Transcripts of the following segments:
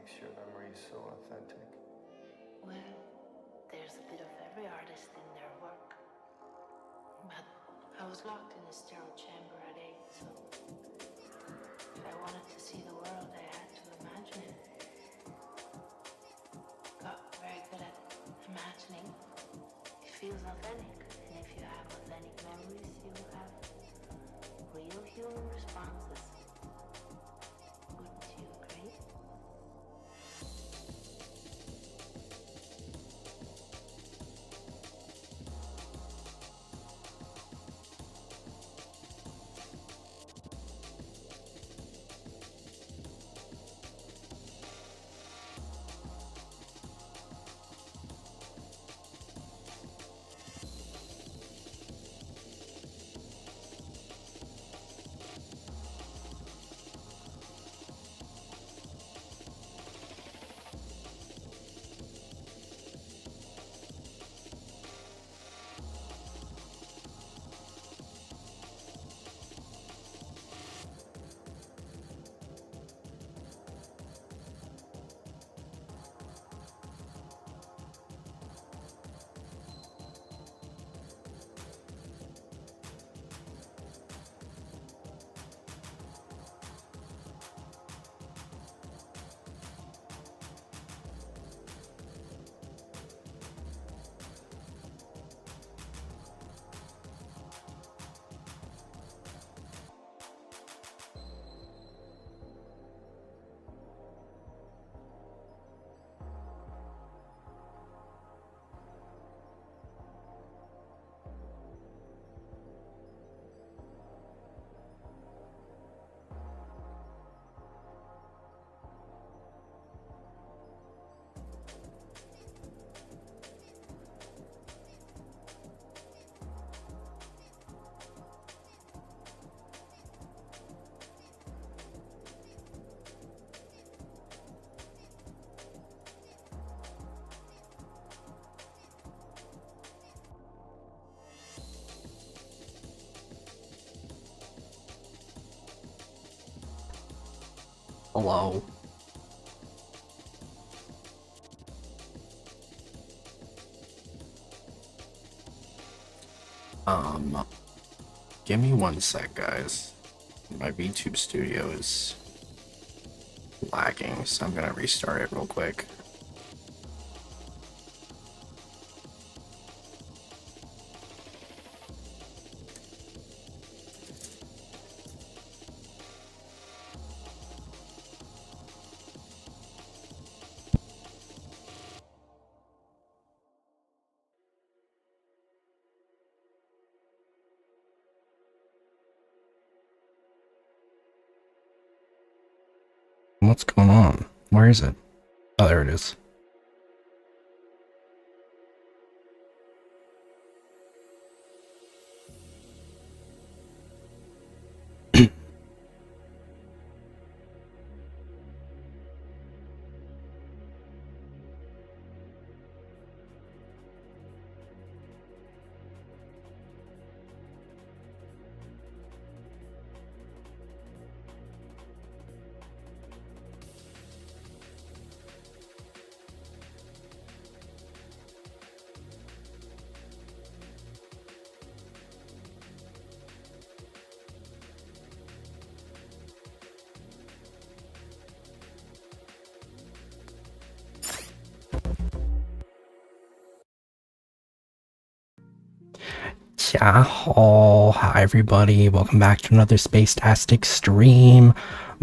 makes your memories so authentic? Well, there's a bit of every artist in their work. But I was locked in a sterile chamber at 8, so if I wanted to see the world, I had to imagine it. Got very good at imagining. It feels authentic, and if you have authentic memories, you have real human responses. Wouldn't you agree? Hello. Give me 1 sec, guys. My VTube studio is lagging, so I'm gonna restart it real quick. What's going on? Where is it? Oh, there it is. Hi everybody, welcome back to another Space-tastic stream.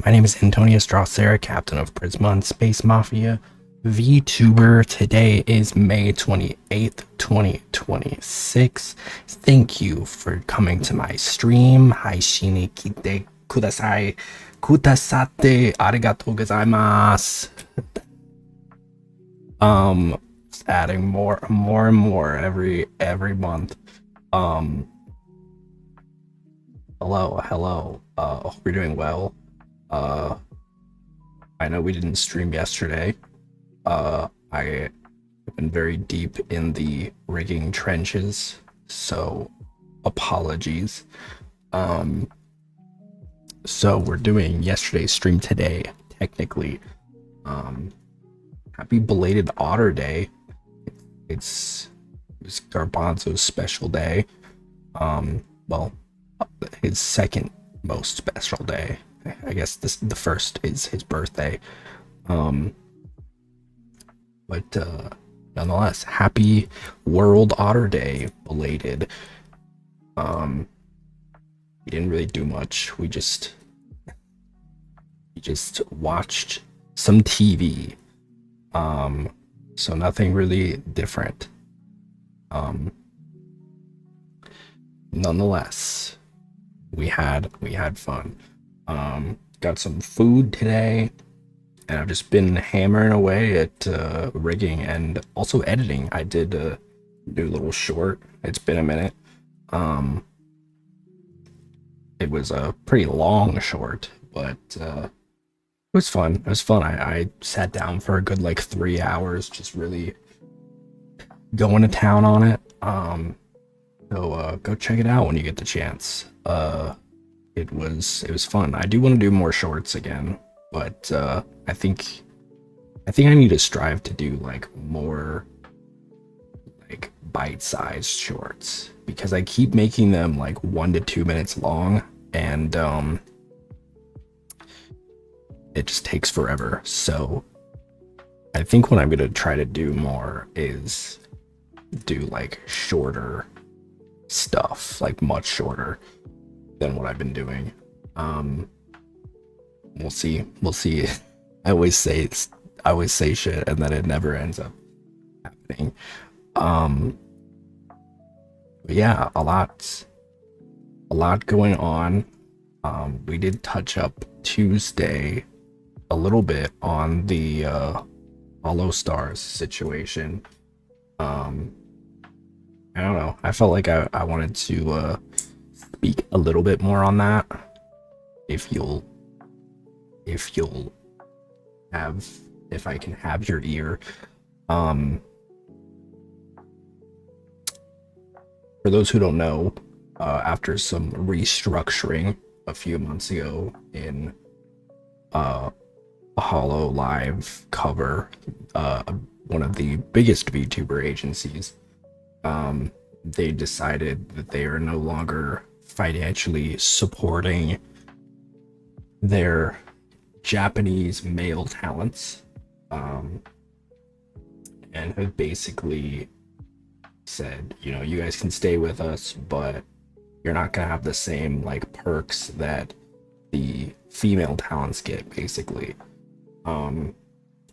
My name is Antonius Drosera, Captain of PRISMA and Space Mafia VTuber. Today is May 28th, 2026. Thank you for coming to my stream. Haishii ni kite kudasai. Kudasate arigatou gozaimasu. Just adding more and more every month. Hello. Hope you're doing well. I know we didn't stream yesterday. I have been very deep in the rigging trenches, so apologies. So we're doing yesterday's stream today, technically. Happy belated Otter Day. It was Garbanzo's special day. Well, his second most special day. I guess the first is his birthday. But nonetheless, happy World Otter Day belated. We didn't really do much. We just watched some TV. So nothing really different. Nonetheless, we had fun. Got some food today, and I've just been hammering away at rigging and also editing. I did a new little short. It's been a minute. It was a pretty long short, but it was fun. It was fun. I sat down for a good like 3 hours, just really going to town on it. So go check it out when you get the chance. It was fun. I do want to do more shorts again, but I think I need to strive to do like more like bite-sized shorts, because I keep making them like 1 to 2 minutes long, and it just takes forever. So I think what I'm gonna try to do more is do like shorter stuff, like much shorter than what I've been doing. We'll see. I always say shit and then it never ends up happening. But yeah, a lot going on. We did touch up Tuesday a little bit on the Hollow Stars situation. I don't know. I felt like I wanted to speak a little bit more on that. If I can have your ear. For those who don't know, after some restructuring a few months ago in a Hollow Live cover, one of the biggest VTuber agencies, they decided that they are no longer financially supporting their Japanese male talents, and have basically said, you know, you guys can stay with us, but you're not gonna have the same like perks that the female talents get, basically.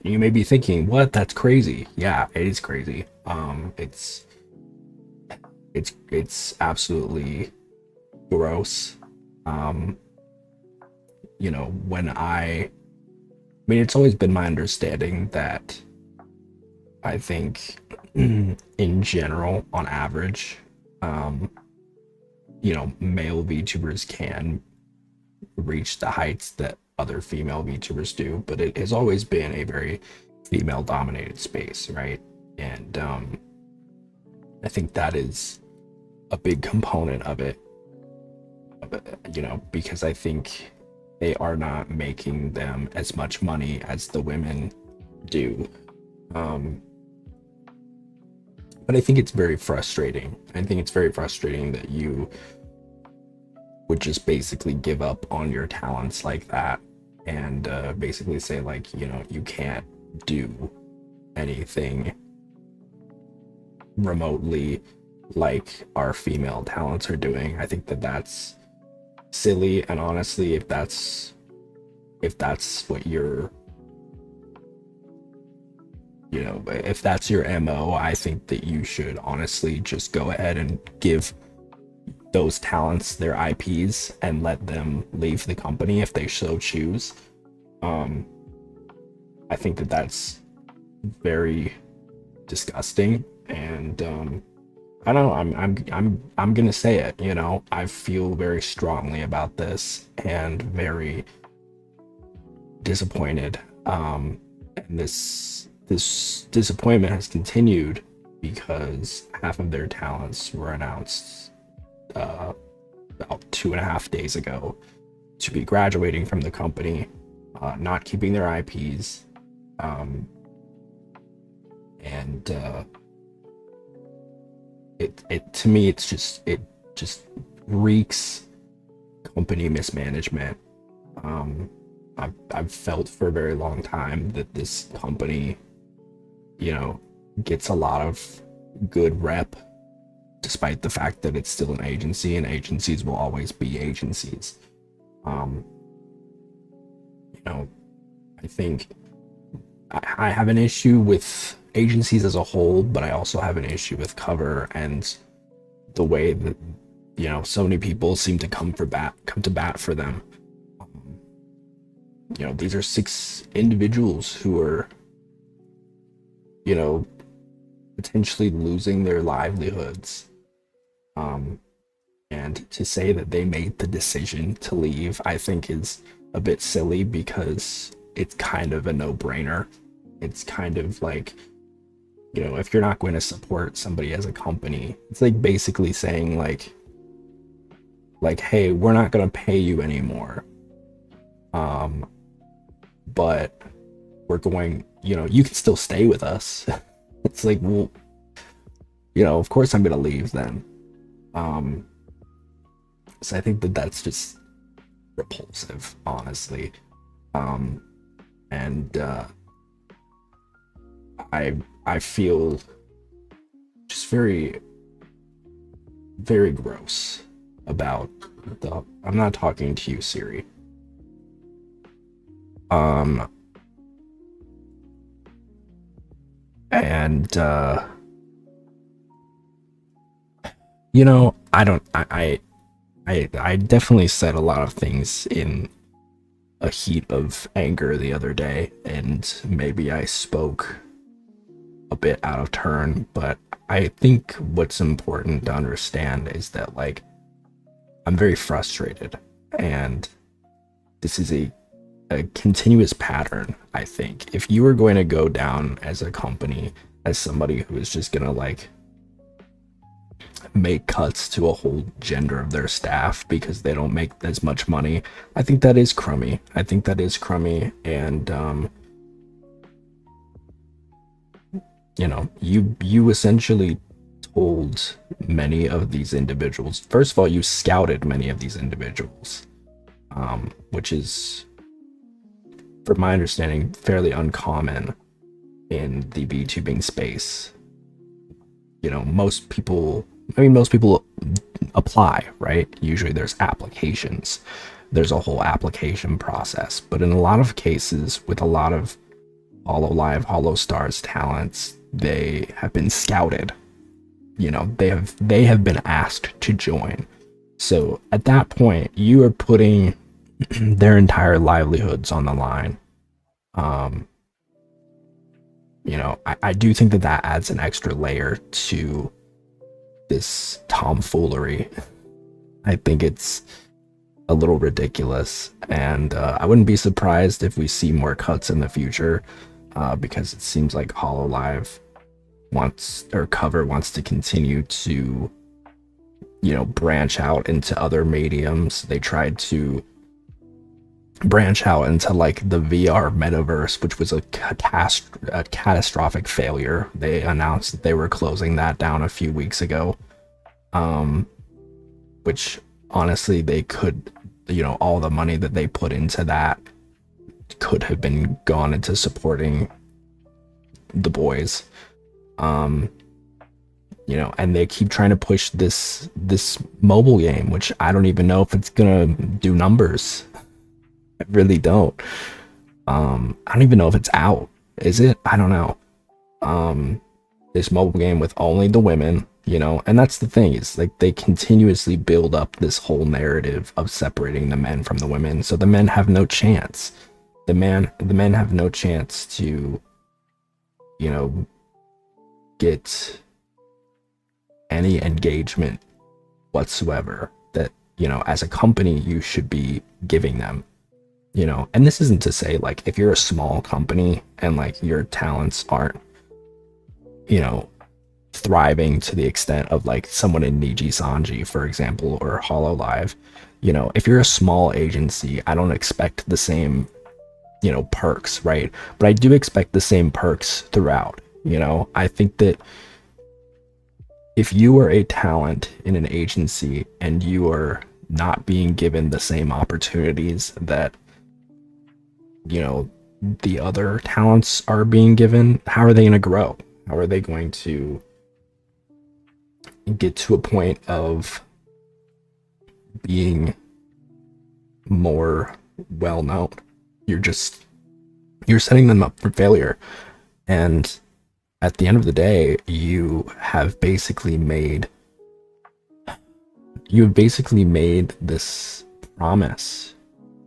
You may be thinking, what? That's crazy. Yeah, it is crazy. It's absolutely gross. You know, I mean, it's always been my understanding that I think in general, on average, you know, male VTubers can reach the heights that other female VTubers do, but it has always been a very female dominated space, right? And I think that is a big component of it, you know, because I think they are not making them as much money as the women do. But I think it's very frustrating. I think it's very frustrating that you would just basically give up on your talents like that, and basically say, like, you know, you can't do anything remotely like our female talents are doing. I think that that's silly, and honestly, if that's what you're, you know, if that's your MO, I think that you should honestly just go ahead and give those talents their IPs and let them leave the company if they so choose. I think that that's very disgusting, and I don't know, I'm gonna say it, you know, I feel very strongly about this and very disappointed. And this disappointment has continued because half of their talents were announced about 2.5 days ago to be graduating from the company, not keeping their IPs, And it to me, it just reeks company mismanagement. I've felt for a very long time that this company, gets a lot of good rep, despite the fact that it's still an agency, and agencies will always be agencies. I think I have an issue with agencies as a whole, but I also have an issue with Cover and the way that so many people seem to come to bat for them. These are 6 individuals who are potentially losing their livelihoods, and to say that they made the decision to leave, I think is a bit silly, because it's kind of a no-brainer. It's kind of like, if you're not going to support somebody as a company, it's like basically saying like, hey, we're not going to pay you anymore, but we're going, you can still stay with us. It's like, well, of course I'm going to leave then. So I think that that's just repulsive, honestly. And I feel just very, very gross about I'm not talking to you, Siri. And I definitely said a lot of things in a heat of anger the other day, and maybe I spoke a bit out of turn, but I think what's important to understand is that, like, I'm very frustrated, and this is a continuous pattern. I think if you are going to go down as a company as somebody who is just gonna like make cuts to a whole gender of their staff because they don't make as much money, I think that is crummy. And you essentially told many of these individuals, first of all, you scouted many of these individuals, which is, from my understanding, fairly uncommon in the VTubing space. Most people apply, right? Usually there's applications. There's a whole application process. But in a lot of cases, with a lot of Hololive, Holostars talents, they have been scouted. They have been asked to join. So at that point, you are putting their entire livelihoods on the line. I do think that adds an extra layer to this tomfoolery. I think it's a little ridiculous, and I wouldn't be surprised if we see more cuts in the future, because it seems like Hololive Cover wants to continue to branch out into other mediums. They tried to branch out into like the VR metaverse, which was a catastrophic failure. They announced that they were closing that down a few weeks ago, which honestly they could, all the money that they put into that could have been gone into supporting the boys. And they keep trying to push this mobile game, which I don't even know if it's gonna do numbers. I really don't. I don't even know if it's out. Is it? I don't know. This mobile game with only the women, and that's the thing, is like they continuously build up this whole narrative of separating the men from the women. So the men have no chance. The men have no chance to, get any engagement whatsoever that, as a company, you should be giving them. And this isn't to say, like, if you're a small company and like your talents aren't, thriving to the extent of like someone in Niji Sanji, for example, or Hololive, if you're a small agency, I don't expect the same perks, right? But I do expect the same perks throughout. I think that if you are a talent in an agency and you are not being given the same opportunities that the other talents are being given, how are they going to grow? How are they going to get to a point of being more well known? You're setting them up for failure. And at the end of the day, you've basically made this promise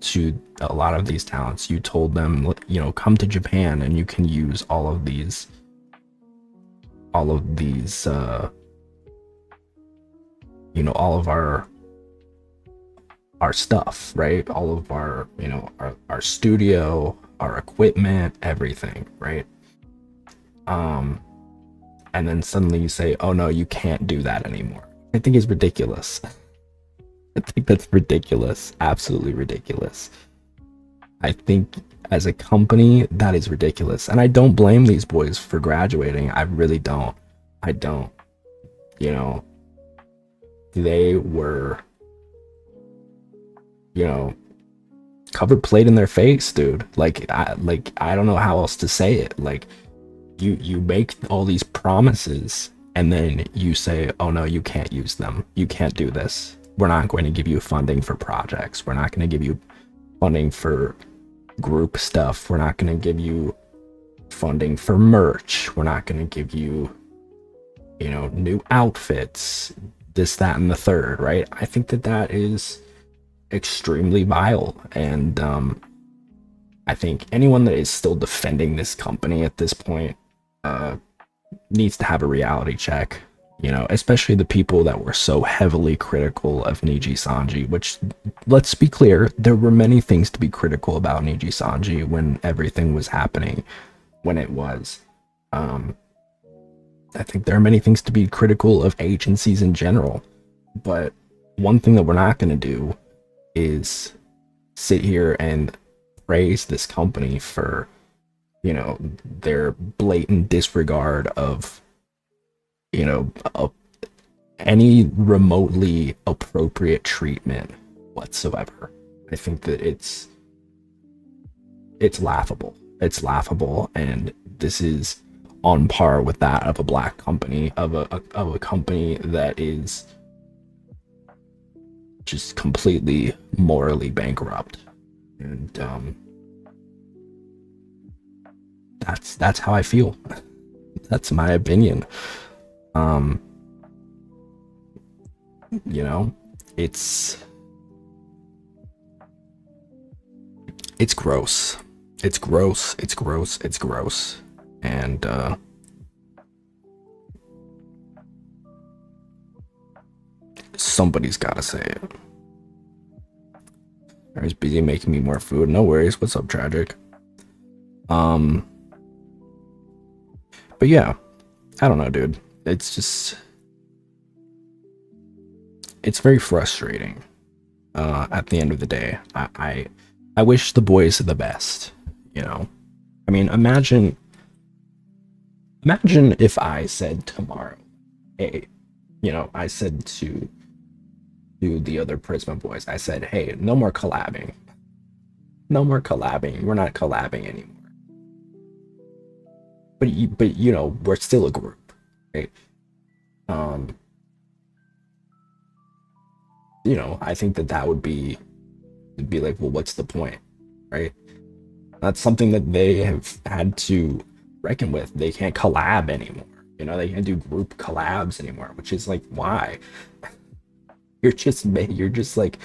to a lot of these talents. You told them, come to Japan and you can use all of these all of our stuff, right? All of our studio, our equipment, everything, right? And then suddenly you say, oh no, you can't do that anymore. I think it's ridiculous. I think that's ridiculous. Absolutely ridiculous. I think as a company, that is ridiculous. And I don't blame these boys for graduating. I really don't. I don't. They were, covered plate in their face, dude. I don't know how else to say it. Like, you make all these promises and then you say, oh no, you can't use them. You can't do this. We're not going to give you funding for projects. We're not going to give you funding for group stuff. We're not going to give you funding for merch. We're not going to give you, new outfits, this, that, and the third, right? I think that is extremely vile. And I think anyone that is still defending this company at this point needs to have a reality check, especially the people that were so heavily critical of Niji Sanji, which, let's be clear, there were many things to be critical about Niji Sanji when everything was happening, when it was. I think there are many things to be critical of agencies in general, but one thing that we're not going to do is sit here and praise this company for their blatant disregard of any remotely appropriate treatment whatsoever. I think that it's laughable. It's laughable, and this is on par with that of a black company, of a company that is just completely morally bankrupt. And that's how I feel. That's my opinion. It's gross. It's gross. It's gross. It's gross. And somebody's gotta say it. I was busy making me more food. No worries. What's up, Tragic? But yeah, I don't know, dude. It's very frustrating. At the end of the day, I wish the boys the best. I mean, imagine if I said tomorrow, hey, I said to the other Prisma boys, I said, hey, no more collabing. No more collabing. We're not collabing anymore. But we're still a group, right? I think that would be like, well, what's the point, right? That's something that they have had to reckon with. They can't collab anymore. They can't do group collabs anymore, which is like, why? You're just like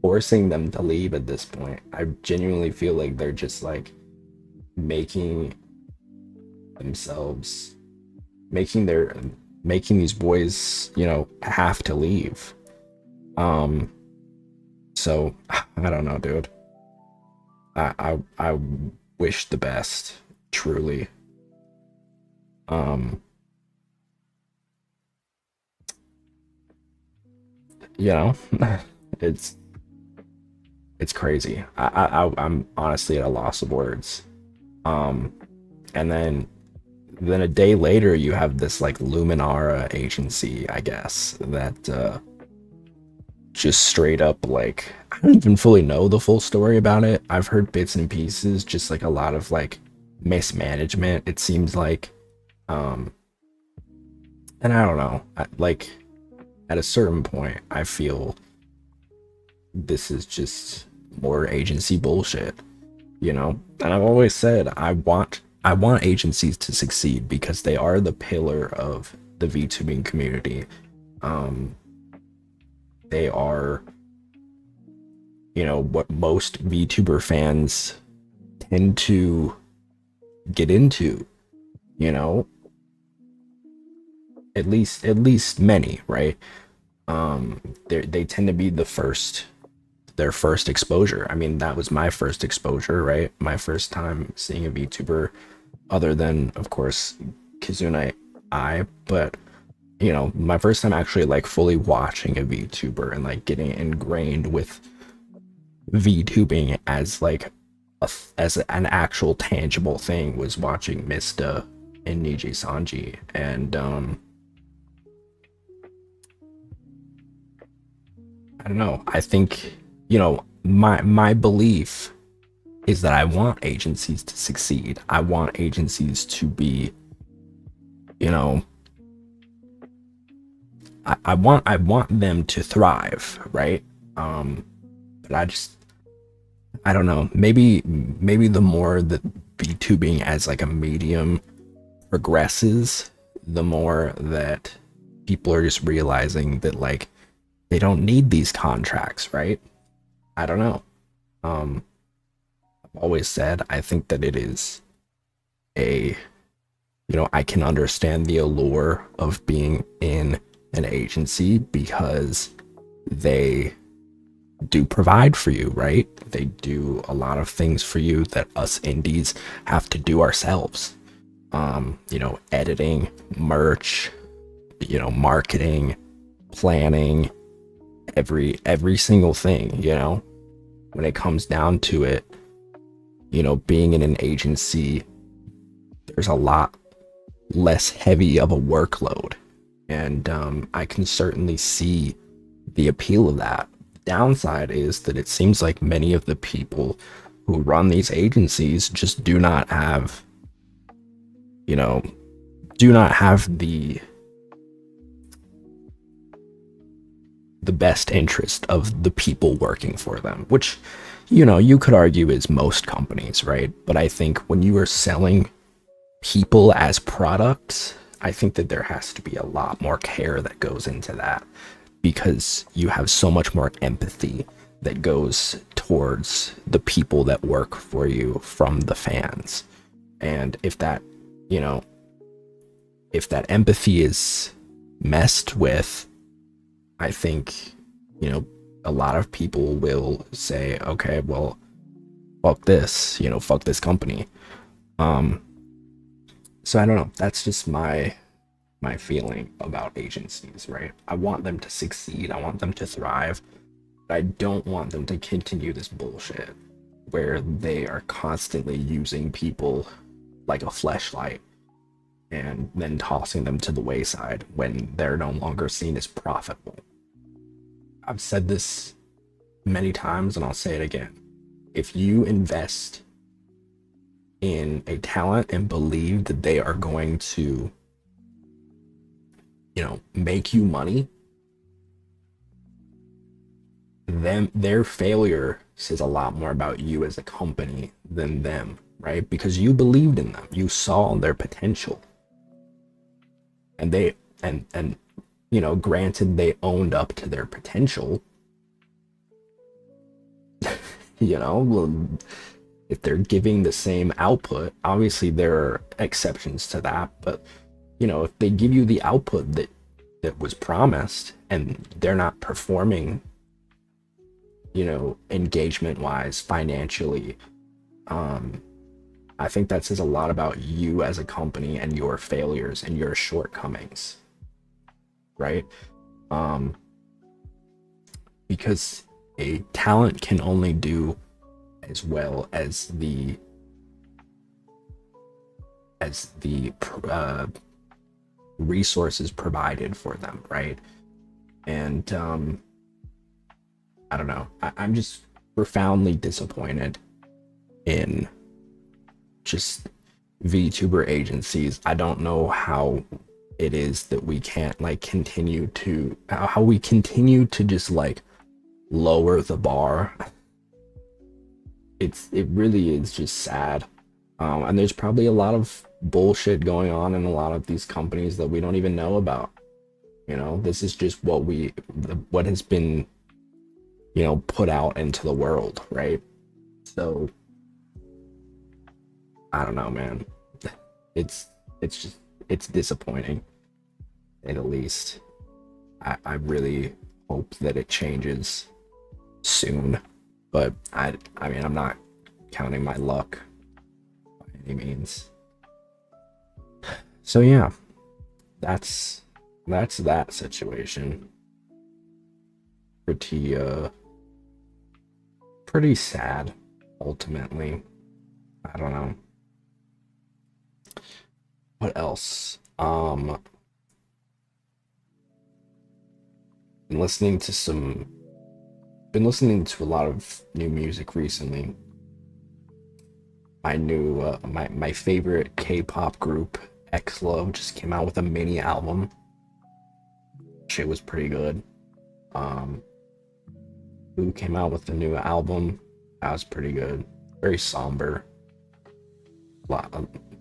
forcing them to leave at this point. I genuinely feel like they're just like making these boys, have to leave. So I don't know, dude. I wish the best, truly. It's It's crazy. I'm honestly at a loss of words. Um, and then a day later, you have this like Luminara agency, I guess, that just straight up like I don't even fully know the full story about it. I've heard bits and pieces, just like a lot of like mismanagement, it seems like. Um, and I don't know. Like at a certain point, I feel this is just more agency bullshit, you know? And I've always said I want agencies to succeed because they are the pillar of the VTubing community. Um, they are, you know, what most VTuber fans tend to get into, you know, at least many, right? They tend to be their first exposure. I mean, that was my first exposure, right? My first time seeing a VTuber, other than of course Kizuna I, but you know, my first time actually like fully watching a VTuber and like getting ingrained with VTubing as like as an actual tangible thing was watching Mista and Niji Sanji. And I don't know, I think, you know, my belief is that I want agencies to succeed. I want agencies to be, you know, I want them to thrive, right? But I don't know. Maybe the more that VTubing as like a medium progresses, the more that people are just realizing that like they don't need these contracts, right? I don't know. I've always said I think that it is a, you know, I can understand the allure of being in an agency because they do provide for you, right? They do a lot of things for you that us indies have to do ourselves. You know, editing, merch, you know, marketing, planning, every single thing, you know. When it comes down to it, you know, being in an agency, there's a lot less heavy of a workload. And I can certainly see the appeal of that. The downside is that it seems like many of the people who run these agencies just do not have, you know, the best interest of the people working for them, which, you know, you could argue is most companies, right? But I think when you are selling people as products, I think that there has to be a lot more care that goes into that, because you have so much more empathy that goes towards the people that work for you from the fans. And if that, you know, if that empathy is messed with, I think, you know, a lot of people will say, okay, well, fuck this, you know, fuck this company. So I don't know. That's just my feeling about agencies, right? I want them to succeed. I want them to thrive. But I don't want them to continue this bullshit where they are constantly using people like a fleshlight and then tossing them to the wayside when they're no longer seen as profitable. I've said this many times and I'll say it again. If you invest in a talent and believe that they are going to, you know, make you money, then their failure says a lot more about you as a company than them, right? Because you believed in them, you saw their potential, and they and you know, granted, they owned up to their potential. You know, if they're giving the same output, obviously there are exceptions to that, but you know, if they give you the output that was promised and they're not performing, you know, engagement wise, financially, I think that says a lot about you as a company and your failures and your shortcomings, right? Because a talent can only do as well as the resources provided for them, right? And I don't know. I'm just profoundly disappointed in just VTuber agencies. I don't know how it is that we can't like continue to how we continue to just like lower the bar. It really is just sad. And there's probably a lot of bullshit going on in a lot of these companies that we don't even know about. You know, this is just what has been, you know, put out into the world, right? So I don't know, man. It's disappointing, at least. I really hope that it changes soon, but I mean, I'm not counting my luck by any means. So yeah, that's that situation. Pretty sad, ultimately. I don't know. What else? Been listening to a lot of new music recently. My favorite K-pop group, X-Love, just came out with a mini album. Shit was pretty good. Who came out with a new album? That was pretty good. Very somber.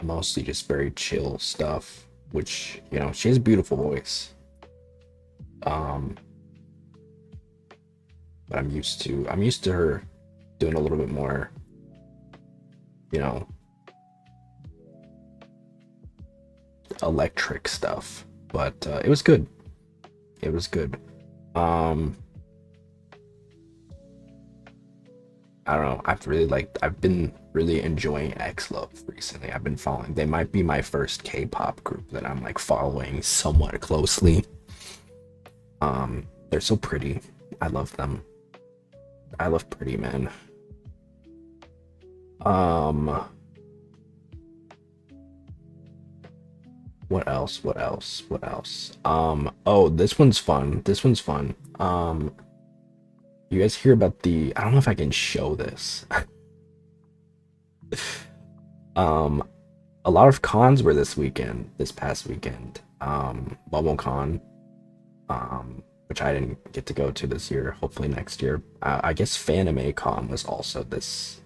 Mostly just very chill stuff, which, you know, she has a beautiful voice. But I'm used to her doing a little bit more, you know, electric stuff. But it was good. It was good. I don't know. I've been really enjoying X-Love recently. I've been following. They might be my first K-pop group that I'm like following somewhat closely. They're so pretty. I love them. I love pretty men. What else? Oh, this one's fun. You guys hear about I don't know if I can show this. A lot of cons were this past weekend. BubbleCon, which I didn't get to go to this year. Hopefully next year. I guess FanimeCon was also this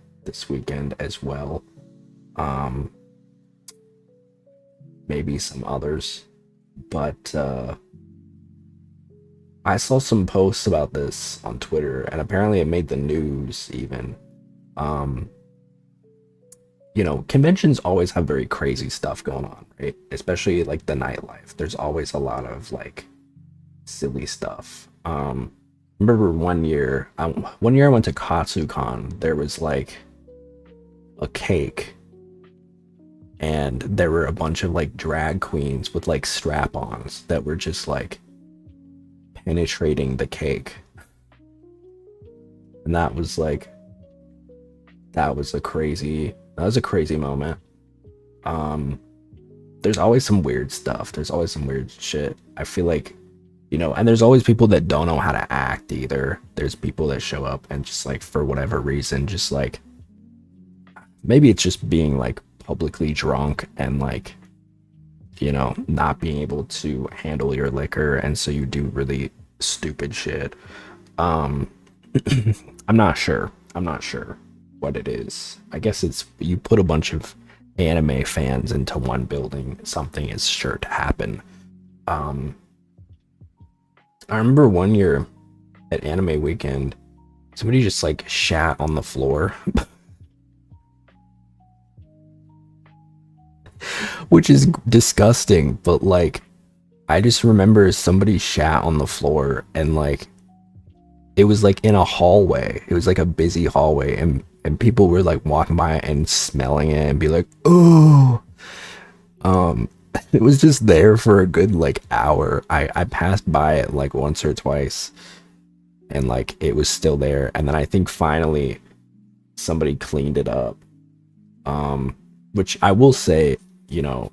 weekend as well. Maybe some others, but I saw some posts about this on Twitter, and apparently it made the news even. You know, conventions always have very crazy stuff going on, right? Especially like the nightlife. There's always a lot of like silly stuff. Remember one year I went to KatsuCon. There was like a cake, and there were a bunch of like drag queens with like strap-ons that were just like penetrating the cake, and that was a crazy moment. There's always some weird stuff. There's always some weird shit. I feel like, you know, and there's always people that don't know how to act either. There's people that show up and just like, for whatever reason, just like, maybe it's just being like publicly drunk and like, you know, not being able to handle your liquor, and so you do really stupid shit. I'm not sure what it is. I guess it's, you put a bunch of anime fans into one building, something is sure to happen. I remember one year at Anime Weekend, somebody just like shat on the floor. Which is disgusting, but like, I just remember somebody shat on the floor, and like, it was like in a hallway. It was like a busy hallway, and people were like walking by and smelling it and be like, oh. It was just there for a good like hour. I passed by it like once or twice, and like it was still there, and then I think finally somebody cleaned it up. Which I will say, you know,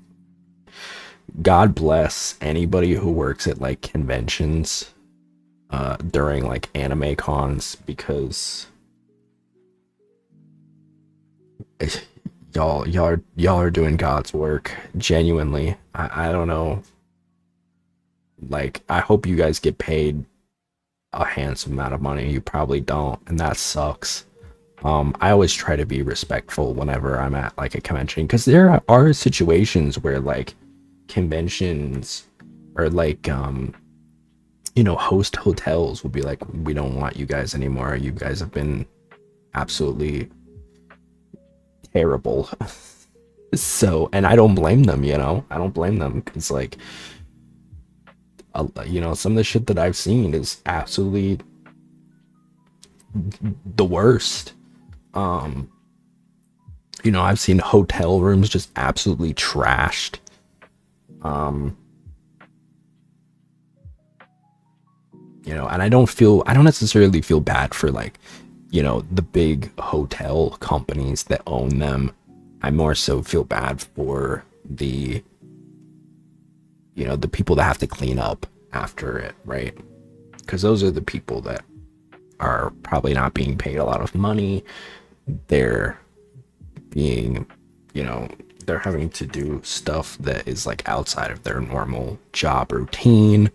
God bless anybody who works at like conventions during like anime cons, because y'all are doing God's work. Genuinely, I don't know. Like, I hope you guys get paid a handsome amount of money. You probably don't, and that sucks. I always try to be respectful whenever I'm at like a convention, because there are situations where like conventions or like you know, host hotels will be like, we don't want you guys anymore. You guys have been absolutely terrible. So, and I don't blame them, you know, I don't blame them, because like you know, some of the shit that I've seen is absolutely the worst. You know, I've seen hotel rooms just absolutely trashed. You know, and I don't necessarily feel bad for like, you know, the big hotel companies that own them. I more so feel bad for the, you know, the people that have to clean up after it, right? Because those are the people that are probably not being paid a lot of money. They're being, you know, they're having to do stuff that is like outside of their normal job routine.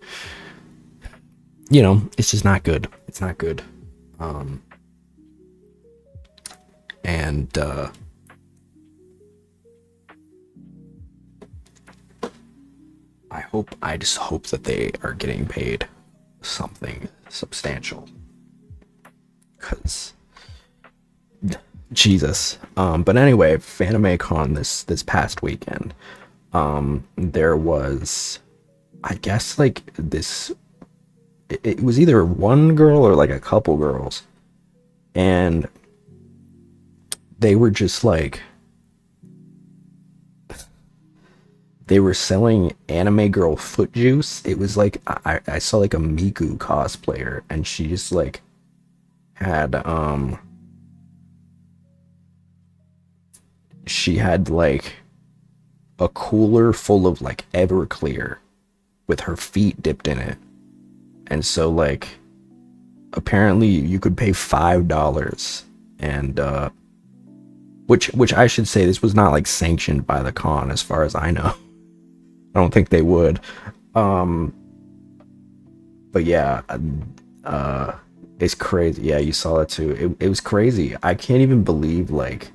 You know, it's just not good. It's not good. And I just hope that they are getting paid something substantial, because Jesus. But anyway, FanimeCon this past weekend, there was, I guess, like this, it was either one girl or like a couple girls, and they were just like, they were selling anime girl foot juice. It was like, I saw like a Miku cosplayer, and she just like had she had like a cooler full of like Everclear with her feet dipped in it. And so like apparently you could pay $5, and which I should say, this was not like sanctioned by the con as far as I know. I don't think they would. But yeah, it's crazy. Yeah, you saw it too. It was crazy. I can't even believe, like,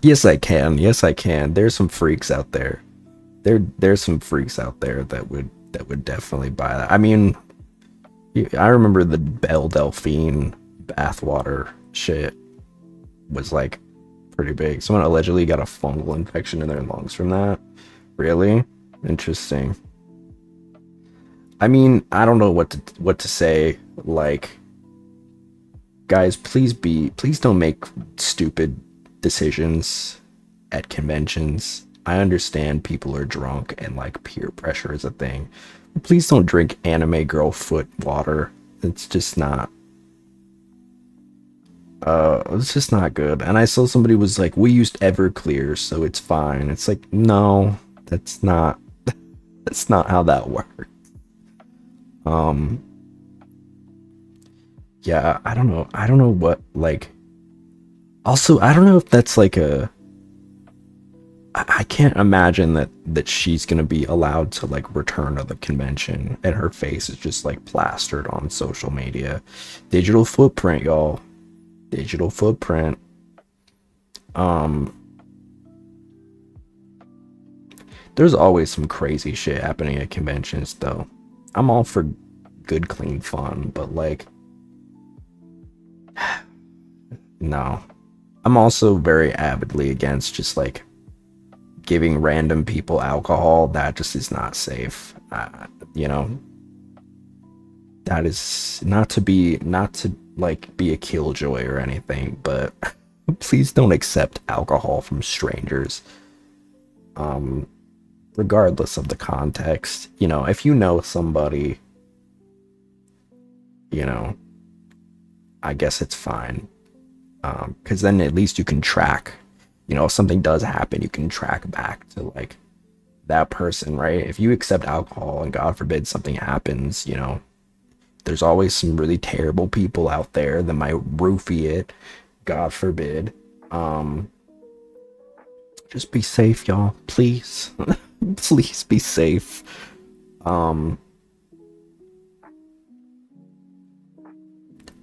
yes I can. Yes I can. There's some freaks out there. There's some freaks out there that would definitely buy that. I mean, I remember the Belle Delphine bathwater shit was like pretty big. Someone allegedly got a fungal infection in their lungs from that. Really? Interesting. I mean, I don't know what to say. Like, guys, please don't make stupid decisions at conventions. I understand people are drunk and like peer pressure is a thing. Please don't drink anime girl foot water. It's just not good. And I saw somebody was like, we used Everclear, so it's fine. It's like, no, that's not how that works. Yeah, I don't know what, like, also I don't know if that's like I can't imagine that she's gonna be allowed to like return to the convention and her face is just like plastered on social media. Digital footprint, y'all. Digital footprint. There's always some crazy shit happening at conventions though. I'm all for good, clean fun, but like, no. I'm also very avidly against just like giving random people alcohol. That just is not safe. You know, that is not to like be a killjoy or anything, but please don't accept alcohol from strangers. regardless of the context, you know, if you know somebody, you know, I guess it's fine. Because then at least you can track, you know, if something does happen, you can track back to like that person, right? If you accept alcohol and God forbid something happens, you know, there's always some really terrible people out there that might roofie it, God forbid. Just be safe, y'all, please. Please be safe.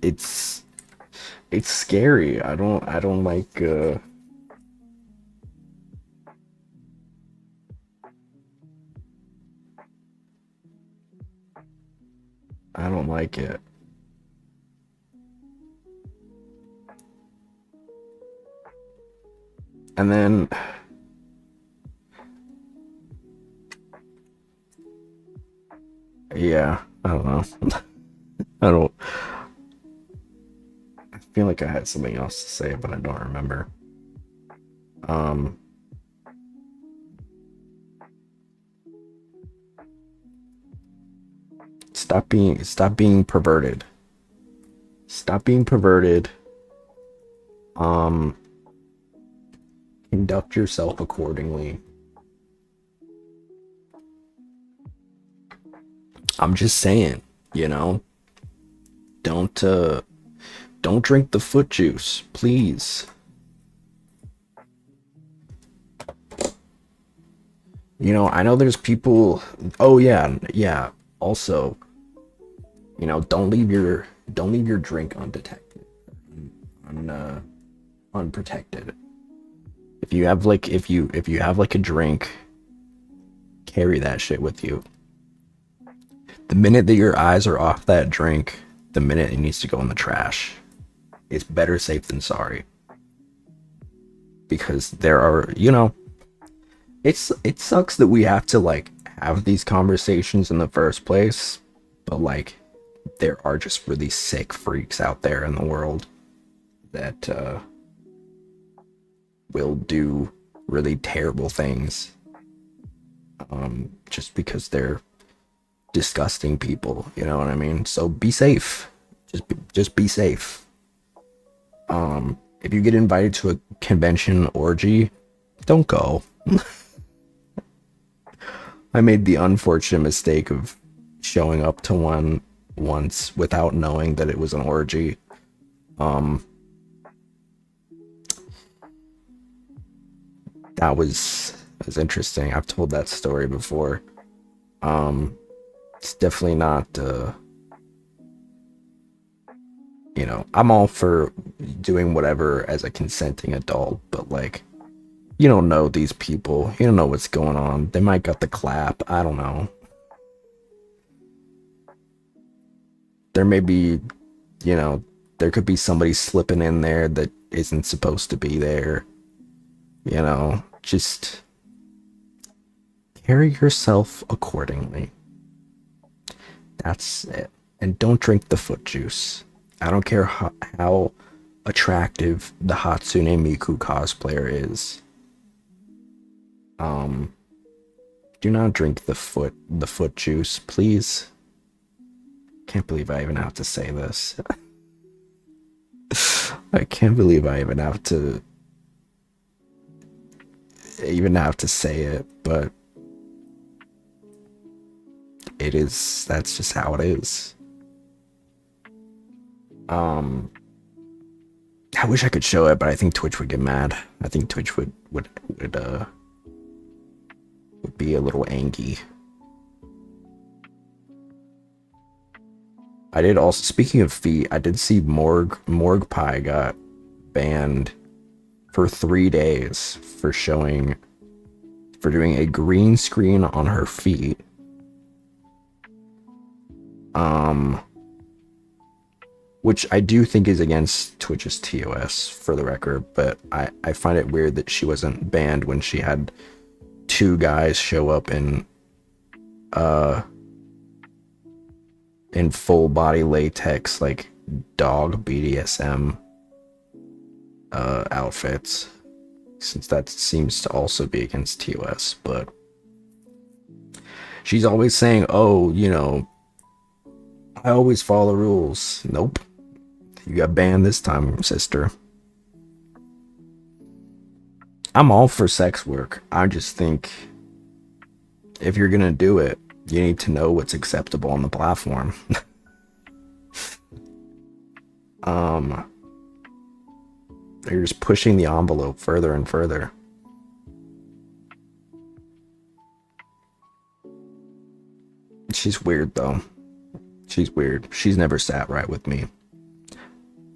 It's scary. I don't like I don't like it. And then yeah, I don't know. I feel like I had something else to say, but I don't remember. Stop being perverted. Stop being perverted. Conduct yourself accordingly. I'm just saying, you know, don't drink the foot juice, please. You know, I know there's people. Oh yeah. Also, you know, don't leave your drink undetected, unprotected. If you have like a drink, carry that shit with you. The minute that your eyes are off that drink, the minute it needs to go in the trash. It's better safe than sorry. Because there are, you know, it sucks that we have to like have these conversations in the first place, but like there are just really sick freaks out there in the world that will do really terrible things just because they're disgusting people, you know what I mean? So be safe. Just be safe. If you get invited to a convention orgy, don't go. I made the unfortunate mistake of showing up to one once without knowing that it was an orgy. That was interesting. I've told that story before. It's definitely not you know, I'm all for doing whatever as a consenting adult, but like, you don't know these people. You don't know what's going on. They might got the clap. I don't know. There may be, you know, there could be somebody slipping in there that isn't supposed to be there. You know, just carry yourself accordingly. That's it. And don't drink the foot juice. I don't care how attractive the Hatsune Miku cosplayer is. Do not drink the foot juice, please. Can't believe I even have to say this. I can't believe I even have to say it, but that's just how it is. I wish I could show it, but I think Twitch would get mad. I think Twitch would be a little angry. I did also, speaking of feet, I did see Morgue Pie got banned for 3 days for doing a green screen on her feet. Which I do think is against Twitch's TOS, for the record, but I find it weird that she wasn't banned when she had 2 guys show up in full body latex, like dog BDSM outfits, since that seems to also be against TOS. But She's always saying, oh, you know, I always follow the rules. Nope. You got banned this time, sister. I'm all for sex work. I just think if you're gonna do it, you need to know what's acceptable on the platform. They're just pushing the envelope further and further. She's weird though. She's weird. She's never sat right with me.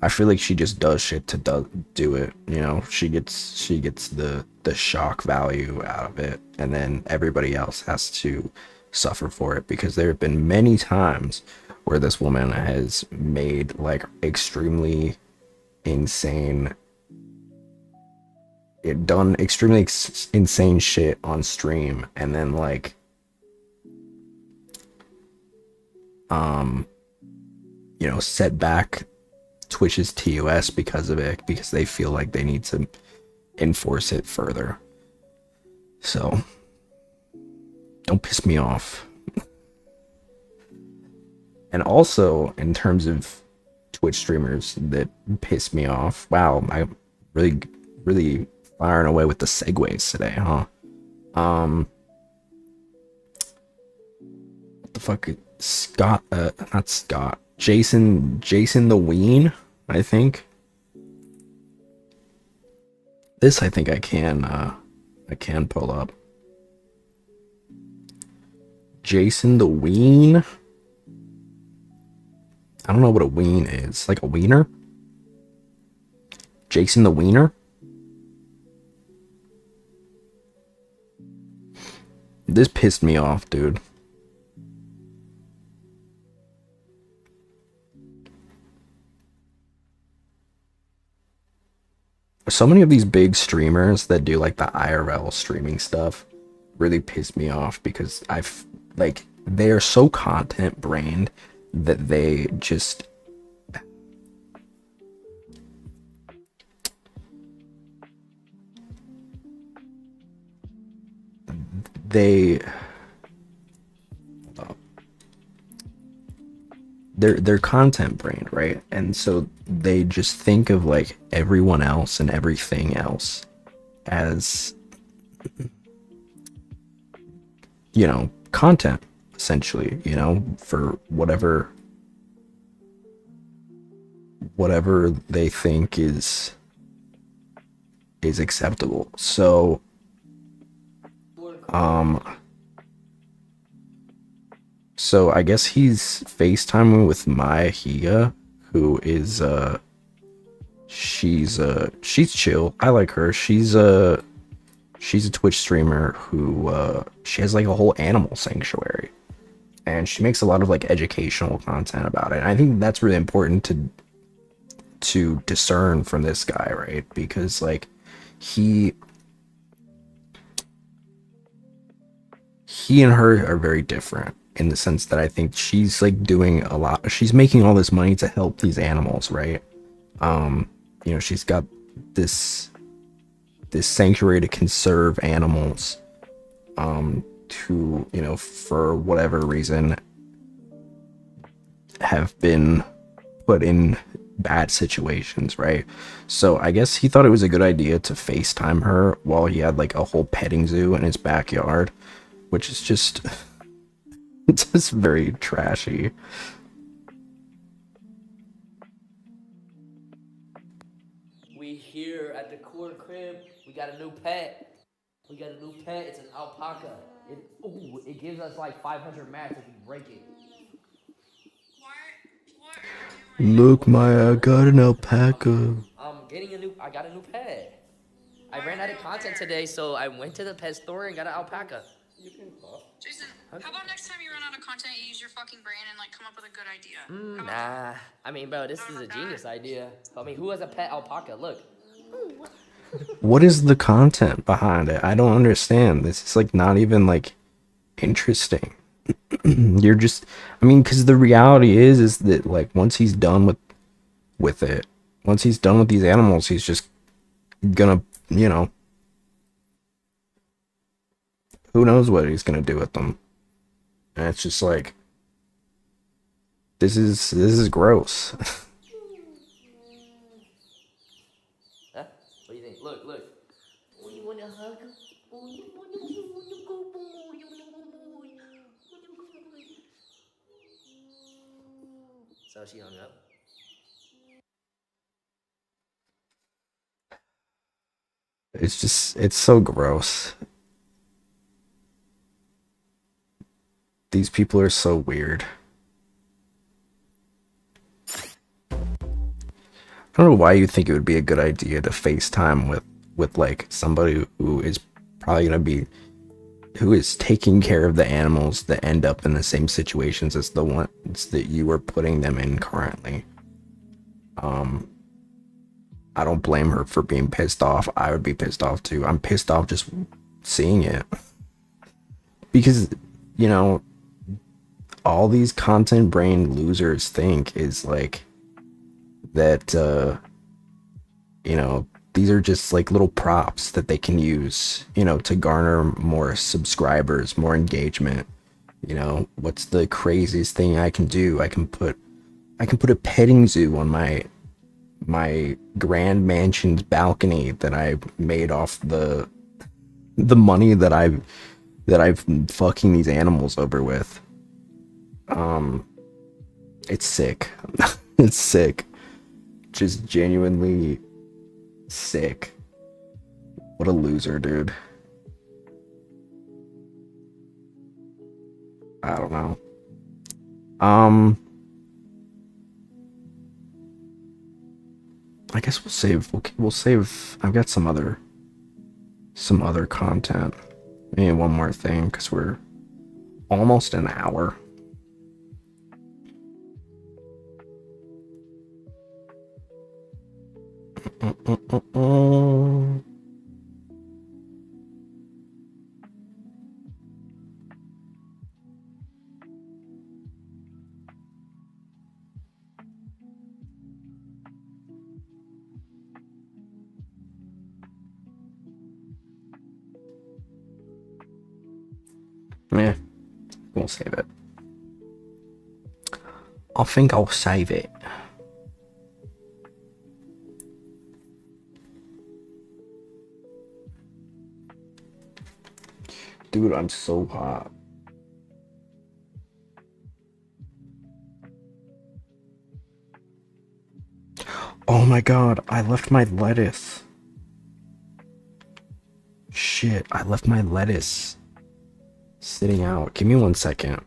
I feel like she just does shit to do it, you know. She gets the shock value out of it, and then everybody else has to suffer for it, because there have been many times where this woman has made like extremely insane insane shit on stream, and then like you know, set back Twitch's TOS because of it, because they feel like they need to enforce it further. So don't piss me off. And also, in terms of Twitch streamers that piss me off, wow, I'm really firing away with the segues today, huh? What the fuck? Scott, not Scott. Jason the Ween, I think. This I think I can pull up. Jason the Ween. I don't know what a ween is. Like a wiener? Jason the Wiener? This pissed me off, dude. So many of these big streamers that do like the IRL streaming stuff really piss me off, because like they're so content brained that they just they're content brained, right? And so they just think of like everyone else and everything else as, you know, content, essentially, you know, for whatever they think is acceptable. So so I guess he's FaceTiming with Maya Higa, who is she's chill. I like her. She's a Twitch streamer who she has like a whole animal sanctuary, and she makes a lot of like educational content about it. And I think that's really important to discern from this guy, right? Because like he and her are very different, in the sense that I think she's like doing a lot. She's making all this money to help these animals, right? You know, she's got this sanctuary to conserve animals, to, you know, for whatever reason have been put in bad situations, right? So I guess he thought it was a good idea to FaceTime her while he had like a whole petting zoo in his backyard, which is just it's just very trashy. We here at the core crib. We got a new pet. It's an alpaca. It gives us like 500 max if we break it. What are you doing? Look, Maya, I got an alpaca. I got a new pet. I ran out of content today, so I went to the pet store and got an alpaca. Jason, how about next time you run out of content, you use your fucking brain and like come up with a good idea? Nah. I mean, bro, this is a genius idea. I mean, who has a pet alpaca? Look. What is the content behind it? I don't understand. This is like not even like interesting. You're just, I mean, because the reality is that like once he's done with it, once he's done with these animals, he's just gonna, you know, who knows what he's gonna do with them. And it's just like, this is gross. Huh? What do you think? Look, look. Oh, you want a hug? Oh, you want to go, boy. So she hung up. It's so gross. These people are so weird. I don't know why you think it would be a good idea to FaceTime with like somebody who is probably gonna be, who is taking care of the animals that end up in the same situations as the ones that you are putting them in currently. I don't blame her for being pissed off. I would be pissed off too. I'm pissed off just seeing it. Because, you know, all these content brain losers think is like that, you know, these are just like little props that they can use, you know, to garner more subscribers, more engagement. You know, what's the craziest thing I can do? I can put a petting zoo on my grand mansion's balcony that I made off the money that I've fucking these animals over with. It's sick. It's sick. Just genuinely sick. What a loser, dude. I don't know. I guess we'll save. I've got some other content. Maybe one more thing, because we're almost an hour. Yeah, we'll save it. I think I'll save it. Dude, I'm so hot. Oh my god, I left my lettuce. Shit, I left my lettuce sitting out. Give me 1 second.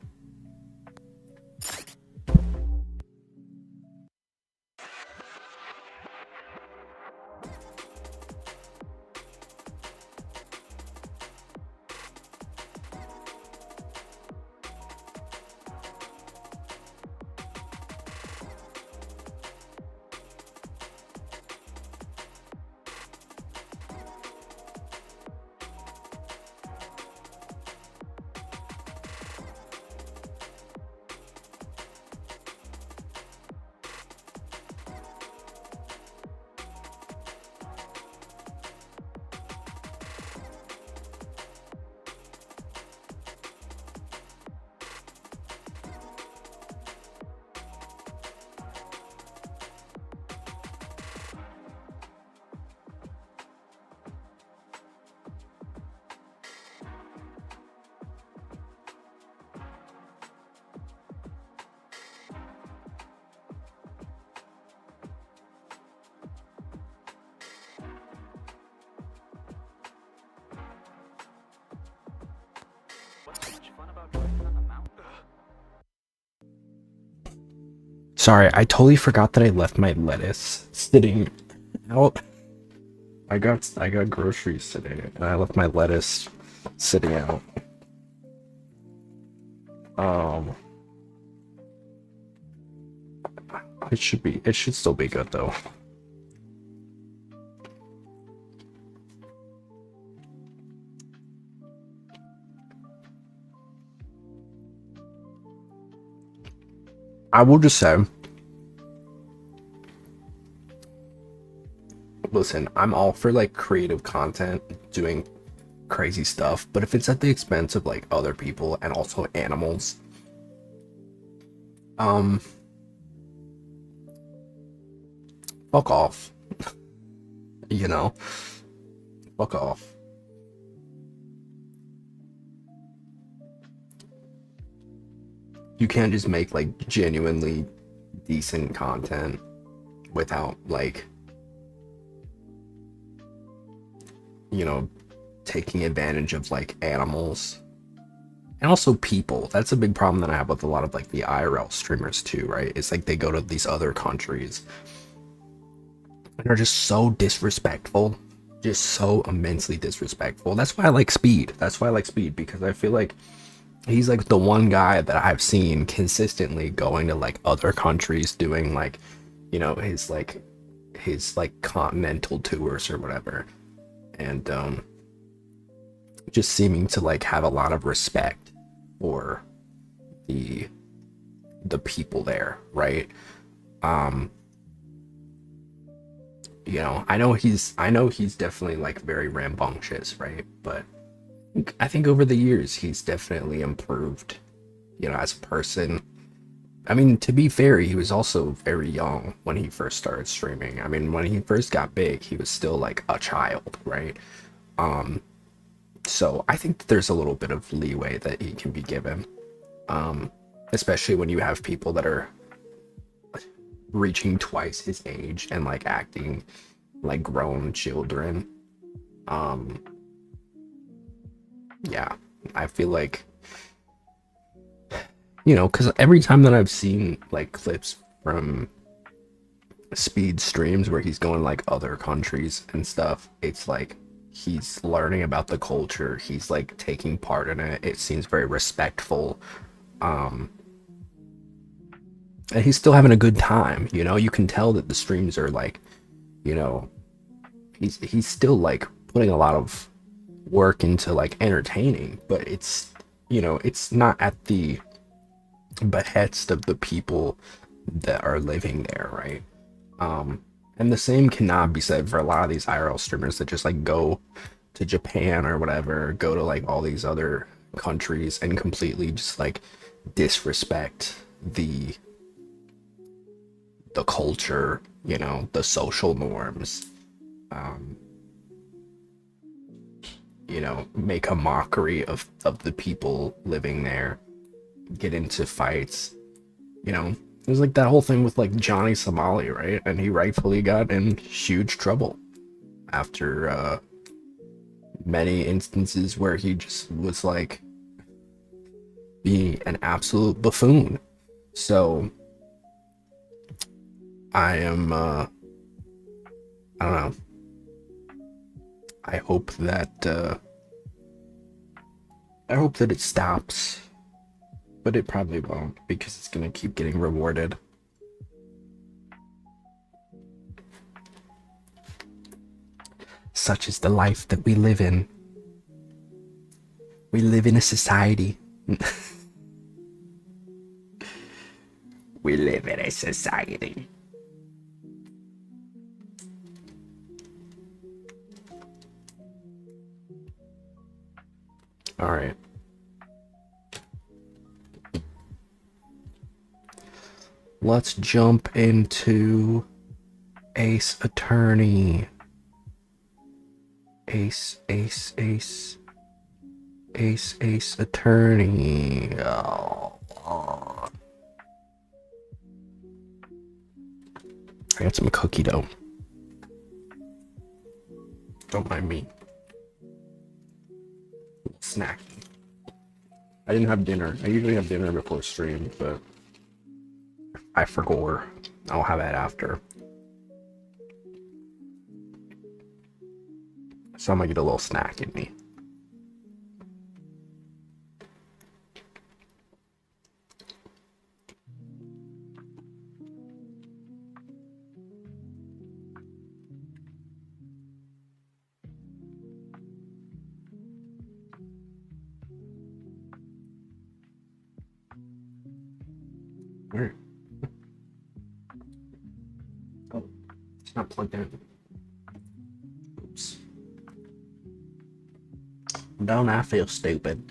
Sorry, I totally forgot that I left my lettuce sitting out. I got groceries today, and I left my lettuce sitting out. It should still be good though. I will just say, listen, I'm all for like creative content, doing crazy stuff, but if it's at the expense of like other people and also animals, fuck off. You know, fuck off. You can't just make like genuinely decent content without like, you know, taking advantage of like animals and also people. That's a big problem that I have with a lot of like the IRL streamers too, right? It's like they go to these other countries and are just so disrespectful, just so immensely disrespectful. That's why I like Speed. That's why I like Speed, because I feel like he's like the one guy that I've seen consistently going to like other countries doing like, you know, his like continental tours or whatever, and just seeming to like have a lot of respect for the people there, right? You know, I know he's definitely like very rambunctious, right? But I think over the years he's definitely improved, you know, as a person. I mean, to be fair, he was also very young when he first started streaming. I mean, when he first got big, he was still like a child, right? So I think that there's a little bit of leeway that he can be given, especially when you have people that are reaching twice his age and like acting like grown children. Yeah, I feel like, you know, because every time that I've seen like clips from Speed streams where he's going like other countries and stuff, it's like he's learning about the culture, he's like taking part in it, it seems very respectful, and he's still having a good time, you know. You can tell that the streams are like, you know, he's still like putting a lot of work into like entertaining, but it's, you know, it's not at the behest of the people that are living there, right? And the same cannot be said for a lot of these IRL streamers that just like go to Japan or whatever, go to like all these other countries and completely just like disrespect the culture, you know, the social norms, you know, make a mockery of the people living there, get into fights, you know. It was like that whole thing with like Johnny Somali, right? And he rightfully got in huge trouble after many instances where he just was like being an absolute buffoon. So I am I don't know. I hope that it stops, but it probably won't, because it's gonna keep getting rewarded. Such is the life that we live in. We live in a society. We live in a society. All right. Let's jump into Ace Attorney. Ace Attorney. Oh. I got some cookie dough. Don't mind me. Snack. I didn't have dinner. I usually have dinner before stream, but I forgot. I'll have that after. So I'm gonna get a little snack in me. Where? Oh, it's not plugged in. Oops. don't I feel stupid?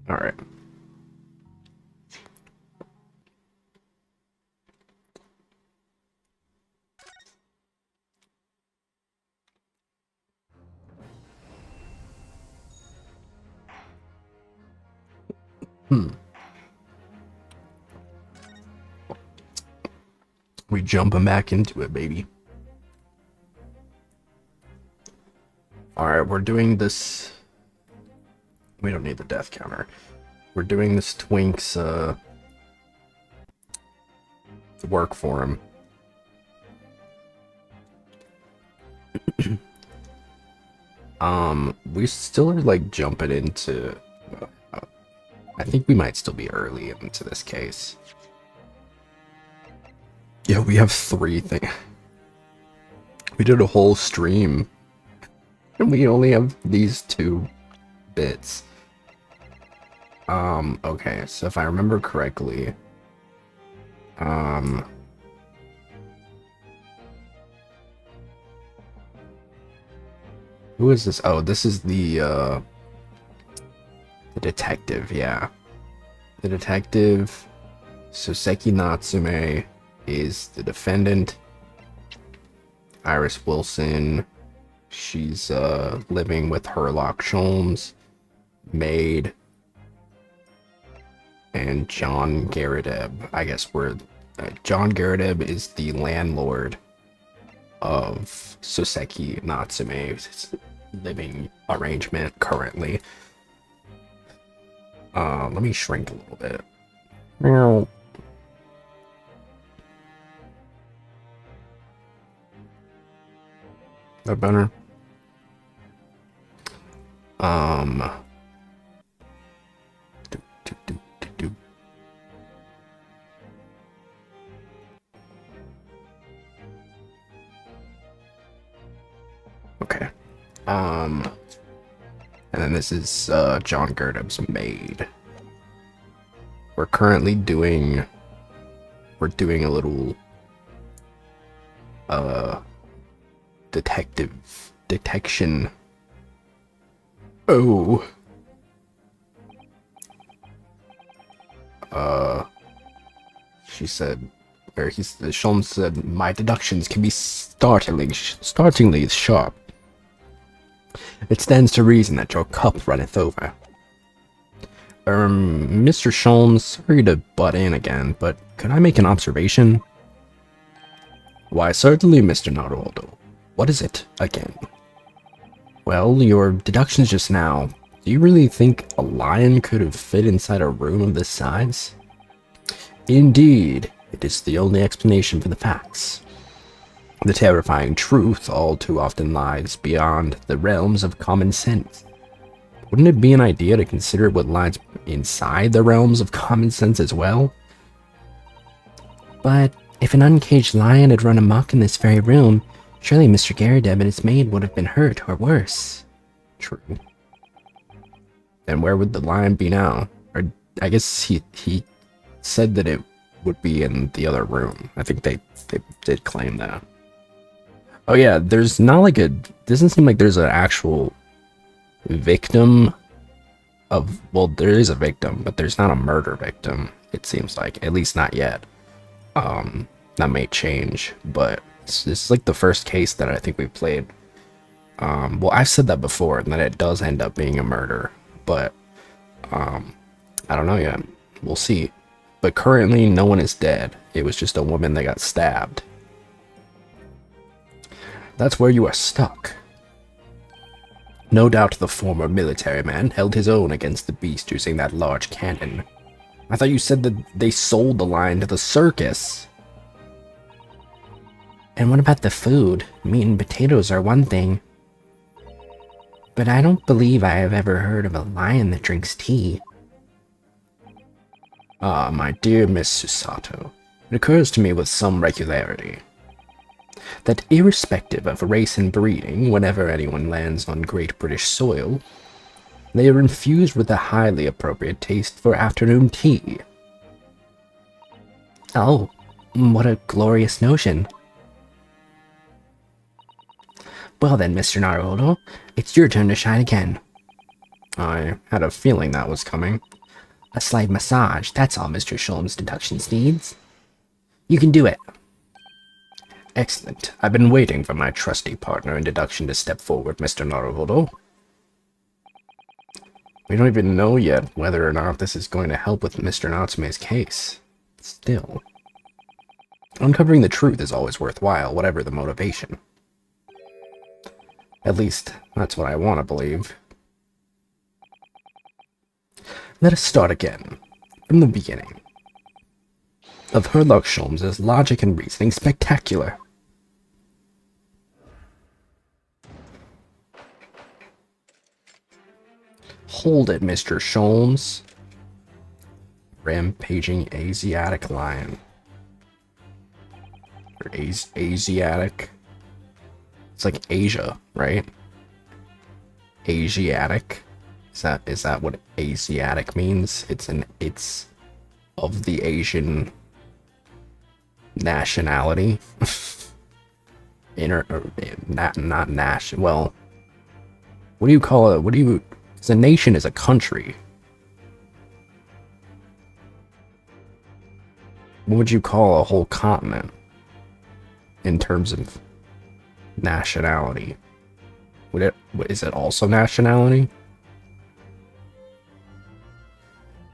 All right. We jumping back into it, baby. Alright, we're doing this. We don't need the death counter. We're doing this Twink's work for him. We still are like jumping into. I think we might still be early into this case. Yeah, we have 3 things. We did a whole stream, and we only have these 2 bits. Okay, so if I remember correctly, who is this? Oh, this is the detective, yeah. The detective, Soseki Natsume, is the defendant. Iris Wilson, she's living with Herlock Sholmes, maid, and John Garadeb. I guess we're John Garadeb is the landlord of Soseki Natsume's living arrangement currently. Let me shrink a little bit. Meow. That better? Okay. And then this is John Gerdeb's maid. We're currently doing a little detection. Oh. She said, or Sholmes said, my deductions can be startlingly sharp. It stands to reason that your cup runneth over. Mr. Sholmes, sorry to butt in again, but could I make an observation? Why, certainly, Mr. Naruhodo. What is it, again? Well, your deductions just now. Do you really think a lion could have fit inside a room of this size? Indeed, it is the only explanation for the facts. The terrifying truth all too often lies beyond the realms of common sense. Wouldn't it be an idea to consider what lies inside the realms of common sense as well? But if an uncaged lion had run amok in this very room, surely Mr. Garadeb and his maid would have been hurt or worse. True. Then where would the lion be now? Or I guess he said that it would be in the other room. I think they did claim that. Oh yeah, there's not like doesn't seem like there's an actual victim of, well, there is a victim, but there's not a murder victim, it seems like, at least not yet. That may change, but this is like the first case that I think we played Well, I've said that before, and that it does end up being a murder, but I don't know yet. We'll see. But currently, no one is dead. It was just a woman that got stabbed. That's where you are stuck. No doubt the former military man held his own against the beast using that large cannon. I thought you said that they sold the lion to the circus. And what about the food? Meat and potatoes are one thing. But I don't believe I have ever heard of a lion that drinks tea. Ah, my dear Miss Susato, it occurs to me with some regularity that irrespective of race and breeding, whenever anyone lands on Great British soil, they are infused with a highly appropriate taste for afternoon tea. Oh, what a glorious notion. Well then, Mr. Naruhodo, it's your turn to shine again. I had a feeling that was coming. A slight massage, that's all Mr. Sholmes' deductions needs. You can do it. Excellent. I've been waiting for my trusty partner in deduction to step forward, Mr. Naruhodo. We don't even know yet whether or not this is going to help with Mr. Natsume's case. Still, uncovering the truth is always worthwhile, whatever the motivation. At least, that's what I want to believe. Let us start again, from the beginning. Of Herlock Sholmes' logic and reasoning spectacular. Hold it, Mr. Sholmes. Rampaging Asiatic lion. Or Asiatic. It's like Asia, right? Asiatic. Is that what Asiatic means? It's of the Asian nationality. Not nation. Well, what do you call it? Because a nation is a country. What would you call a whole continent in terms of nationality? Is it also nationality?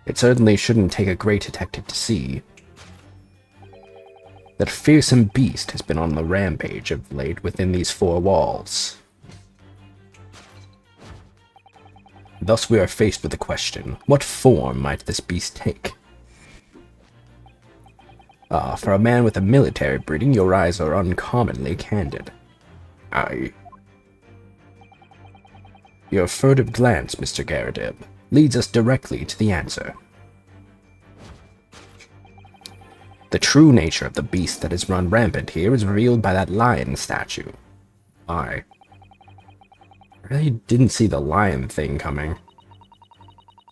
It certainly shouldn't take a great detective to see that fearsome beast has been on the rampage of late within these four walls. Thus we are faced with the question, what form might this beast take? Ah, for a man with a military breeding, your eyes are uncommonly candid. Aye. Your furtive glance, Mr. Garradeb, leads us directly to the answer. The true nature of the beast that has run rampant here is revealed by that lion statue. I really didn't see the lion thing coming.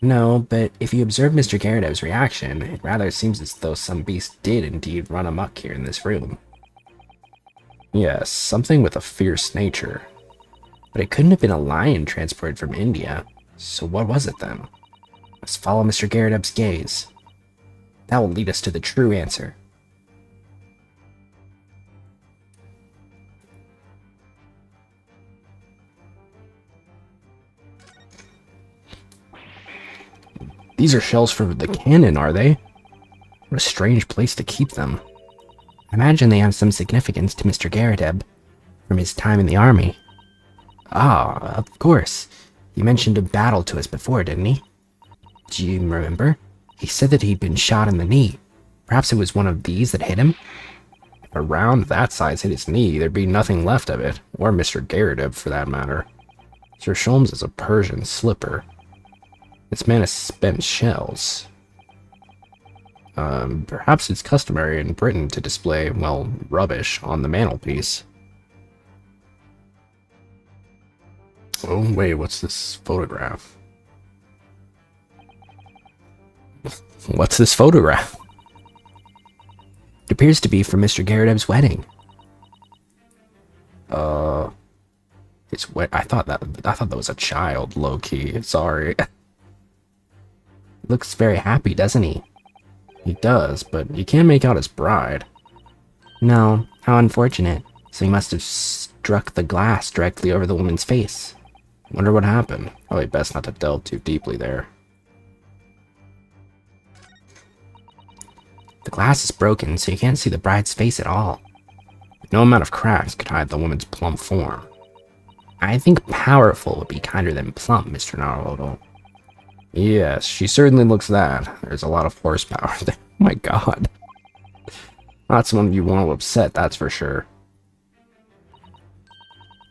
No, but if you observe Mr. Garradeb's reaction, it rather seems as though some beast did indeed run amok here in this room. Yes, something with a fierce nature. But it couldn't have been a lion transported from India. So what was it then? Let's follow Mr. Garradeb's gaze. That will lead us to the true answer. These are shells for the cannon, are they? What a strange place to keep them. I imagine they have some significance to Mr. Garradeb from his time in the army. Ah, of course. He mentioned a battle to us before, didn't he? Do you remember? He said that he'd been shot in the knee. Perhaps it was one of these that hit him? If a round that size hit his knee, there'd be nothing left of it, or Mr. Garradeb for that matter. Sir Sholmes is a Persian slipper. This man has spent shells. Perhaps it's customary in Britain to display, well, rubbish on the mantelpiece. Oh, wait, what's this photograph? What's this photograph? It appears to be from Mr. Garradeb's wedding. It's what I thought that was a child, low-key. Sorry. Looks very happy, doesn't he? He does, but you can't make out his bride. No, how unfortunate. So he must have struck the glass directly over the woman's face. Wonder what happened. Probably best not to delve too deeply there. The glass is broken, so you can't see the bride's face at all. No amount of cracks could hide the woman's plump form. I think powerful would be kinder than plump, Mr. Naruto. Yes, she certainly looks that. There's a lot of horsepower there. Oh my god. Not someone you want to upset, that's for sure.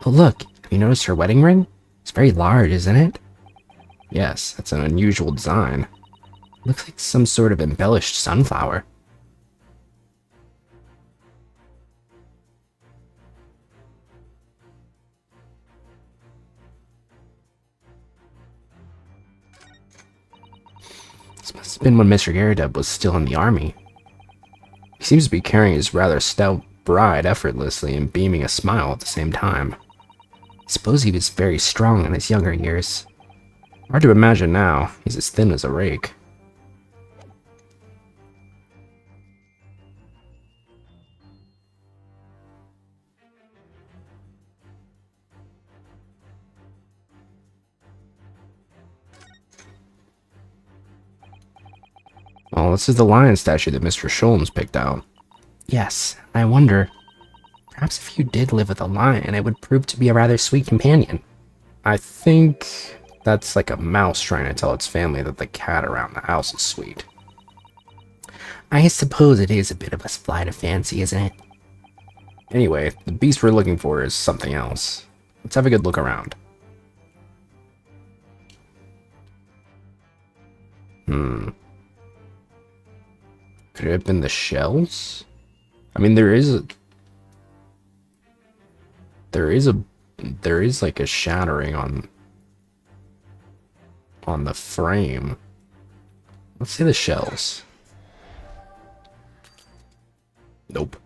Oh look, you noticed her wedding ring? It's very large, isn't it? Yes, that's an unusual design. Looks like some sort of embellished sunflower. This must have been when Mr. Garabeb was still in the army. He seems to be carrying his rather stout bride effortlessly and beaming a smile at the same time. I suppose he was very strong in his younger years. Hard to imagine now, he's as thin as a rake. Oh, this is the lion statue that Mr. Sholmes picked out. Yes, I wonder. Perhaps if you did live with a lion, it would prove to be a rather sweet companion. I think that's like a mouse trying to tell its family that the cat around the house is sweet. I suppose it is a bit of a flight of fancy, isn't it? Anyway, the beast we're looking for is something else. Let's have a good look around. Could it have been the shells? I mean, there is like a shattering on the frame. Let's see the shells. Nope.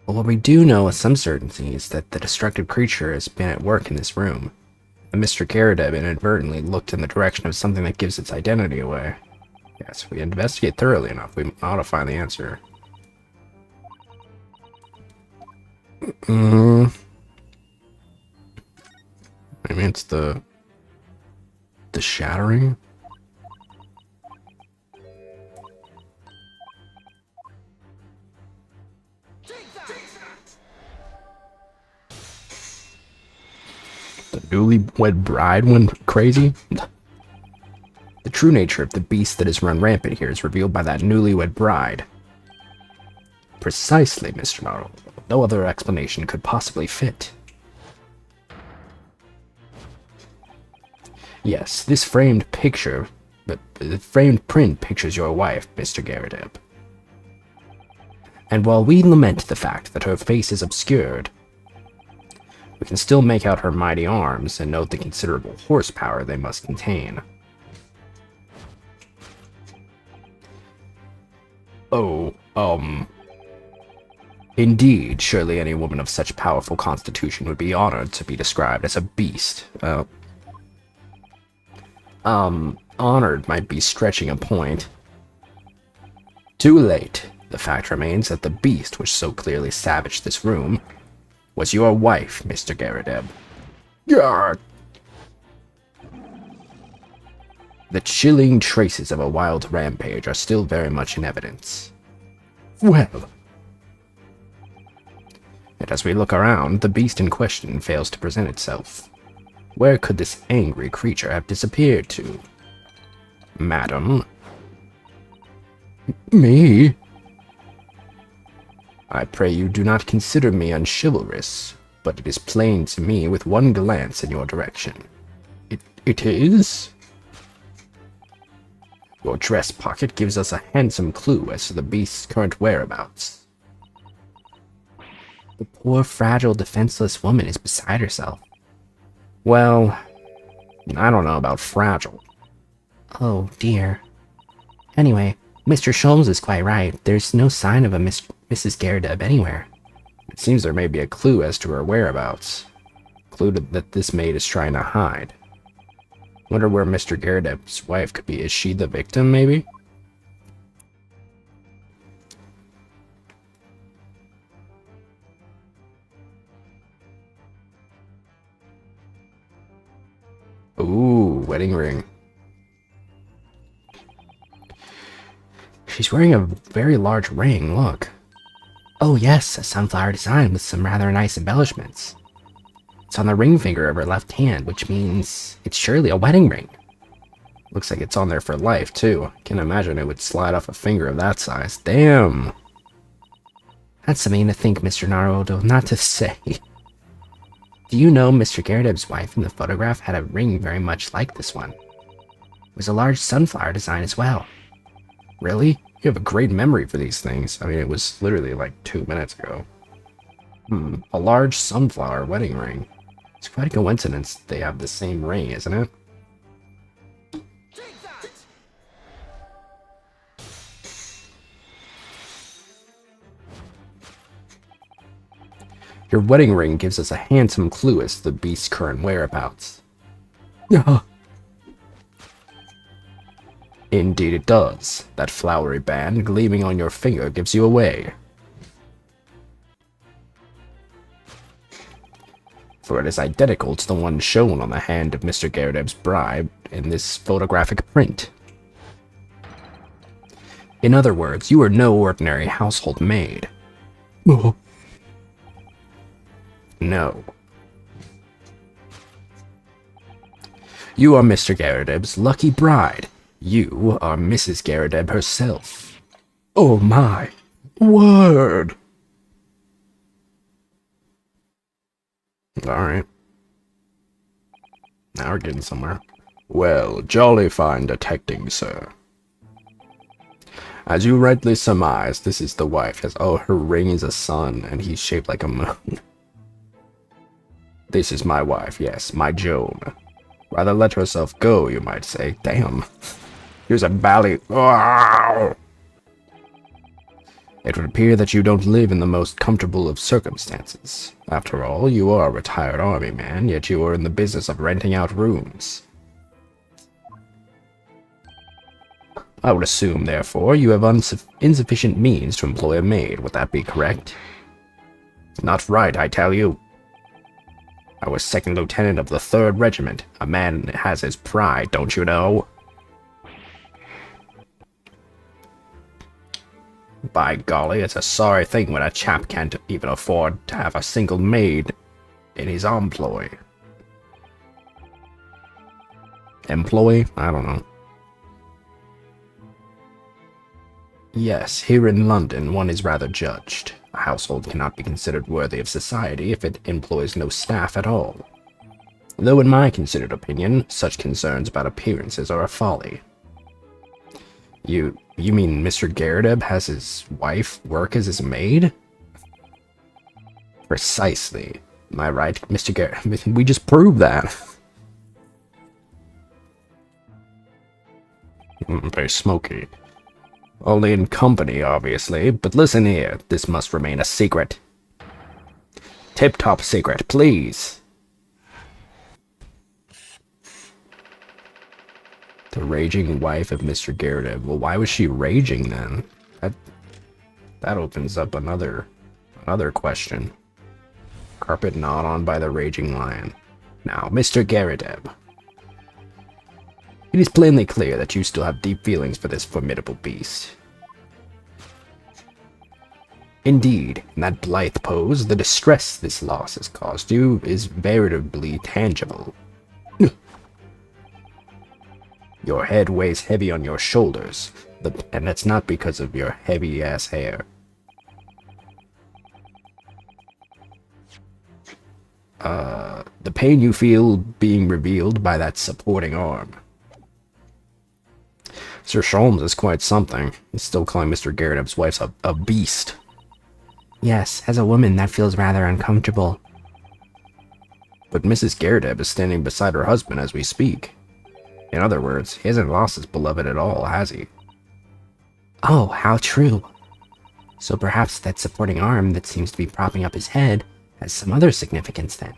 Well, what we do know with some certainty is that the destructive creature has been at work in this room, and Mr. Garabeb inadvertently looked in the direction of something that gives its identity away. Yes, if we investigate thoroughly enough, we ought to find the answer. I mean, it's the shattering. The newlywed bride went crazy. The true nature of the beast that has run rampant here is revealed by that newlywed bride. Precisely, Mr. Naruto. No other explanation could possibly fit. Yes, this framed picture, the framed print pictures your wife, Mr. Garabeb. And while we lament the fact that her face is obscured, we can still make out her mighty arms and note the considerable horsepower they must contain. Oh, indeed, surely any woman of such powerful constitution would be honored to be described as a beast. Honored might be stretching a point. Too late. The fact remains that the beast which so clearly savaged this room was your wife, Mr. Garabeb. Yarr! The chilling traces of a wild rampage are still very much in evidence. Well. And as we look around, the beast in question fails to present itself. Where could this angry creature have disappeared to? Madam? Me? I pray you do not consider me unchivalrous, but it is plain to me with one glance in your direction. It is? Your dress pocket gives us a handsome clue as to the beast's current whereabouts. The poor, fragile, defenseless woman is beside herself. Well, I don't know about fragile. Oh, dear. Anyway, Mr. Sholmes is quite right. There's no sign of a Mrs. Garabib anywhere. It seems there may be a clue as to her whereabouts. Clue that this maid is trying to hide. Wonder where Mr. Garabib's wife could be. Is she the victim, maybe? Ooh, wedding ring. She's wearing a very large ring, look. Oh yes, a sunflower design with some rather nice embellishments. It's on the ring finger of her left hand, which means it's surely a wedding ring. Looks like it's on there for life, too. Can't imagine it would slide off a finger of that size. Damn! That's something to think, Mr. Naruto, not to say. Do you know Mr. Garabib's wife in the photograph had a ring very much like this one? It was a large sunflower design as well. Really? You have a great memory for these things. I mean, it was literally like 2 minutes ago. A large sunflower wedding ring. It's quite a coincidence they have the same ring, isn't it? Your wedding ring gives us a handsome clue as to the beast's current whereabouts. Indeed it does. That flowery band gleaming on your finger gives you away. For it is identical to the one shown on the hand of Mr. Garabib's bride in this photographic print. In other words, you are no ordinary household maid. No. You are Mr. Garabib's lucky bride. You are Mrs. Garabib herself. Oh my word! Alright. Now we're getting somewhere. Well, jolly fine detecting, sir. As you rightly surmise, this is the wife. Oh, her ring is a sun, and he's shaped like a moon. This is my wife, yes, my Joan. Rather let herself go, you might say. Damn. Here's a bally. Oh! It would appear that you don't live in the most comfortable of circumstances. After all, you are a retired army man, yet you are in the business of renting out rooms. I would assume, therefore, you have insufficient means to employ a maid. Would that be correct? Not right, I tell you. I was second lieutenant of the 3rd Regiment. A man has his pride, don't you know? By golly, it's a sorry thing when a chap can't even afford to have a single maid in his employ. Employee? I don't know. Yes, here in London, one is rather judged. A household cannot be considered worthy of society if it employs no staff at all. Though in my considered opinion, such concerns about appearances are a folly. You mean Mr. Garabib has his wife work as his maid? Precisely. Am I right, Mr. Garabib? We just proved that. Very smoky. Only in company, obviously, but listen here, this must remain a secret. Tip-top secret, please. The raging wife of Mr. Garabib. Well, why was she raging then? That opens up another question. Carpet gnawed on by the raging lion. Now, Mr. Garabib. It is plainly clear that you still have deep feelings for this formidable beast. Indeed, in that blithe pose, the distress this loss has caused you is veritably tangible. Your head weighs heavy on your shoulders, and that's not because of your heavy-ass hair. The pain you feel being revealed by that supporting arm. Sir Sholmes is quite something. He's still calling Mr. Garab's wife a beast. Yes, as a woman, that feels rather uncomfortable. But Mrs. Garab is standing beside her husband as we speak. In other words, he hasn't lost his beloved at all, has he? Oh, how true. So perhaps that supporting arm that seems to be propping up his head has some other significance then.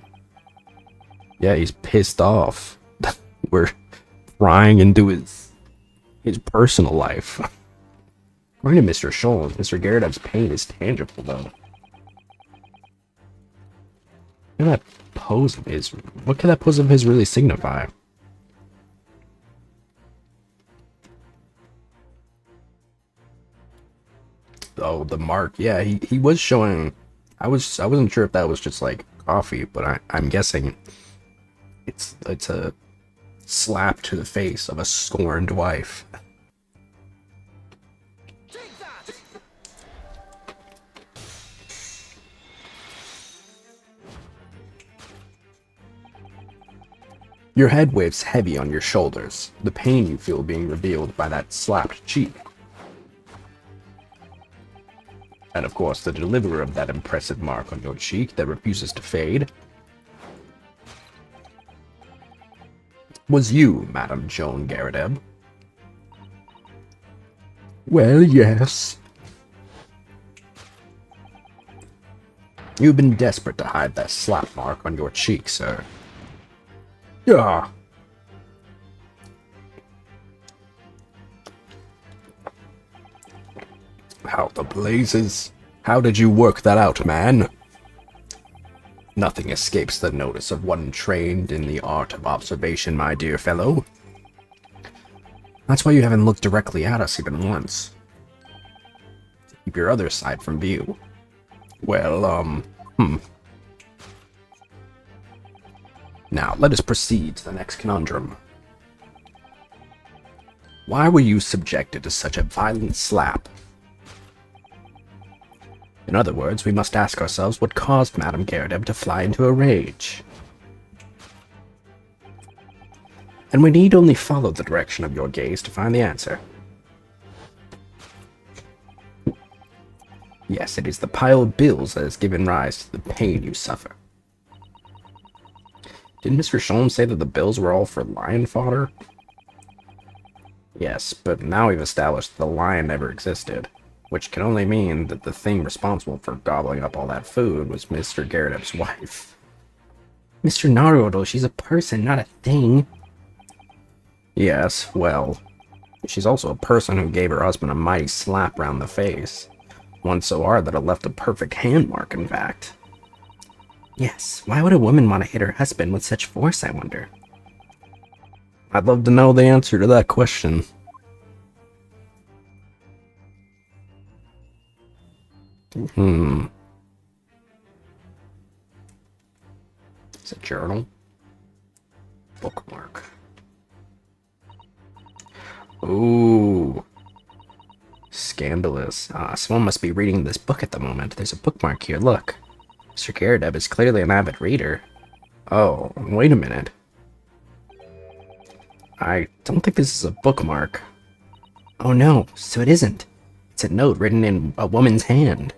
Yeah, he's pissed off. We're prying into his personal life. According to Mr. Sholmes, Mr. Garab's pain is tangible, though. Look at that pose of his. What can that pose of his really signify? Oh, the mark. Yeah, he was showing. I wasn't sure if that was just like coffee, but I'm guessing it's a slap to the face of a scorned wife. Your head weighs heavy on your shoulders, the pain you feel being revealed by that slapped cheek. And of course, the deliverer of that impressive mark on your cheek that refuses to fade was you, Madame Joan Garab. Well, yes. You've been desperate to hide that slap mark on your cheek, sir. Yeah. How the blazes? How did you work that out, man? Nothing escapes the notice of one trained in the art of observation, my dear fellow. That's why you haven't looked directly at us even once. Keep your other side from view. Well, Now, let us proceed to the next conundrum. Why were you subjected to such a violent slap? In other words, we must ask ourselves what caused Madame Garab to fly into a rage. And we need only follow the direction of your gaze to find the answer. Yes, it is the pile of bills that has given rise to the pain you suffer. Didn't Mr. Sholmes say that the bills were all for lion fodder? Yes, but now we've established that the lion never existed, which can only mean that the thing responsible for gobbling up all that food was Mr. Garab's wife. Mr. Naruto, she's a person, not a thing. Yes, well, she's also a person who gave her husband a mighty slap round the face. One so hard that it left a perfect hand mark, in fact. Yes, why would a woman want to hit her husband with such force, I wonder? I'd love to know the answer to that question. It's a journal. Bookmark. Ooh. Scandalous. Someone must be reading this book at the moment. There's a bookmark here, look. Mr. Garab is clearly an avid reader. Oh, wait a minute. I don't think this is a bookmark. Oh no, so it isn't. It's a note written in a woman's hand.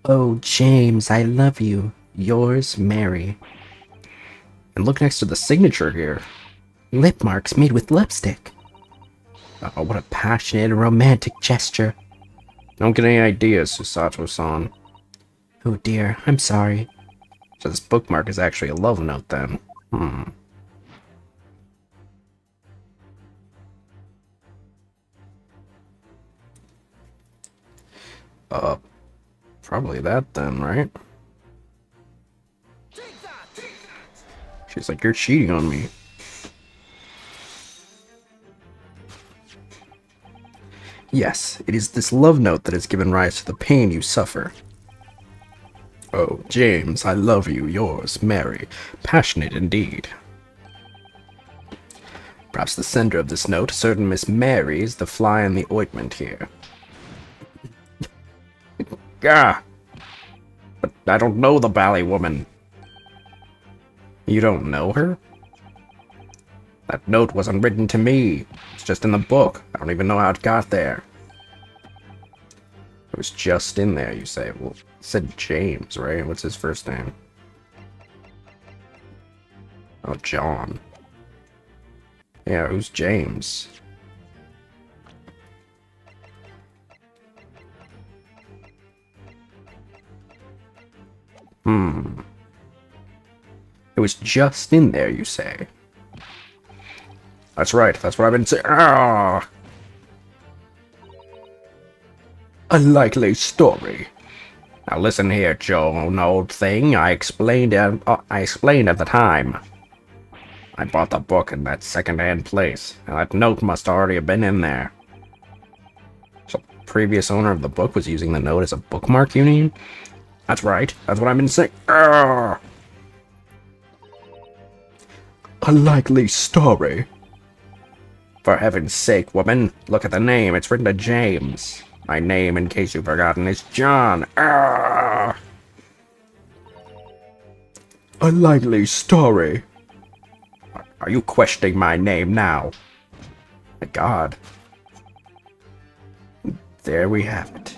Oh, James, I love you. Yours, Mary. And look next to the signature here. Lip marks made with lipstick. Oh, what a passionate and romantic gesture. Don't get any ideas, Susato-san. Oh dear, I'm sorry. So this bookmark is actually a love note then. Probably that then, right? She's like, you're cheating on me. Yes, it is this love note that has given rise to the pain you suffer. Oh, James, I love you, yours, Mary. Passionate indeed. Perhaps the sender of this note, a certain Miss Mary, is the fly in the ointment here. Gah! But I don't know the bally woman. You don't know her? That note wasn't written to me. It's just in the book. I don't even know how it got there. It was just in there, you say. Well, it said James, right? What's his first name? Oh, John. Yeah, who's James? It was just in there, you say? That's right, that's what I've been saying. Ah! A likely story. Now listen here, Joan, old thing. I explained at the time. I bought the book in that second-hand place, and that note must already have been in there. So the previous owner of the book was using the note as a bookmark, you mean? That's right, that's what I've been saying. Arrgh! A likely story. For heaven's sake, woman, look at the name. It's written to James. My name, in case you've forgotten, is John. Arrgh! A likely story. Are you questioning my name now? My God. There we have it.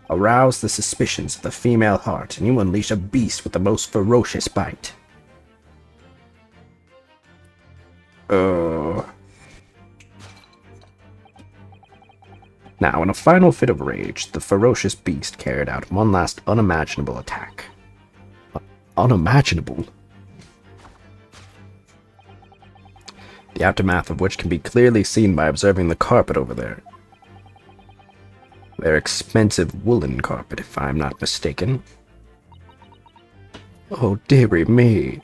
Arouse the suspicions of the female heart, and you unleash a beast with the most ferocious bite. Now, in a final fit of rage, the ferocious beast carried out one last unimaginable attack. Unimaginable? The aftermath of which can be clearly seen by observing the carpet over there. Their expensive woolen carpet, if I'm not mistaken. Oh, dearie me.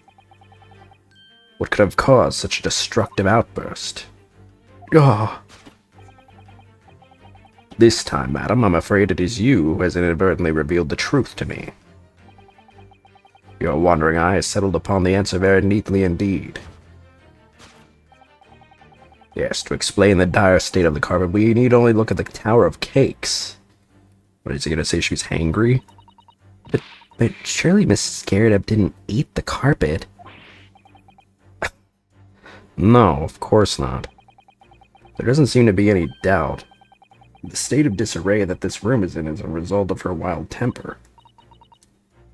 What could have caused such a destructive outburst? Ah! This time, madam, I'm afraid it is you who has inadvertently revealed the truth to me. Your wandering eye has settled upon the answer very neatly indeed. Yes, to explain the dire state of the carpet, we need only look at the Tower of Cakes. What is he gonna say? She's hangry? But surely Mrs. Garrett didn't eat the carpet. No, of course not. There doesn't seem to be any doubt. The state of disarray that this room is in is a result of her wild temper.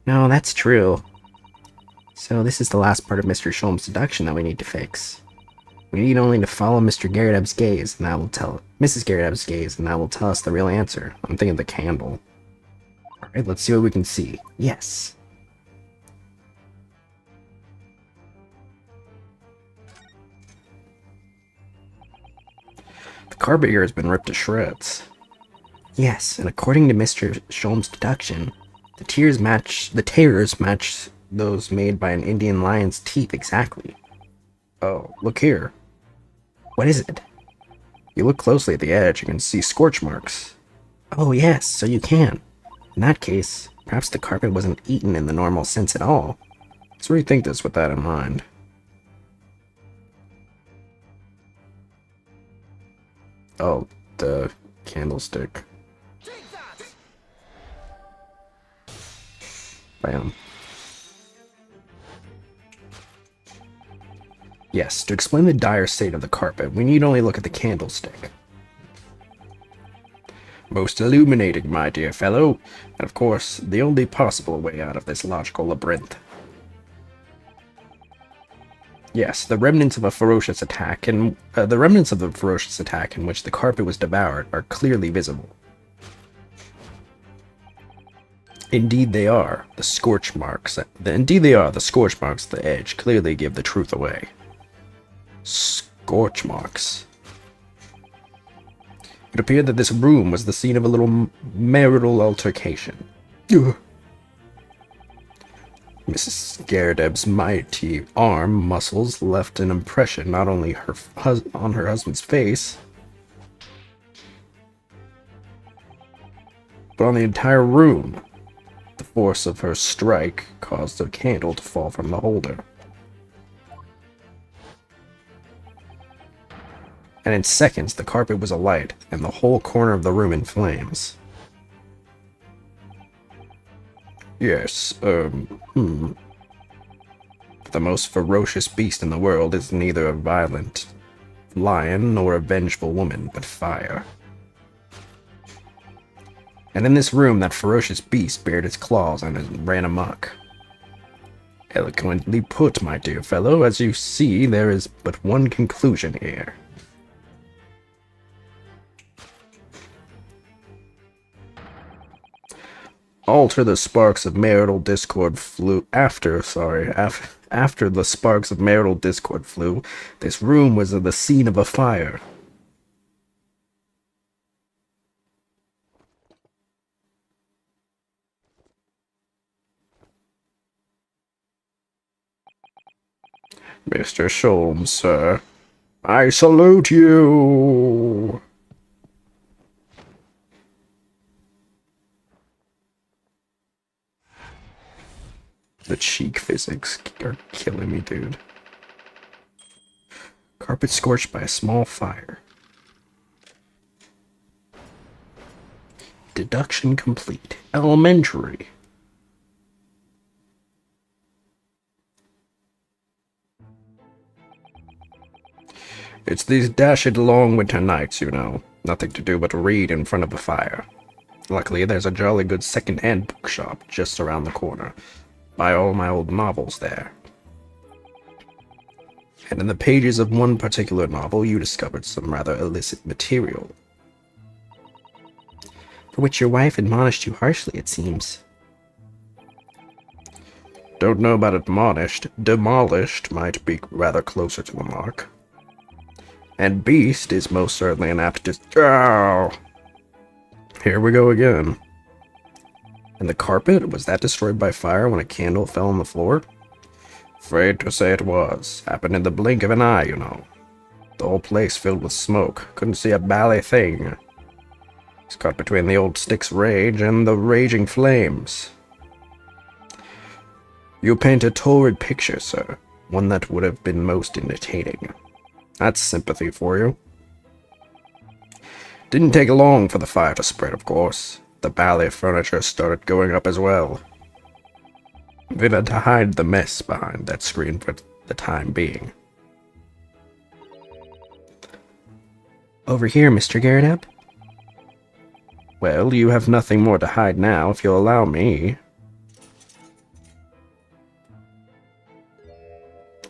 No, that's true. So this is the last part of Mr. Sholm's seduction that we need to fix. We need only to follow Mr. Garrett's gaze, and that will tell Mrs. Garrett's gaze, and that will tell us the real answer. I'm thinking the candle. Alright, let's see what we can see. Yes. The carpet here has been ripped to shreds. Yes, and according to Mr. Sholm's deduction, the tears match those made by an Indian lion's teeth exactly. Oh, look here. What is it? You look closely at the edge, you can see scorch marks. Oh yes, so you can. In that case, perhaps the carpet wasn't eaten in the normal sense at all. Let's rethink this with that in mind. Oh, the candlestick. Bam. Yes, to explain the dire state of the carpet, we need only look at the candlestick. Most illuminating, my dear fellow, and of course, the only possible way out of this logical labyrinth. Yes, the remnants of the ferocious attack in which the carpet was devoured are clearly visible. Indeed they are. The scorch marks at the edge clearly give the truth away. Scorch marks. It appeared that this room was the scene of a little marital altercation. Ugh. Mrs. Garrett's mighty arm muscles left an impression not only on her husband's face, but on the entire room. The force of her strike caused the candle to fall from the holder. and in seconds the carpet was alight, and the whole corner of the room in flames. Yes, The most ferocious beast in the world is neither a violent lion nor a vengeful woman, but fire. And in this room that ferocious beast bared its claws and ran amok. Eloquently put, my dear fellow. As you see, there is but one conclusion here. After the sparks of marital discord flew, this room was the scene of a fire. Mr. Sholmes, sir, I salute you! The cheek physics are killing me, dude. Carpet scorched by a small fire. Deduction complete. Elementary. It's these dashed long winter nights, you know. Nothing to do but read in front of a fire. Luckily, there's a jolly good second-hand bookshop just around the corner. Buy all my old novels there. And in the pages of one particular novel, you discovered some rather illicit material. For which your wife admonished you harshly, it seems. Don't know about admonished. Demolished might be rather closer to the mark. And beast is most certainly an apt Oh! Here we go again. And the carpet? Was that destroyed by fire when a candle fell on the floor? Afraid to say it was. Happened in the blink of an eye, you know. The whole place filled with smoke. Couldn't see a bally thing. It's caught between the old stick's rage and the raging flames. You paint a torrid picture, sir. One that would have been most entertaining. That's sympathy for you. Didn't take long for the fire to spread, of course. The ballet furniture started going up as well. We've had to hide the mess behind that screen for the time being. Over here, Mr. Garrett. Well, you have nothing more to hide now, if you'll allow me.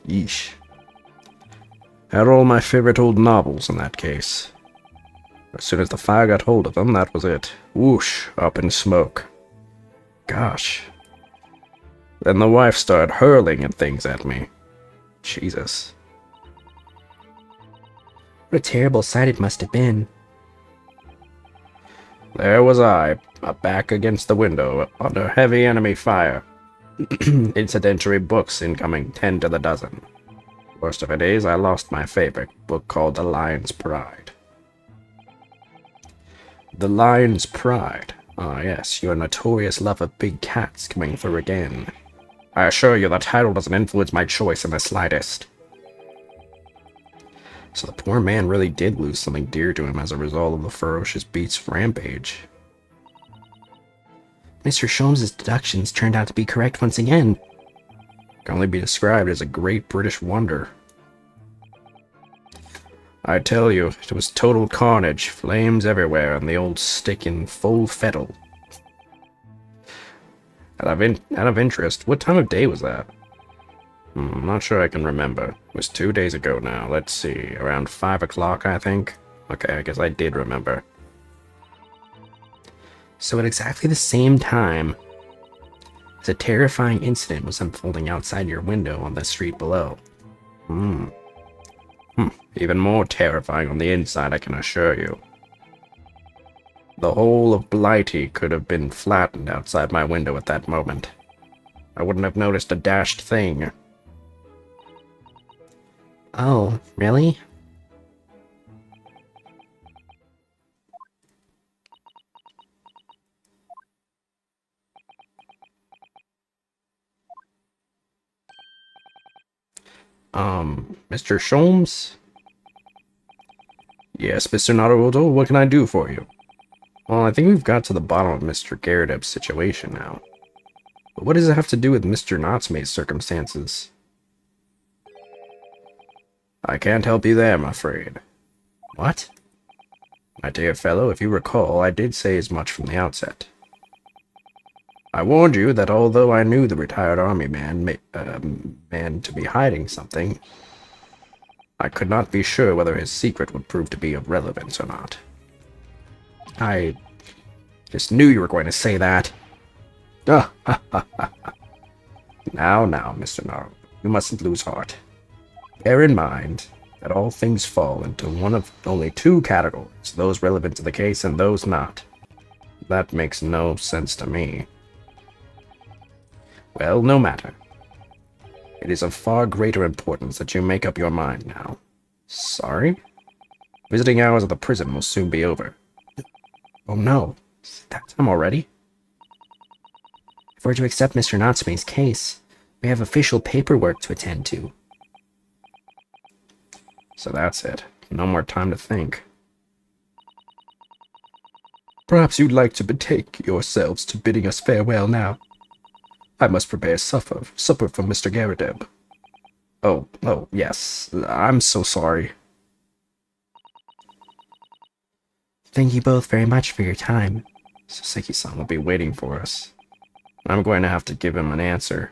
Yeesh. Had all my favorite old novels in that case. As soon as the fire got hold of them, that was it. Whoosh, up in smoke. Gosh. Then the wife started hurling at things at me. Jesus. What a terrible sight it must have been. There was I, back against the window, under heavy enemy fire. Incidentary books incoming 10 to the dozen. Worst of it is, I lost my favorite book called The Lion's Pride. The Lion's Pride. Ah yes, your notorious love of big cats coming through again. I assure you the title doesn't influence my choice in the slightest. So the poor man really did lose something dear to him as a result of the ferocious beast's rampage. Mr. Sholmes' deductions turned out to be correct once again. Can only be described as a great British wonder. I tell you, it was total carnage, flames everywhere, and the old stick in full fettle. Out of interest, what time of day was that? I'm not sure I can remember. It was 2 days ago now. Let's see, around 5 o'clock, I think. Okay, I guess I did remember. So at exactly the same time, a terrifying incident was unfolding outside your window on the street below. Even more terrifying on the inside, I can assure you. The whole of Blighty could have been flattened outside my window at that moment. I wouldn't have noticed a dashed thing. Oh, really? Mr. Sholmes? Yes, Mr. Naruto, what can I do for you? Well, I think we've got to the bottom of Mr. Garab's situation now. But what does it have to do with Mr. Natsume's circumstances? I can't help you there, I'm afraid. What? My dear fellow, if you recall, I did say as much from the outset. I warned you that although I knew the retired army man to be hiding something, I could not be sure whether his secret would prove to be of relevance or not. I just knew you were going to say that. Now, Mr. Naruto, you mustn't lose heart. Bear in mind that all things fall into one of only two categories, those relevant to the case and those not. That makes no sense to me. Well, no matter. It is of far greater importance that you make up your mind now. Sorry? Visiting hours at the prison will soon be over. Oh no, is that time already? If we're to accept Mr. Natsume's case, we have official paperwork to attend to. So that's it. No more time to think. Perhaps you'd like to betake yourselves to bidding us farewell now. I must prepare supper for Mr. Garabeb. Oh, yes. I'm so sorry. Thank you both very much for your time. Saseki-san will be waiting for us. I'm going to have to give him an answer.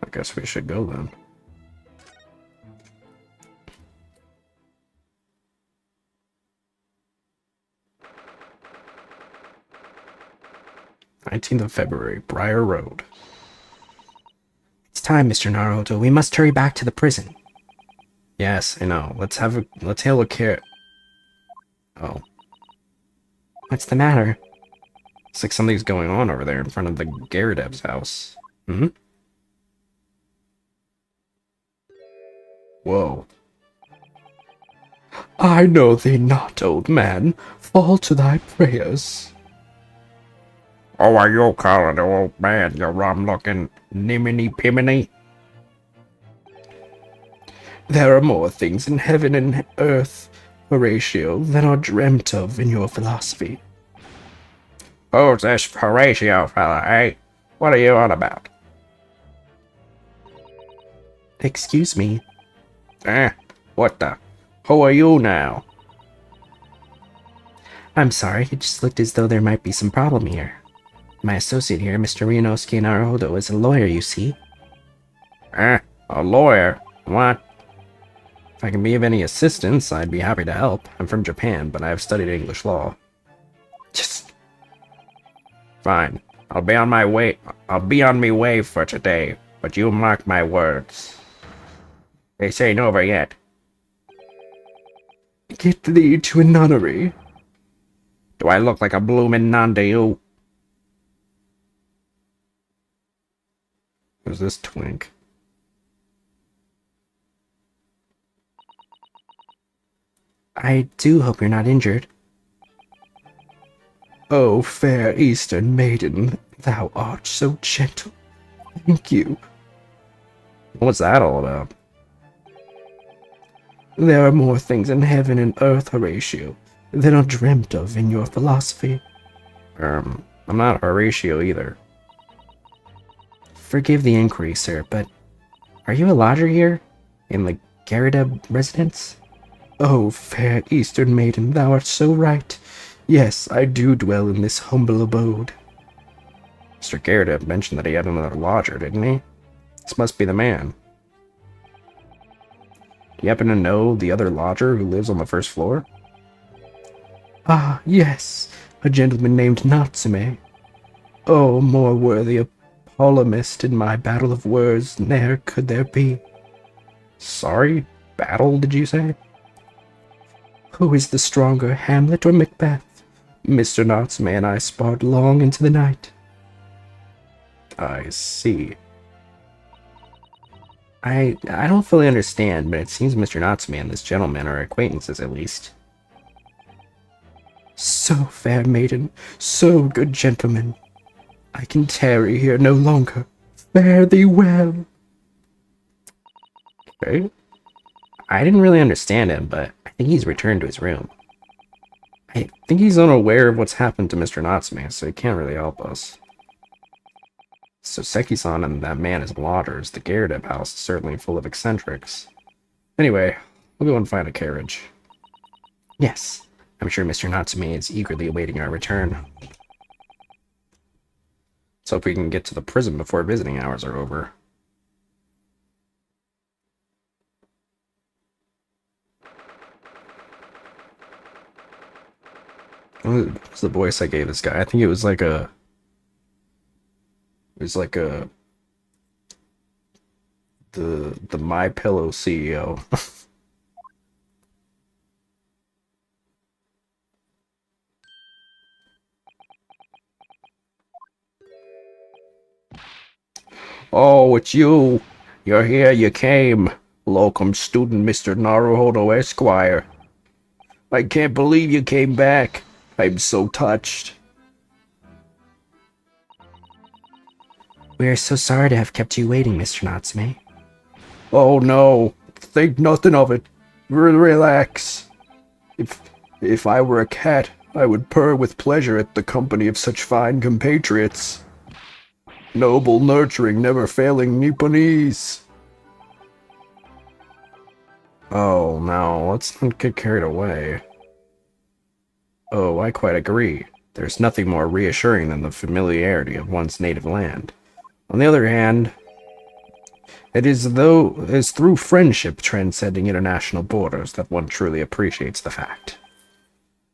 I guess we should go then. "19th of February, Briar Road." It's time, Mr. Naruto. We must hurry back to the prison. Yes, I know. Let's hail a care. Oh. What's the matter? It's like something's going on over there in front of the Garab's house. Hmm? Whoa. I know thee not, old man. Fall to thy prayers. Oh, are you calling the old man, you rum-looking niminy-piminy? There are more things in heaven and earth, Horatio, than are dreamt of in your philosophy. Who's this Horatio fella, eh? What are you on about? Excuse me. What the? Who are you now? I'm sorry, it just looked as though there might be some problem here. My associate here, Mr. Ryunosuke Naruto, is a lawyer, you see. A lawyer? What? If I can be of any assistance, I'd be happy to help. I'm from Japan, but I have studied English law. Just... Fine. I'll be on me way for today, but you mark my words. This ain't over yet. Get thee to a nunnery. Do I look like a bloomin' nun to you? Who's this twink? I do hope you're not injured. Oh, fair Eastern maiden, thou art so gentle. Thank you. What's that all about? There are more things in heaven and earth, Horatio, than are dreamt of in your philosophy. I'm not Horatio either. Forgive the inquiry, sir, but are you a lodger here? In the Garabeb residence? Oh, fair Eastern maiden, thou art so right. Yes, I do dwell in this humble abode. Mr. Garabeb mentioned that he had another lodger, didn't he? This must be the man. Do you happen to know the other lodger who lives on the first floor? Ah, yes, a gentleman named Natsume. Oh, more worthy a polemist in my battle of words ne'er could there be. Sorry? Battle, did you say? Who is the stronger, Hamlet or Macbeth? Mr. Natsume and I sparred long into the night. I see. I don't fully understand, but it seems Mr. Natsume and this gentleman are acquaintances at least. So fair maiden, so good gentleman. I can tarry here no longer. Fare thee well. Okay. I didn't really understand him, but I think he's returned to his room. I think he's unaware of what's happened to Mr. Natsume, so he can't really help us. So Seki-san and that man is lodgers. The Garrett house is certainly full of eccentrics. Anyway, we'll go and find a carriage. Yes, I'm sure Mr. Natsume is eagerly awaiting our return. Let's hope we can get to the prison before visiting hours are over. What was the voice I gave this guy? I think it was like a... It was like a... The My Pillow CEO. Oh, it's you. You're here, you came. Locum student Mr. Naruhodo Esquire. I can't believe you came back. I'm so touched. We are so sorry to have kept you waiting, Mr. Natsume. Oh no, think nothing of it. Relax. If I were a cat, I would purr with pleasure at the company of such fine compatriots. Noble, nurturing, never-failing Nipponese. Oh no, let's not get carried away. Oh, I quite agree. There's nothing more reassuring than the familiarity of one's native land. On the other hand, it is through friendship transcending international borders that one truly appreciates the fact.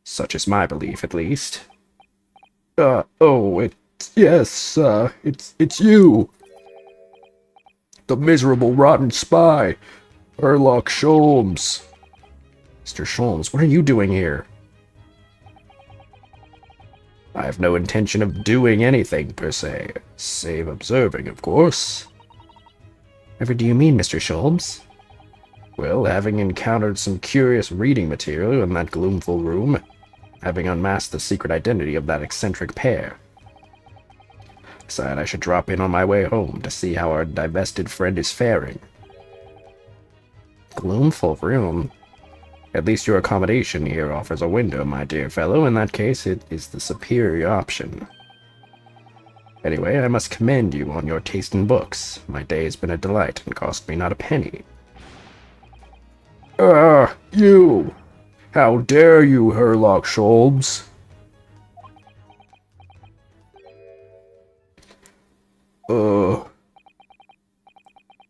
Such is my belief, at least. It's you. The miserable, rotten spy, Sherlock Sholmes. Mr. Sholmes, what are you doing here? I have no intention of doing anything, per se, save observing, of course. Whatever do you mean, Mr. Sholmes? Well, having encountered some curious reading material in that gloomful room, having unmasked the secret identity of that eccentric pair, decided I should drop in on my way home to see how our divested friend is faring. Gloomful room? At least your accommodation here offers a window, my dear fellow. In that case, it is the superior option. Anyway, I must commend you on your taste in books. My day has been a delight and cost me not a penny. You! How dare you, Sherlock Sholmes?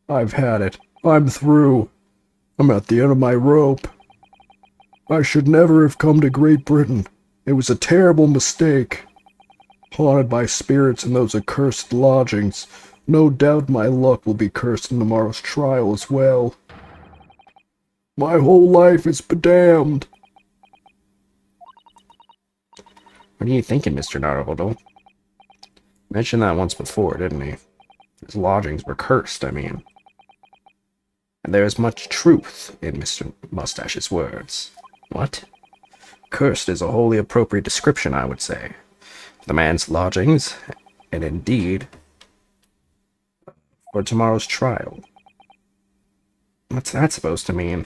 I've had it. I'm through. I'm at the end of my rope. I should never have come to Great Britain. It was a terrible mistake. Haunted by spirits in those accursed lodgings. No doubt my luck will be cursed in tomorrow's trial as well. My whole life is bedamned. What are you thinking, Mr. Naruhodo? Mentioned that once before, didn't he? His lodgings were cursed, I mean. And there is much truth in Mr. Mustache's words. What? Cursed is a wholly appropriate description, I would say. The man's lodgings, and indeed, for tomorrow's trial. What's that supposed to mean?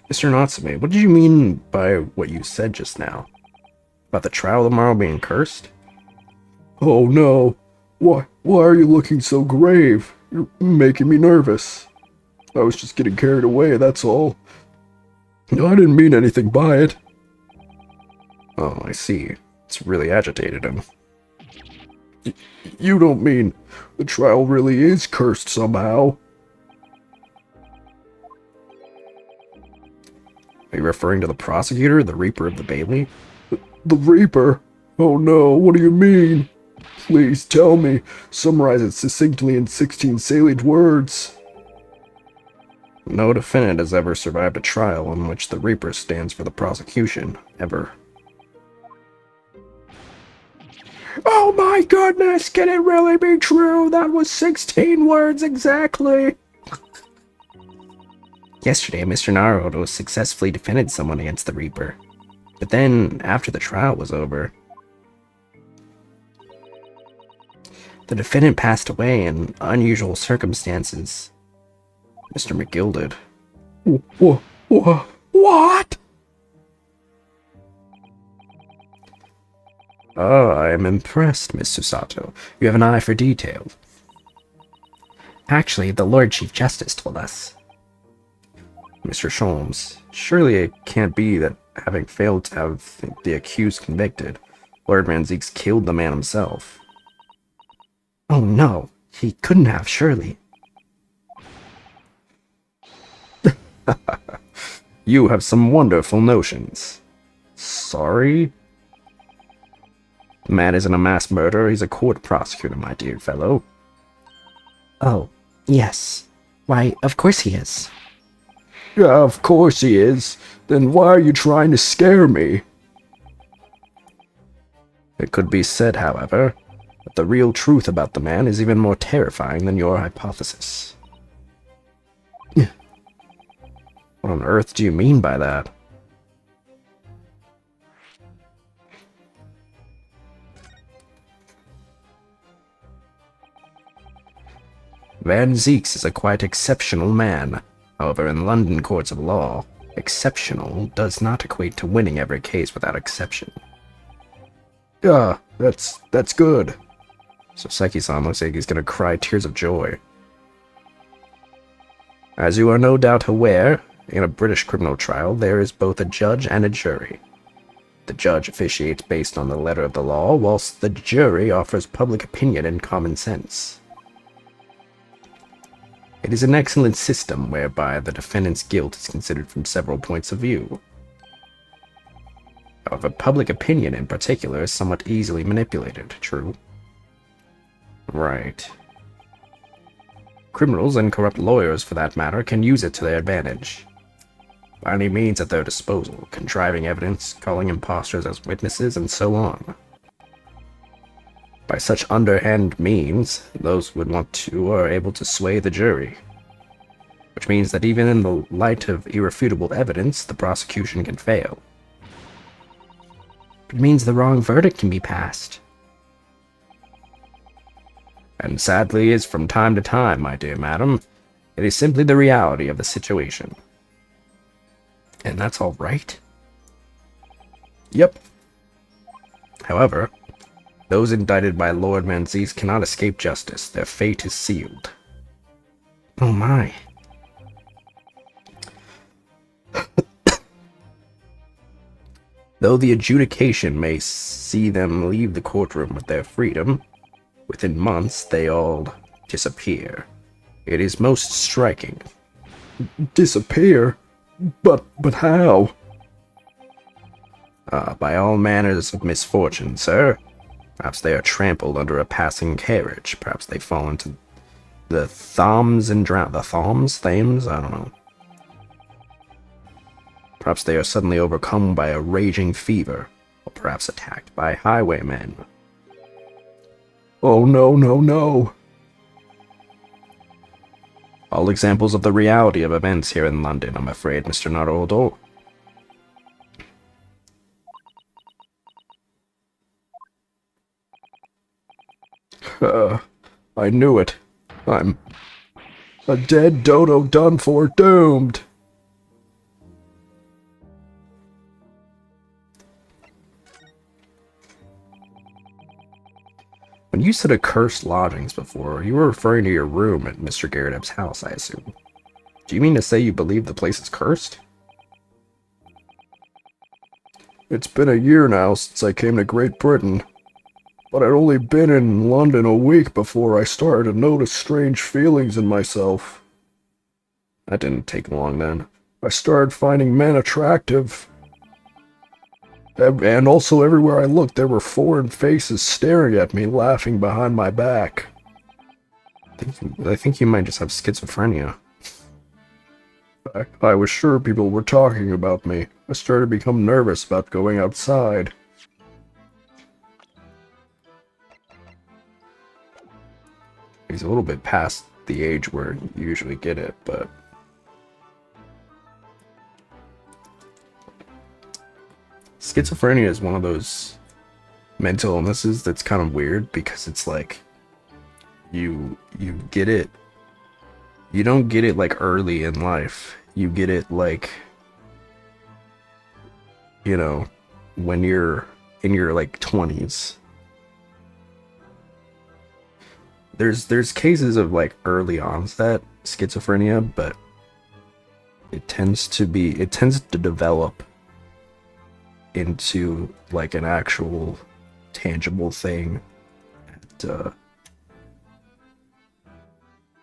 Mr. Natsume, what did you mean by what you said just now? About the trial tomorrow being cursed? Oh no. Why are you looking so grave? You're making me nervous. I was just getting carried away, that's all. No, I didn't mean anything by it. Oh, I see. It's really agitated him. You don't mean the trial really is cursed somehow? Are you referring to the prosecutor, the Reaper of the Bailey? The Reaper? Oh no, what do you mean? Please tell me. Summarize it succinctly in 16 salient words. No defendant has ever survived a trial in which the Reaper stands for the prosecution, ever. Oh my goodness, can it really be true? That was 16 words exactly. Yesterday, Mr. Naruto successfully defended someone against the Reaper. But then, after the trial was over, the defendant passed away in unusual circumstances. Mr. McGill did. What? Oh, I am impressed, Miss Susato. You have an eye for detail. Actually, the Lord Chief Justice told us. Mr. Sholmes, surely it can't be that having failed to have the accused convicted, Lord Manzeek's killed the man himself. Oh no, he couldn't have, surely. You have some wonderful notions. Sorry? The man isn't a mass murderer, he's a court prosecutor, my dear fellow. Oh, yes. Why, of course he is. Yeah, of course he is. Then why are you trying to scare me? It could be said, however, that the real truth about the man is even more terrifying than your hypothesis. What on earth do you mean by that? Van Zieks is a quite exceptional man. However, in London courts of law, exceptional does not equate to winning every case without exception. Yeah, that's good. So Seki-san looks like he's gonna cry tears of joy. As you are no doubt aware, in a British criminal trial, there is both a judge and a jury. The judge officiates based on the letter of the law, whilst the jury offers public opinion and common sense. It is an excellent system whereby the defendant's guilt is considered from several points of view. However, public opinion in particular is somewhat easily manipulated, true? Right. Criminals and corrupt lawyers, for that matter, can use it to their advantage. By any means at their disposal, contriving evidence, calling impostors as witnesses, and so on. By such underhand means, those who would want to are able to sway the jury. Which means that even in the light of irrefutable evidence, the prosecution can fail. It means the wrong verdict can be passed. And sadly is from time to time, my dear madam. It is simply the reality of the situation. And that's all right? Yep. However, those indicted by Lord Manzeek cannot escape justice. Their fate is sealed. Oh my. Though the adjudication may see them leave the courtroom with their freedom, within months they all disappear. It is most striking. Disappear? But how? By all manners of misfortune, sir. Perhaps they are trampled under a passing carriage. Perhaps they fall into the Thames and drown. The Thames? I don't know. Perhaps they are suddenly overcome by a raging fever, or perhaps attacked by highwaymen. Oh no, no, no. All examples of the reality of events here in London, I'm afraid, Mr. Naruto. I knew it. I'm a dead dodo done for, doomed. When you said accursed lodgings before, you were referring to your room at Mr. Garrett's house, I assume. Do you mean to say you believe the place is cursed? It's been a year now since I came to Great Britain, but I'd only been in London a week before I started to notice strange feelings in myself. That didn't take long then. I started finding men attractive. And also everywhere I looked, there were foreign faces staring at me, laughing behind my back. I think you might just have schizophrenia. I was sure people were talking about me. I started to become nervous about going outside. He's a little bit past the age where you usually get it, but... schizophrenia is one of those mental illnesses that's kind of weird because it's like you get it. You don't get it like early in life. You get it like, you know, when you're in your like 20s. There's cases of like early onset schizophrenia, but it tends to develop into like an actual tangible thing at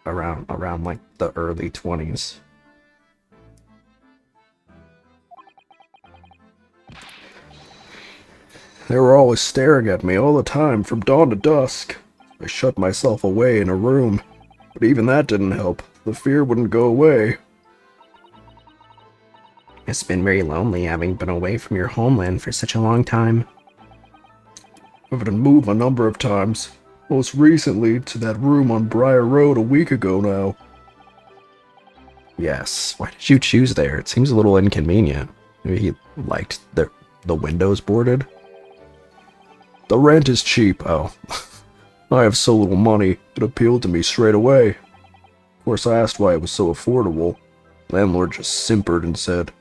around like the early 20s. They were always staring at me all the time from dawn to dusk. I shut myself away in a room, but even that didn't help. The fear wouldn't go away. It's been very lonely having been away from your homeland for such a long time. I've had to move a number of times, most recently to that room on Briar Road a week ago now. Yes, why did you choose there? It seems a little inconvenient. Maybe he liked the windows boarded? The rent is cheap, oh. I have so little money, it appealed to me straight away. Of course, I asked why it was so affordable. Landlord just simpered and said,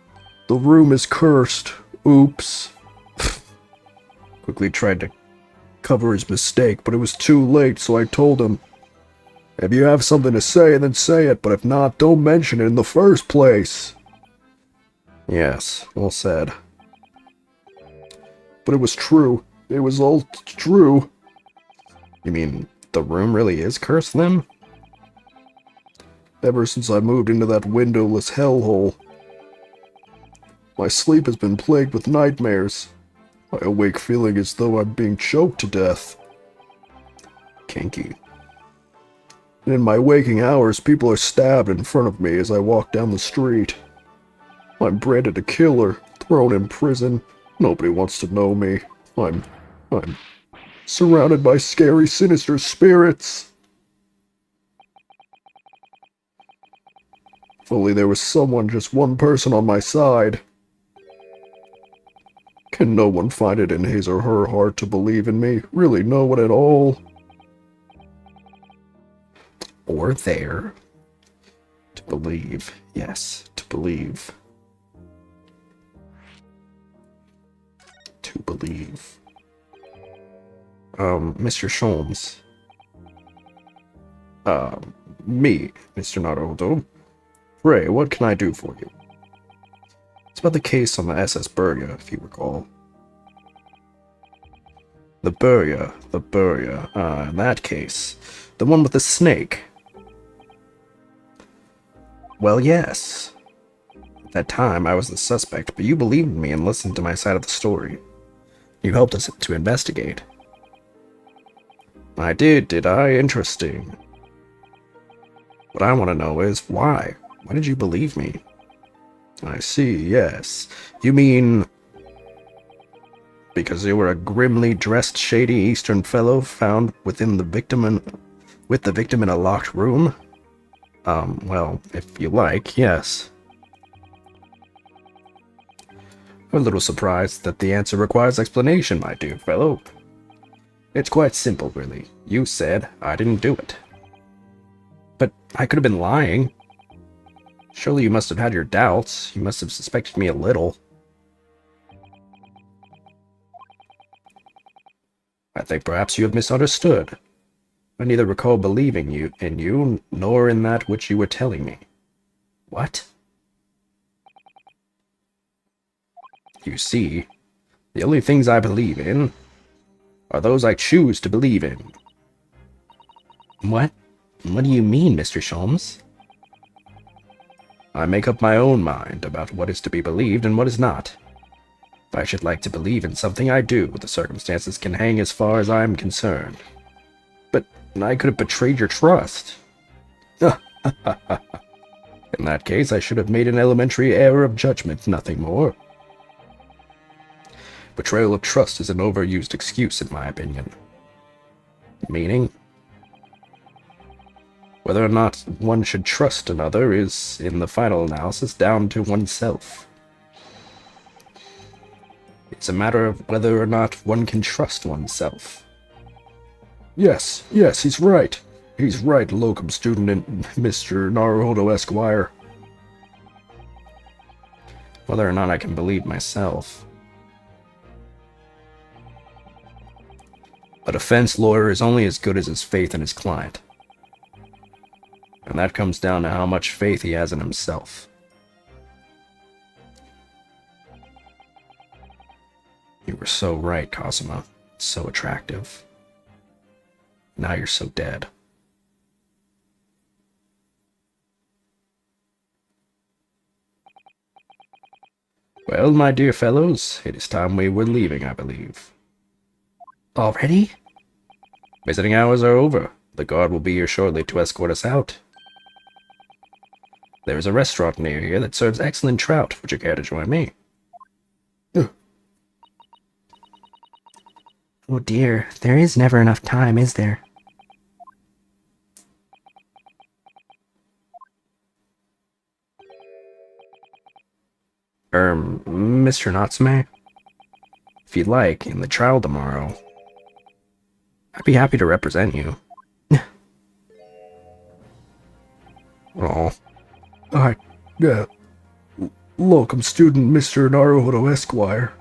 "The room is cursed. Oops." Quickly tried to cover his mistake, but it was too late, so I told him, "If you have something to say, then say it, but if not, don't mention it in the first place." Yes, well said. But it was true. It was all true. You mean, the room really is cursed then? Ever since I moved into that windowless hellhole, my sleep has been plagued with nightmares. I awake feeling as though I'm being choked to death. Kinky. And in my waking hours, people are stabbed in front of me as I walk down the street. I'm branded a killer, thrown in prison. Nobody wants to know me. I'm surrounded by scary, sinister spirits. If only there was someone, just one person on my side. Can no one find it in his or her heart to believe in me? Really no one at all? Or there. To believe. Yes, to believe. To believe. Mr. Sholmes. Me, Mr. Naruto. Pray, what can I do for you? It's about the case on the SS Burya, if you recall. The Burya. In that case. The one with the snake. Well, yes. At that time, I was the suspect, but you believed me and listened to my side of the story. You helped us to investigate. I did I? Interesting. What I want to know is, why? Why did you believe me? I see, yes. You mean... because you were a grimly dressed, shady Eastern fellow found with the victim in a locked room? Well, if you like, yes. I'm a little surprised that the answer requires explanation, my dear fellow. It's quite simple, really. You said I didn't do it. But I could have been lying. Surely you must have had your doubts. You must have suspected me a little. I think perhaps you have misunderstood. I neither recall believing in you, nor in that which you were telling me. What? You see, the only things I believe in are those I choose to believe in. What? What do you mean, Mr. Sholmes? I make up my own mind about what is to be believed and what is not. If I should like to believe in something, I do. The circumstances can hang as far as I am concerned. But I could have betrayed your trust. In that case, I should have made an elementary error of judgment, nothing more. Betrayal of trust is an overused excuse, in my opinion. Meaning? Whether or not one should trust another is, in the final analysis, down to oneself. It's a matter of whether or not one can trust oneself. Yes, he's right. He's right, locum student and Mr. Naruhodo Esquire. Whether or not I can believe myself. A defense lawyer is only as good as his faith in his client. And that comes down to how much faith he has in himself. You were so right, Cosima. So attractive. Now you're so dead. Well, my dear fellows, it is time we were leaving, I believe. Already? Visiting hours are over. The guard will be here shortly to escort us out. There is a restaurant near here that serves excellent trout. Would you care to join me? Oh dear, there is never enough time, is there? Mr. Natsume? If you'd like, in the trial tomorrow, I'd be happy to represent you. Oh. Locum student Mr. Naruhodo Esquire.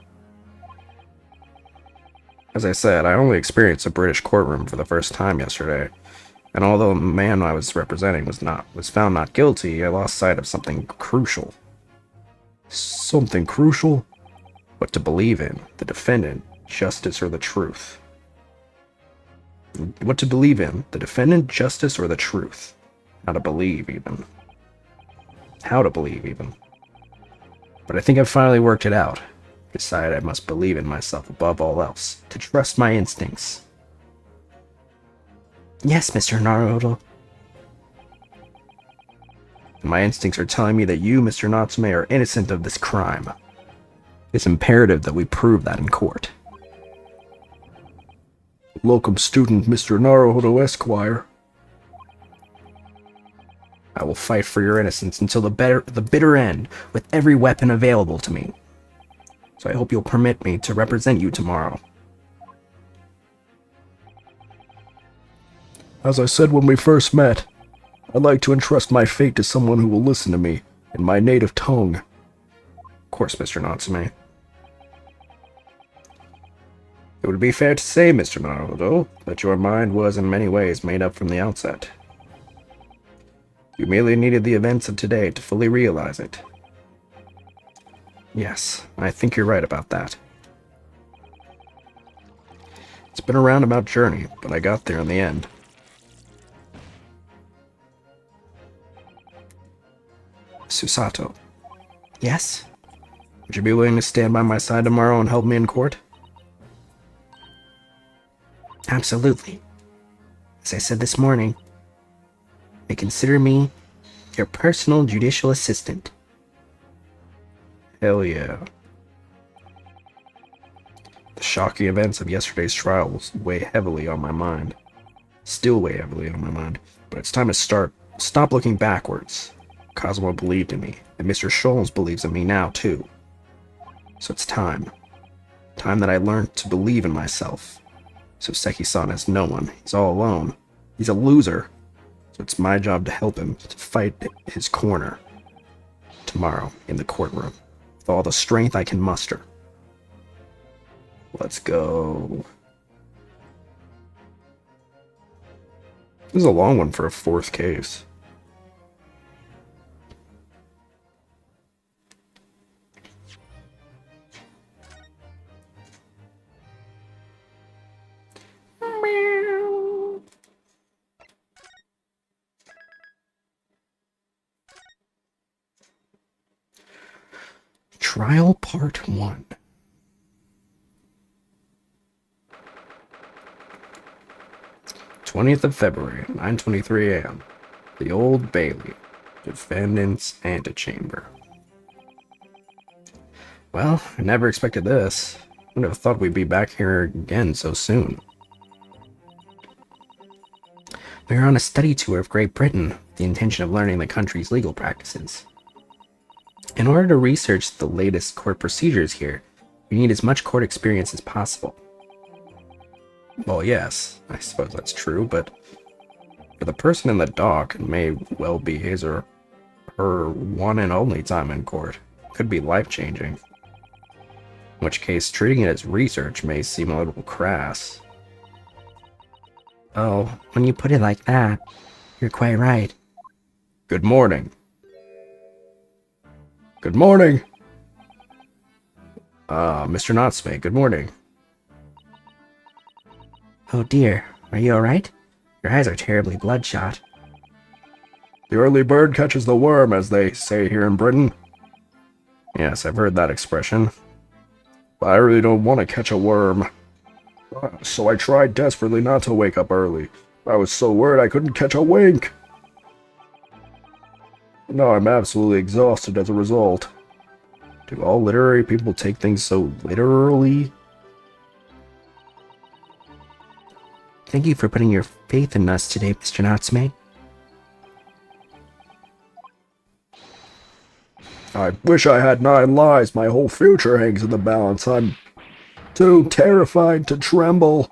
As I said, I only experienced a British courtroom for the first time yesterday, and although the man I was representing was found not guilty, I lost sight of something crucial. Something crucial? What to believe in, the defendant, justice, or the truth. What to believe in, the defendant, justice, or the truth. How to believe, even. How to believe, even. But I think I've finally worked it out. Decided I must believe in myself above all else, to trust my instincts. Yes, Mr. Naruhodo. My instincts are telling me that you, Mr. Natsume, are innocent of this crime. It's imperative that we prove that in court. Locum student Mr. Naruhodo Esquire. I will fight for your innocence until the bitter end, with every weapon available to me. So I hope you'll permit me to represent you tomorrow. As I said when we first met, I'd like to entrust my fate to someone who will listen to me in my native tongue. Of course, Mr. Natsume. It would be fair to say, Mr. Naruhodo, that your mind was in many ways made up from the outset. You merely needed the events of today to fully realize it. Yes, I think you're right about that. It's been a roundabout journey, but I got there in the end. Susato. Yes? Would you be willing to stand by my side tomorrow and help me in court? Absolutely. As I said this morning, they consider me your personal judicial assistant. Hell yeah. The shocking events of yesterday's trial will weigh heavily on my mind. Still weigh heavily on my mind. But it's time to stop looking backwards. Cosmo believed in me, and Mr. Scholes believes in me now, too. So it's time. Time that I learned to believe in myself. So Seki-san has no one. He's all alone. He's a loser. So it's my job to help him, to fight his corner. Tomorrow, in the courtroom. With all the strength I can muster. Let's go. This is a long one for a fourth case. Trial Part 1. '20th of February, 9:23 a.m. The Old Bailey, defendant's antechamber. Well, I never expected this. I would have thought we'd be back here again so soon. We are on a study tour of Great Britain, with the intention of learning the country's legal practices. In order to research the latest court procedures here, We need as much court experience as possible. Well, yes, I suppose that's true, but for the person in the dock, it may well be his or her one and only time in court. Could be life-changing. In which case, treating it as research may seem a little crass. Oh, when you put it like that, you're quite right. Good morning. Good morning! Mr. Natsume, good morning. Oh dear, are you alright? Your eyes are terribly bloodshot. The early bird catches the worm, as they say here in Britain. Yes, I've heard that expression. But I really don't want to catch a worm. So I tried desperately not to wake up early. I was so worried I couldn't catch a wink. Now I'm absolutely exhausted as a result. Do all literary people take things so literally? Thank you for putting your faith in us today, Mr. Natsume. I wish I had 9 lives. My whole future hangs in the balance. I'm too terrified to tremble.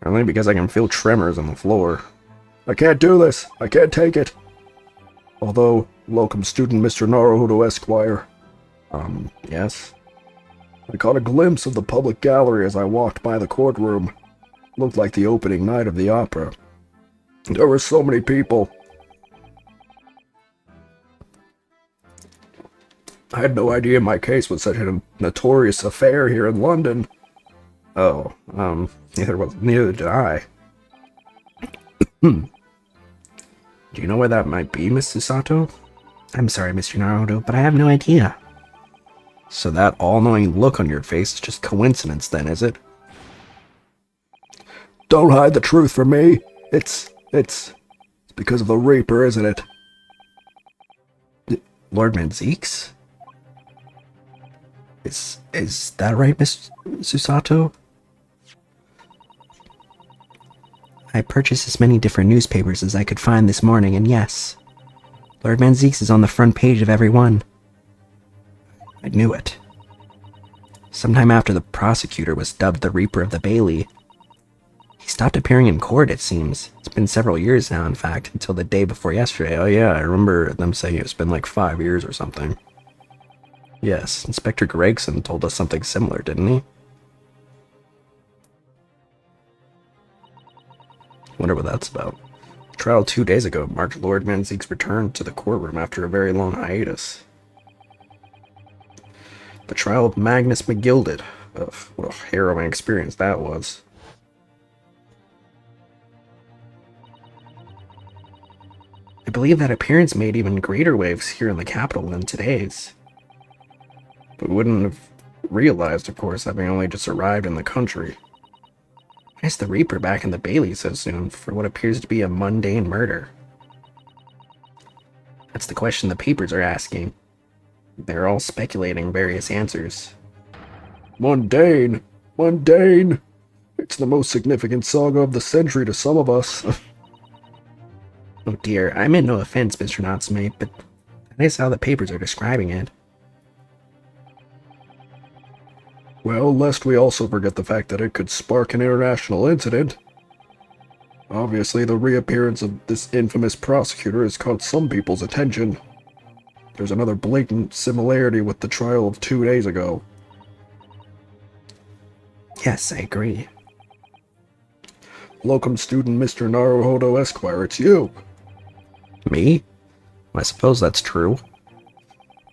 Only because I can feel tremors on the floor. I can't do this. I can't take it. Although, locum student Mr. Naruhodo Esquire. Yes? I caught a glimpse of the public gallery as I walked by the courtroom. Looked like the opening night of the opera. There were so many people. I had no idea my case was such a notorious affair here in London. Oh, neither did I. Do you know where that might be, Miss Susato? I'm sorry, Mr. Naruto, but I have no idea. So that all-knowing look on your face is just coincidence then, is it? Don't hide the truth from me. It's because of the Reaper, isn't it? Lord Manzeeks? Is that right, Miss Susato? I purchased as many different newspapers as I could find this morning, and yes, Lord Manzeeks is on the front page of every one. I knew it. Sometime after the prosecutor was dubbed the Reaper of the Bailey, he stopped appearing in court, it seems. It's been several years now, in fact, until the day before yesterday. Oh yeah, I remember them saying it's been like 5 years or something. Yes, Inspector Gregson told us something similar, didn't he? Wonder what that's about. The trial 2 days ago marked Lord Manzeek's return to the courtroom after a very long hiatus. The trial of Magnus McGilded. Ugh, what a harrowing experience that was. I believe that appearance made even greater waves here in the capital than today's. But we wouldn't have realized, of course, having only just arrived in the country. Why is the Reaper back in the Bailey so soon for what appears to be a mundane murder? That's the question the papers are asking. They're all speculating various answers. Mundane! Mundane! It's the most significant saga of the century to some of us. Oh dear, I meant no offense, Mr. Natsume, but that is how the papers are describing it. Well, lest we also forget the fact that it could spark an international incident. Obviously, the reappearance of this infamous prosecutor has caught some people's attention. There's another blatant similarity with the trial of 2 days ago. Yes, I agree. Locum student Mr. Naruhodo Esquire, it's you. Me? I suppose that's true.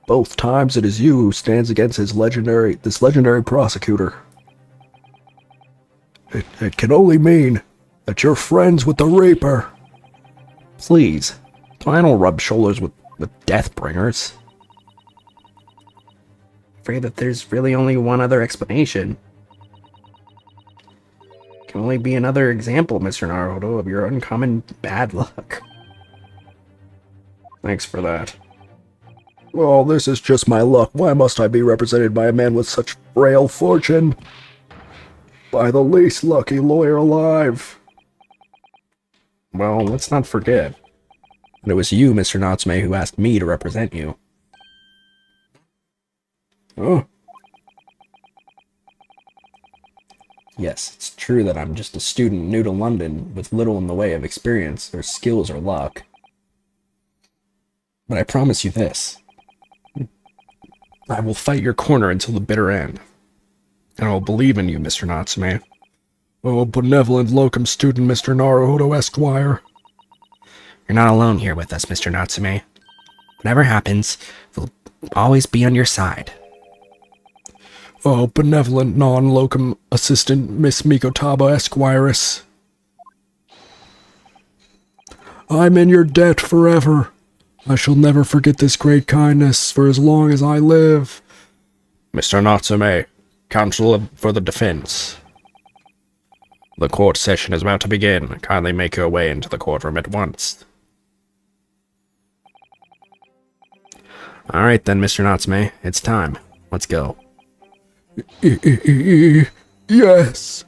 Both times it is you who stands against this legendary prosecutor. It can only mean that you're friends with the Reaper. Please, I don't rub shoulders with Deathbringers. Afraid that there's really only one other explanation. Can only be another example, Mr. Naruto, of your uncommon bad luck. Thanks for that. Well, this is just my luck. Why must I be represented by a man with such frail fortune? By the least lucky lawyer alive. Well, let's not forget that it was you, Mr. Natsume, who asked me to represent you. Oh? Yes, it's true that I'm just a student new to London with little in the way of experience, or skills, or luck. But I promise you this. I will fight your corner until the bitter end. And I will believe in you, Mr. Natsume. Oh, benevolent locum student, Mr. Naruhodo Esquire. You're not alone here with us, Mr. Natsume. Whatever happens, we'll always be on your side. Oh, benevolent non-locum assistant, Miss Mikotaba Esquires. I'm in your debt forever. I shall never forget this great kindness for as long as I live. Mr. Natsume, counsel for the defense. The court session is about to begin. Kindly make your way into the courtroom at once. Alright then, Mr. Natsume, it's time. Let's go. Yes.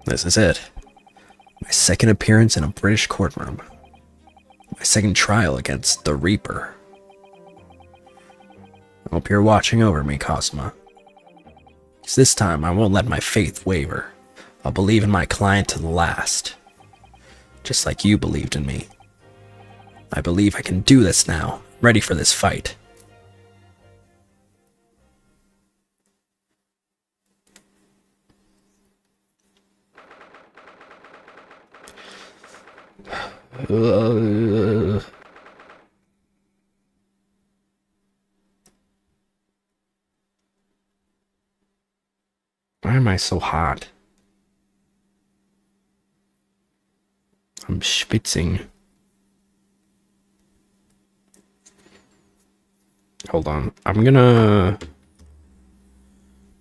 This is it. My second appearance in a British courtroom. My second trial against the Reaper. I hope you're watching over me, Cosma. 'Cause this time I won't let my faith waver. I'll believe in my client to the last. Just like you believed in me. I believe I can do this now. Ready for this fight. Why am I so hot? I'm schwitzing. Hold on. I'm gonna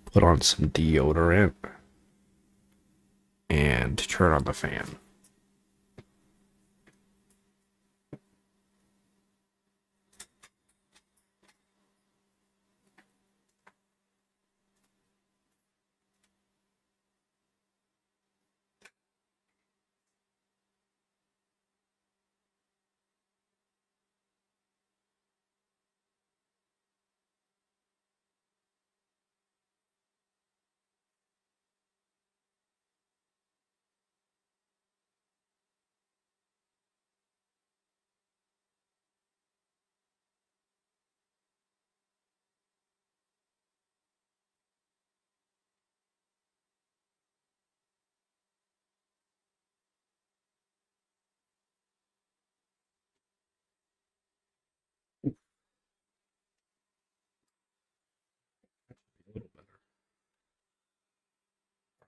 put on some deodorant and turn on the fan.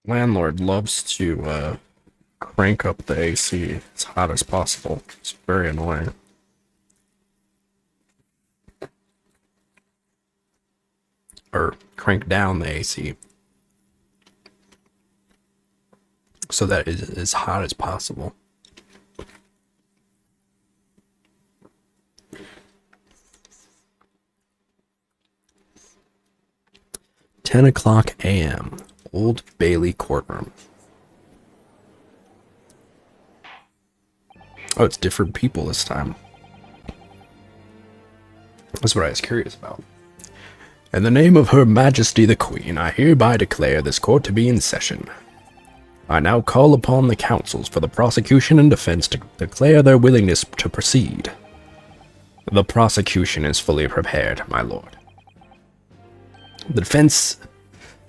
Landlord loves to crank up the AC as hot as possible. It's very annoying. Or crank down the AC so that it is as hot as possible. $10 a.m. Old Bailey Courtroom. Oh, it's different people this time. That's what I was curious about. In the name of Her Majesty the Queen, I hereby declare this court to be in session. I now call upon the counsels for the prosecution and defense to declare their willingness to proceed. The prosecution is fully prepared, my lord. The defense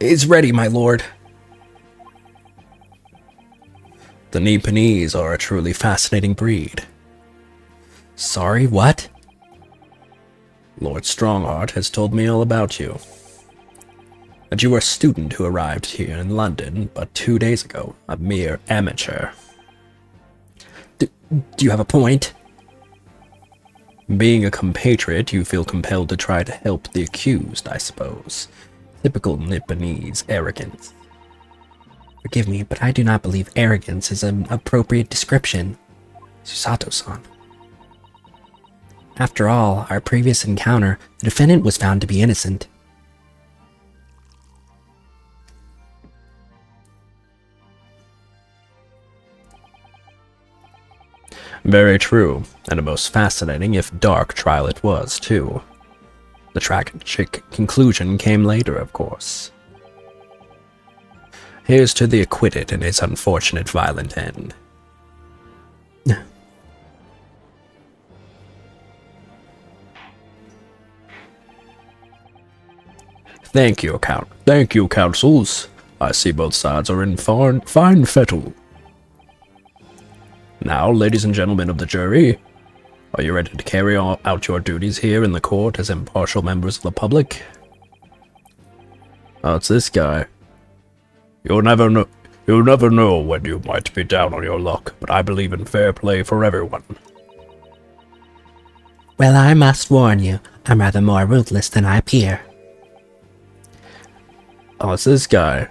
is ready, my lord. The Nipponese are a truly fascinating breed. Sorry, what? Lord Strongheart has told me all about you. That you were a student who arrived here in London but 2 days ago, a mere amateur. Do you have a point? Being a compatriot, you feel compelled to try to help the accused, I suppose. Typical Nipponese arrogance. Forgive me, but I do not believe arrogance is an appropriate description. Susato-san. After all, our previous encounter, the defendant was found to be innocent. Very true, and a most fascinating if dark trial it was, too. The tragic conclusion came later, of course. Here's to the acquitted and his unfortunate violent end. Thank you, counsels. I see both sides are in fine fettle. Now, ladies and gentlemen of the jury, are you ready to carry out your duties here in the court as impartial members of the public? Oh, it's this guy. You'll never know when you might be down on your luck, but I believe in fair play for everyone. Well, I must warn you, I'm rather more ruthless than I appear. Oh, it's this guy.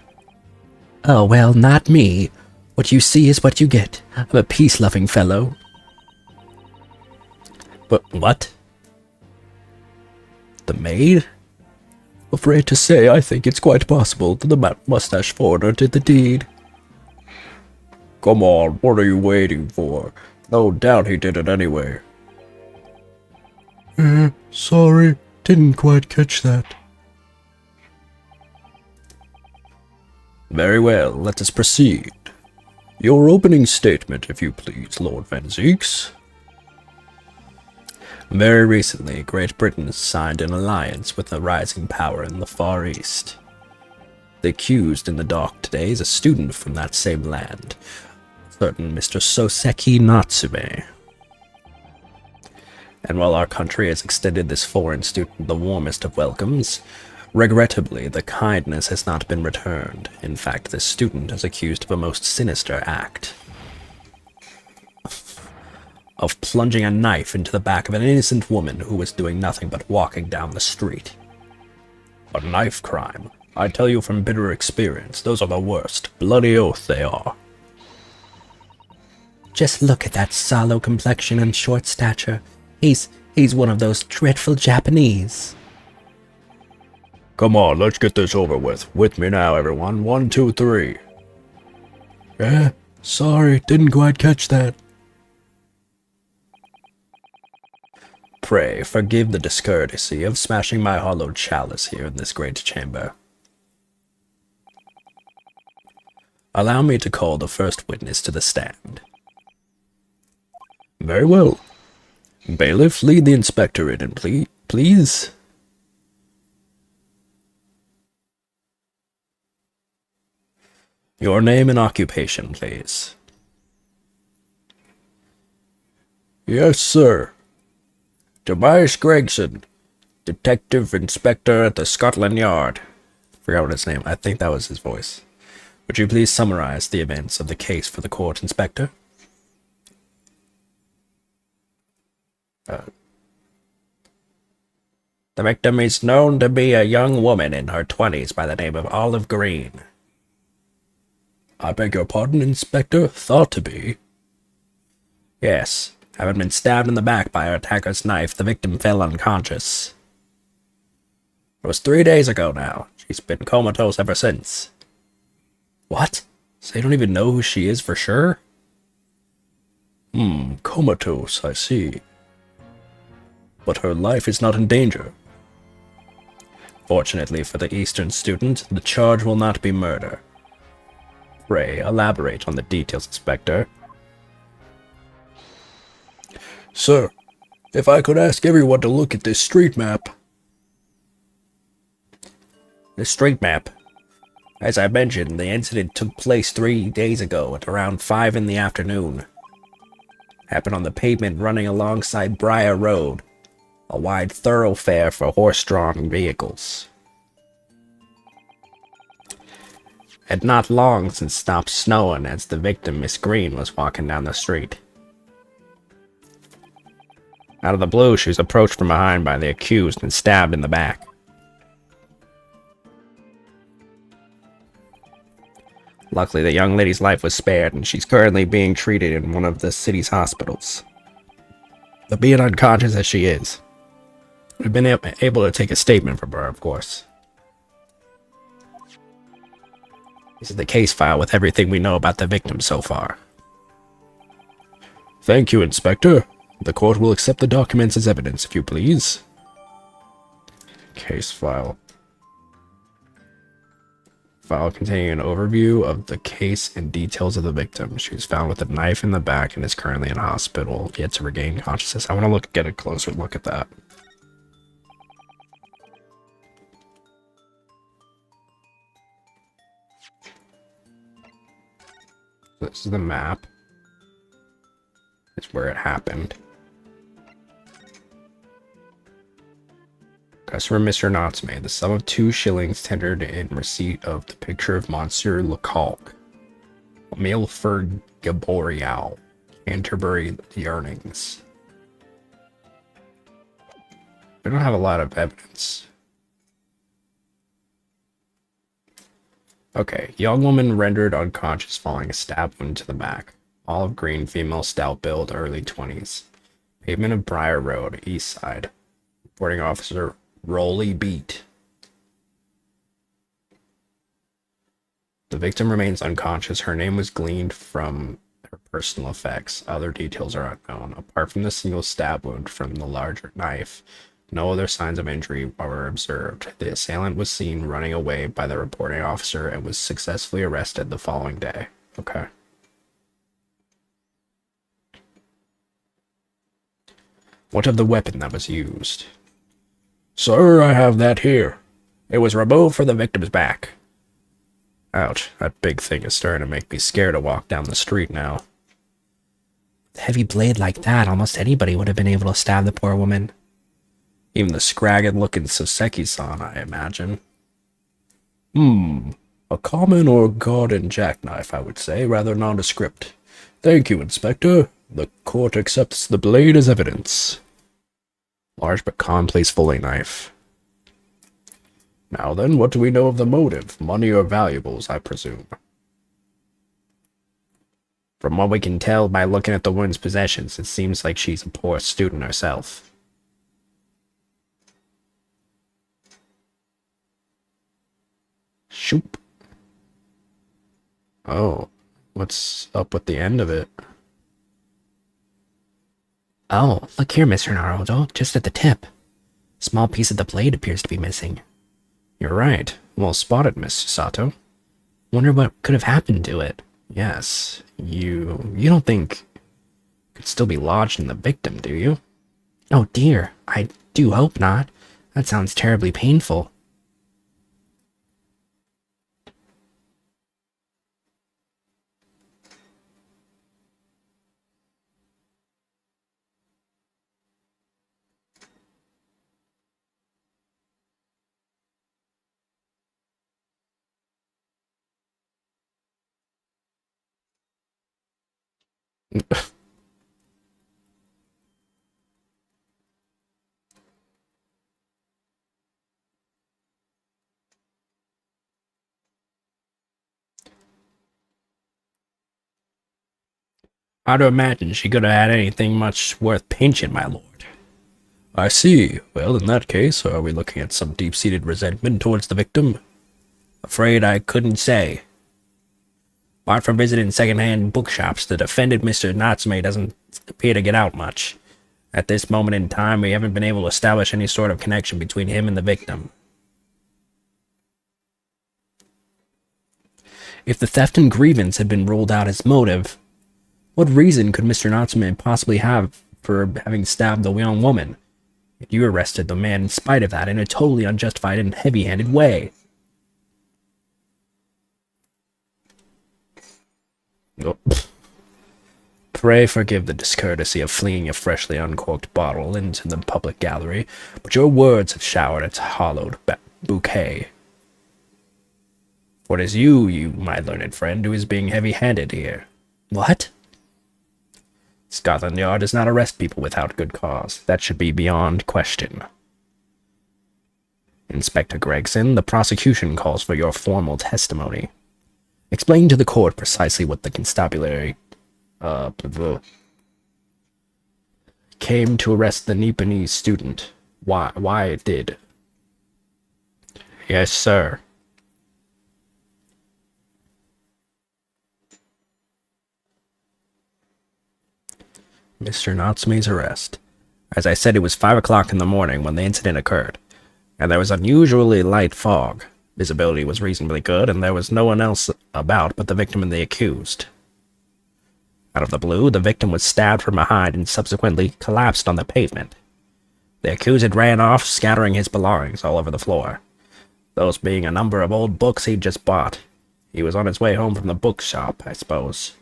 Oh, well, not me. What you see is what you get. I'm a peace-loving fellow. But what? The maid? Afraid to say, I think it's quite possible that the mustache foreigner did the deed. Come on, what are you waiting for? No doubt he did it anyway. Sorry, didn't quite catch that. Very well, let us proceed. Your opening statement, if you please, Lord Van Zeeks. Very recently, Great Britain signed an alliance with a rising power in the Far East. The accused in the dock today is a student from that same land, certain Mr. Soseki Natsume. And while our country has extended this foreign student the warmest of welcomes, regrettably, the kindness has not been returned. In fact, this student is accused of a most sinister act. Of plunging a knife into the back of an innocent woman who was doing nothing but walking down the street. A knife crime. I tell you from bitter experience, those are the worst. Bloody oath they are. Just look at that sallow complexion and short stature. He's one of those dreadful Japanese. Come on, let's get this over with. With me now, everyone. 1, 2, 3. Sorry, didn't quite catch that. Pray, forgive the discourtesy of smashing my hollowed chalice here in this great chamber. Allow me to call the first witness to the stand. Very well. Bailiff, lead the inspector in, and please. Your name and occupation, please. Yes, sir. Tobias Gregson, Detective Inspector at the Scotland Yard. Forgot what his name. I think that was his voice. Would you please summarize the events of the case for the court, Inspector? The victim is known to be a young woman in her 20s by the name of Olive Green. I beg your pardon, Inspector? Thought to be. Yes. Having been stabbed in the back by her attacker's knife, the victim fell unconscious. It was 3 days ago now. She's been comatose ever since. What? So they don't even know who she is for sure? Comatose, I see. But her life is not in danger. Fortunately for the Eastern student, the charge will not be murder. Pray, elaborate on the details, Inspector. Sir, if I could ask everyone to look at this street map. The street map? As I mentioned, the incident took place 3 days ago at around 5 in the afternoon. Happened on the pavement running alongside Briar Road, a wide thoroughfare for horse-drawn vehicles. Had not long since stopped snowing as the victim, Miss Green, was walking down the street. Out of the blue, she was approached from behind by the accused and stabbed in the back. Luckily, the young lady's life was spared, and she's currently being treated in one of the city's hospitals. But being unconscious as she is, we've been able to take a statement from her, of course. This is the case file with everything we know about the victim so far. Thank you, Inspector. The court will accept the documents as evidence, if you please. Case file. File containing an overview of the case and details of the victim. She was found with a knife in the back and is currently in hospital, yet to regain consciousness. I want to get a closer look at that. This is the map. It's where it happened. Customer Mr. Natsume, the sum of 2 shillings tendered in receipt of the picture of Monsieur Lecoq. Milford Gaborial, Canterbury, the earnings. We don't have a lot of evidence. Okay, young woman rendered unconscious following a stab wound to the back. Olive green, female, stout build, early 20s. Pavement of Briar Road, east side. Reporting officer Rolly Beat. The victim remains unconscious. Her name was gleaned from her personal effects. Other details are unknown. Apart from the single stab wound from the larger knife, no other signs of injury were observed. The assailant was seen running away by the reporting officer and was successfully arrested the following day. Okay. What of the weapon that was used? Sir, I have that here. It was removed from the victim's back. Ouch, that big thing is starting to make me scared to walk down the street now. With a heavy blade like that, almost anybody would have been able to stab the poor woman. Even the scragged-looking Soseki-san, I imagine. A common or garden jackknife, I would say, rather nondescript. Thank you, Inspector. The court accepts the blade as evidence. Large but commonplace Foley knife. Now then, what do we know of the motive? Money or valuables, I presume. From what we can tell by looking at the woman's possessions, it seems like she's a poor student herself. Shoop. Oh, what's up with the end of it? Oh, look here, Mr. Naruto, just at the tip. Small piece of the blade appears to be missing. You're right. Well spotted, Miss Sato. Wonder what could have happened to it. Yes, you don't think it could still be lodged in the victim, do you? Oh dear, I do hope not. That sounds terribly painful. I'd imagine she could have had anything much worth pinching, my lord. I see. Well, in that case, are we looking at some deep-seated resentment towards the victim? Afraid I couldn't say. Apart from visiting second-hand bookshops, the defendant, Mr. Natsume, doesn't appear to get out much. At this moment in time, we haven't been able to establish any sort of connection between him and the victim. If the theft and grievance had been ruled out as motive, what reason could Mr. Natsume possibly have for having stabbed the young woman? You arrested the man in spite of that in a totally unjustified and heavy-handed way. Oh. Pray forgive the discourtesy of flinging a freshly uncorked bottle into the public gallery, but your words have showered its hollowed bouquet. For it is you, my learned friend, who is being heavy-handed here. What? Scotland Yard does not arrest people without good cause. That should be beyond question. Inspector Gregson, the prosecution calls for your formal testimony. Explain to the court precisely what the constabulary came to arrest the Nipponese student. Why it did. Yes, sir. Mr. Natsume's arrest. As I said, it was 5 o'clock in the morning when the incident occurred. and there was unusually light fog. Visibility was reasonably good, and there was no one else about but the victim and the accused. Out of the blue, the victim was stabbed from behind and subsequently collapsed on the pavement. The accused ran off, scattering his belongings all over the floor, those being a number of old books he'd just bought. He was on his way home from the bookshop, I suppose.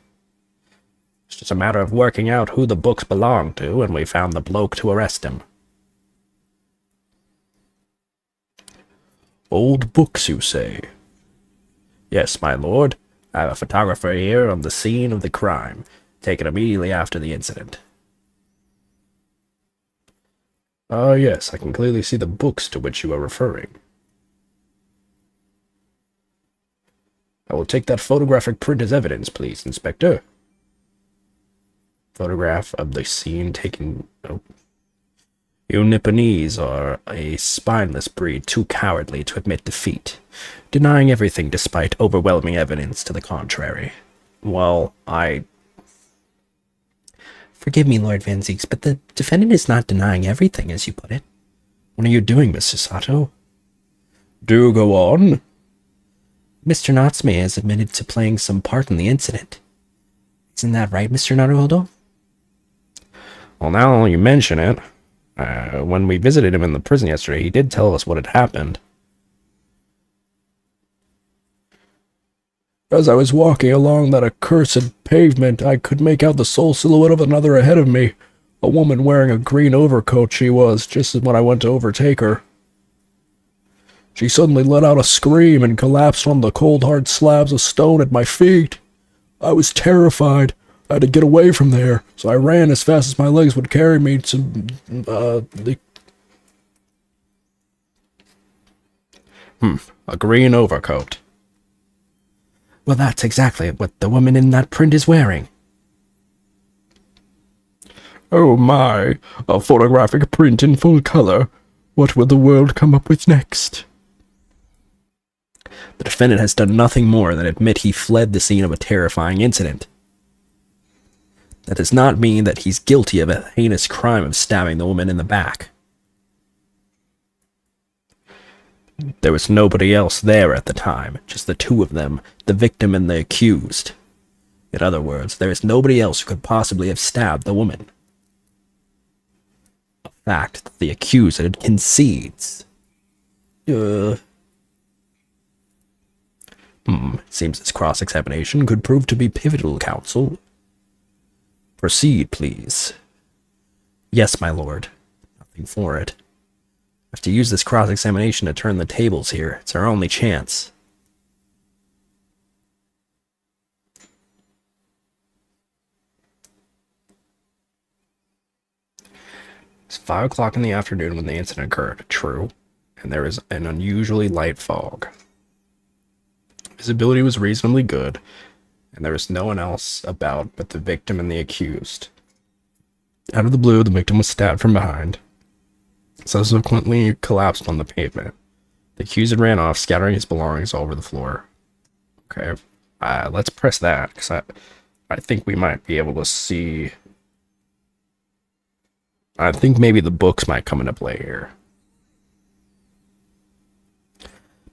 It's just a matter of working out who the books belonged to, and we found the bloke to arrest him. Old books, you say? Yes, my lord. I have a photographer here on the scene of the crime, taken immediately after the incident. Ah, yes, I can clearly see the books to which you are referring. I will take that photographic print as evidence, please, Inspector. Photograph of the scene taken... Oh. You Nipponese are a spineless breed too cowardly to admit defeat, denying everything despite overwhelming evidence to the contrary. Well, Forgive me, Lord Van Zeeks, but the defendant is not denying everything, as you put it. What are you doing, Mr. Sato? Do go on. Mr. Natsume has admitted to playing some part in the incident. Isn't that right, Mr. Naruhodo? Well, now you mention it. When we visited him in the prison yesterday, he did tell us what had happened. As I was walking along that accursed pavement, I could make out the sole silhouette of another ahead of me. A woman wearing a green overcoat she was, just when I went to overtake her. She suddenly let out a scream and collapsed on the cold hard slabs of stone at my feet. I was terrified. I had to get away from there, so I ran as fast as my legs would carry me to, a green overcoat. Well, that's exactly what the woman in that print is wearing. Oh my, a photographic print in full color. What will the world come up with next? The defendant has done nothing more than admit he fled the scene of a terrifying incident. That does not mean that he's guilty of a heinous crime of stabbing the woman in the back. There was nobody else there at the time, just the two of them, the victim and the accused. In other words, there is nobody else who could possibly have stabbed the woman. A fact that the accused concedes. Seems this cross-examination could prove to be pivotal, counsel. Proceed, please. Yes, my lord. Nothing for it. I have to use this cross-examination to turn the tables here. It's our only chance. It's 5 o'clock in the afternoon when the incident occurred, true, and there is an unusually light fog. Visibility was reasonably good, and there was no one else about but the victim and the accused. Out of the blue, the victim was stabbed from behind, subsequently collapsed on the pavement. The accused ran off, scattering his belongings all over the floor. Okay, let's press that, because I think we might be able to see... I think maybe the books might come into play here.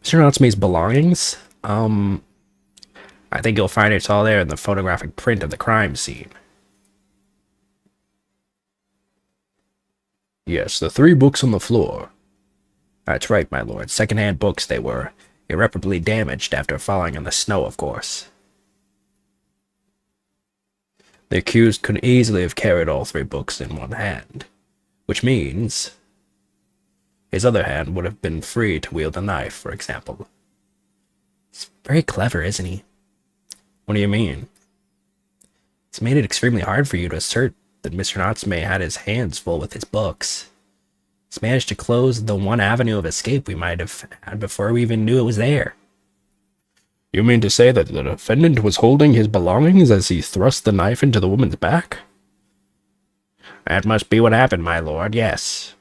Mr. Natsume's belongings? I think you'll find it's all there in the photographic print of the crime scene. Yes, the 3 books on the floor. That's right, my lord. Second-hand books they were. Irreparably damaged after falling in the snow, of course. The accused could easily have carried all 3 books in one hand, which means his other hand would have been free to wield a knife, for example. He's very clever, isn't he? What do you mean? It's made it extremely hard for you to assert that Mr. Natsume had his hands full with his books. He's managed to close the one avenue of escape we might have had before we even knew it was there. You mean to say that the defendant was holding his belongings as he thrust the knife into the woman's back? That must be what happened, my lord, yes.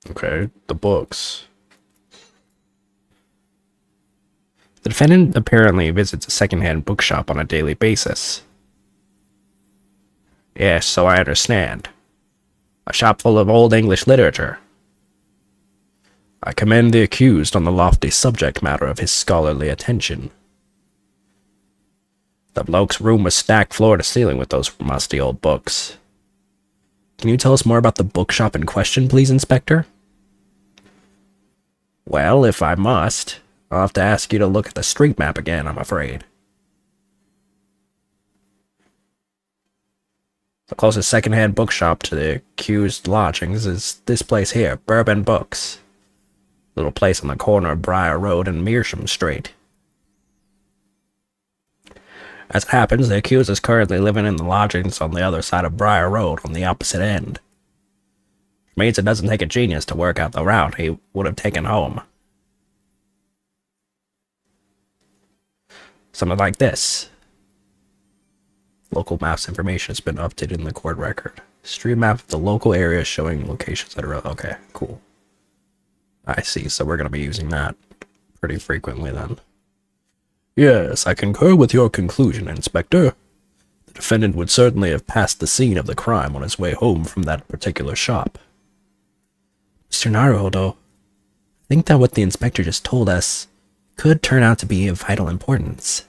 Okay, the books. The defendant apparently visits a second-hand bookshop on a daily basis. Yes, so I understand. A shop full of old English literature. I commend the accused on the lofty subject matter of his scholarly attention. The bloke's room was stacked floor to ceiling with those musty old books. Can you tell us more about the bookshop in question, please, Inspector? Well, if I must, I'll have to ask you to look at the street map again, I'm afraid. The closest second-hand bookshop to the accused lodgings is this place here, Bourbon Books. Little place on the corner of Briar Road and Meersham Street. As it happens, the accused is currently living in the lodgings on the other side of Briar Road on the opposite end. Which means it doesn't take a genius to work out the route he would have taken home. Something like this. Local maps information has been updated in the court record. Street map of the local area showing locations that are... Okay, cool. I see, so we're going to be using that pretty frequently then. Yes, I concur with your conclusion, Inspector. The defendant would certainly have passed the scene of the crime on his way home from that particular shop. Mr. Naruhodo, I think that what the inspector just told us could turn out to be of vital importance.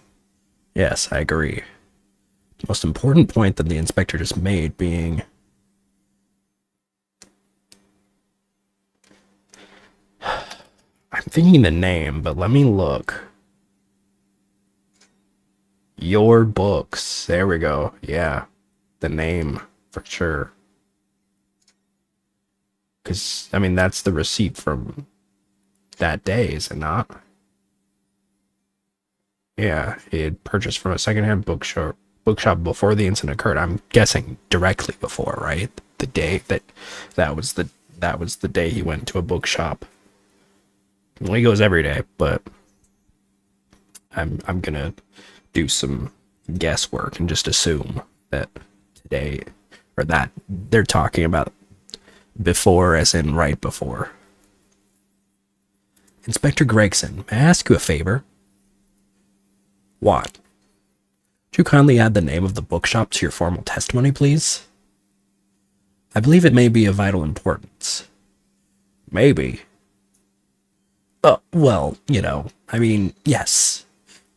Yes, I agree. The most important point that the inspector just made being... I'm thinking the name, but let me look. Your books. There we go. Yeah. The name, for sure. Because, I mean, that's the receipt from that day, is it not? Yeah, it purchased from a secondhand bookshop before the incident occurred. I'm guessing directly before, right? The day that was the day he went to a bookshop. Well, he goes every day, but I'm gonna do some guesswork and just assume that today, or that they're talking about before as in right before. Inspector Gregson, may I ask you a favor? What? Would you kindly add the name of the bookshop to your formal testimony, please? I believe it may be of vital importance. Maybe. Well, you know, I mean, yes.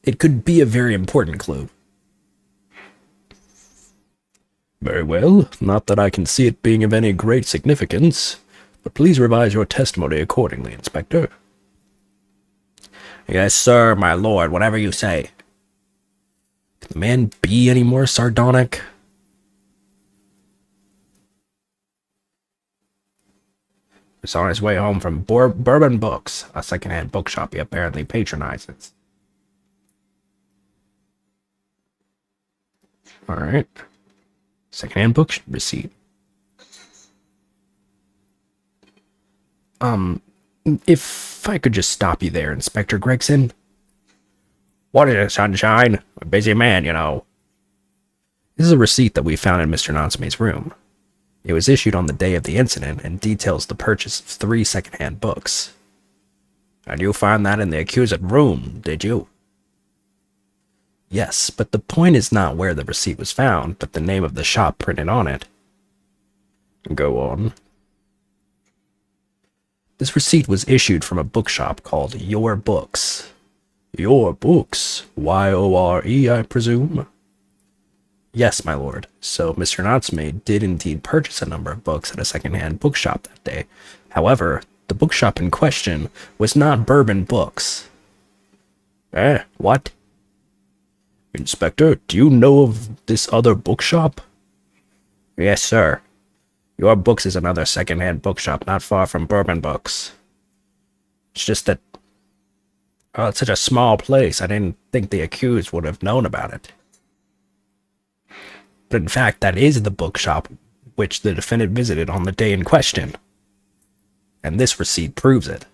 It could be a very important clue. Very well, not that I can see it being of any great significance, but please revise your testimony accordingly, Inspector. Yes, sir, my lord, whatever you say. Can the man be any more sardonic? He's on his way home from Bourbon Books, a second-hand bookshop he apparently patronizes. Alright. Second-hand book receipt. If I could just stop you there, Inspector Gregson. What is it, sunshine? A busy man, you know. This is a receipt that we found in Mr. Natsume's room. It was issued on the day of the incident and details the purchase of 3 second-hand books. And you found that in the accused's room, did you? Yes, but the point is not where the receipt was found, but the name of the shop printed on it. Go on. This receipt was issued from a bookshop called Your Books. Your Books? Y-O-R-E, I presume? Yes, my lord. So Mr. Natsume did indeed purchase a number of books at a second-hand bookshop that day. However, the bookshop in question was not Bourbon Books. What? Inspector, do you know of this other bookshop? Yes, sir. Your Books is another second-hand bookshop not far from Bourbon Books. It's just that... Oh, it's such a small place, I didn't think the accused would have known about it. But in fact, that is the bookshop which the defendant visited on the day in question. And this receipt proves it.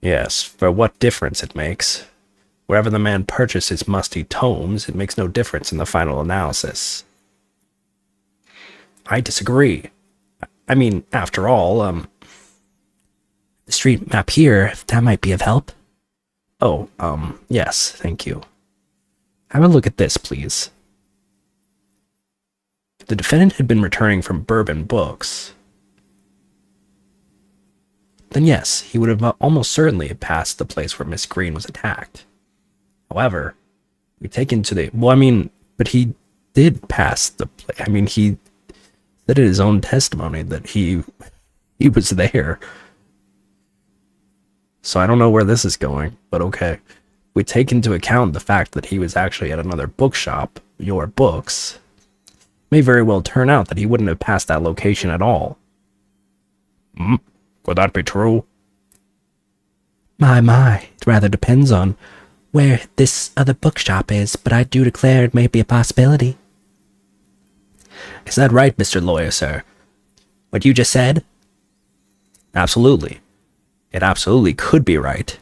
Yes, for what difference it makes. Wherever the man purchased his musty tomes, it makes no difference in the final analysis. I disagree. I mean, after all, the street map here, that might be of help. Oh, yes, thank you. Have a look at this, please. the defendant had been returning from Bourbon Books, then yes, he would have almost certainly passed the place where Miss Green was attacked. However, we take into the... Well, I mean, but he did pass the place. I mean, he said in his own testimony that he was there. So I don't know where this is going, but okay. We take into account the fact that he was actually at another bookshop, Your Books. It may very well turn out that he wouldn't have passed that location at all. Could that be true? My, it rather depends on where this other bookshop is, but I do declare it may be a possibility. Is that right, Mr. Lawyer, sir? What you just said? Absolutely. It absolutely could be right.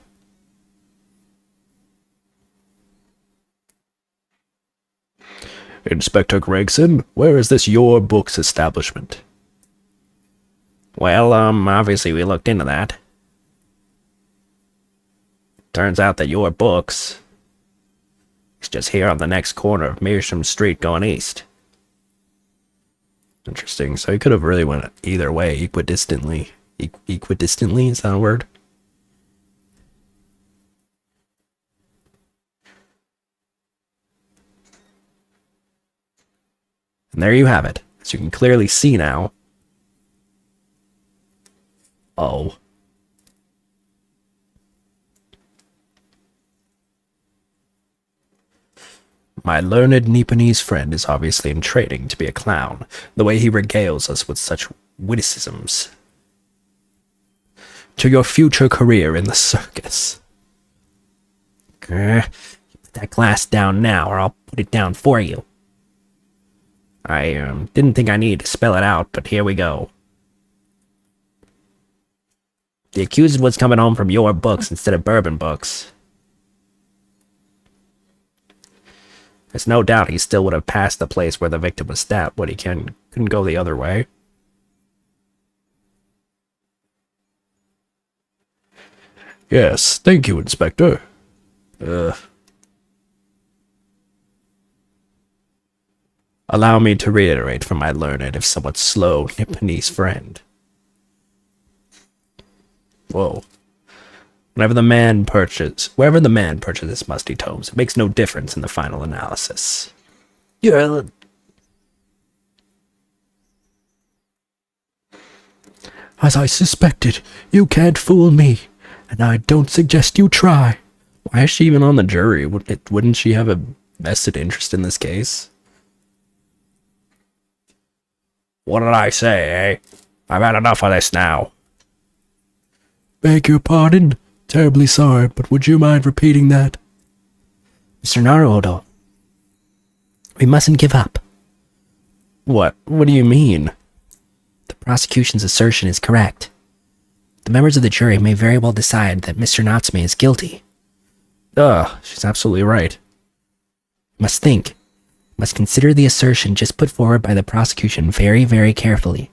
Inspector Gregson, where is this Your Books establishment? Well, obviously we looked into that. Turns out that Your Books is just here on the next corner of Mearsham Street going east. Interesting. So he could have really went either way, equidistantly. Equidistantly, is that a word? And there you have it. As you can clearly see now. Oh. My learned Nipponese friend is obviously in training to be a clown, the way he regales us with such witticisms. To your future career in the circus. Put that glass down now, or I'll put it down for you. I didn't think I needed to spell it out, but here we go. The accused was coming home from Your Books instead of Bourbon Books. There's no doubt he still would have passed the place where the victim was stabbed, but he couldn't go the other way. Yes, thank you, Inspector. Allow me to reiterate for my learned, if somewhat slow, Nipponese friend. Whoa. Wherever the man purchases musty tomes, it makes no difference in the final analysis. As I suspected, you can't fool me, and I don't suggest you try. Why is she even on the jury? Wouldn't she have a vested interest in this case? What did I say, eh? I've had enough of this now. Beg your pardon? Terribly sorry, but would you mind repeating that? Mr. Naruhodo, we mustn't give up. What? What do you mean? The prosecution's assertion is correct. The members of the jury may very well decide that Mr. Natsume is guilty. She's absolutely right. Must consider the assertion just put forward by the prosecution very, very carefully.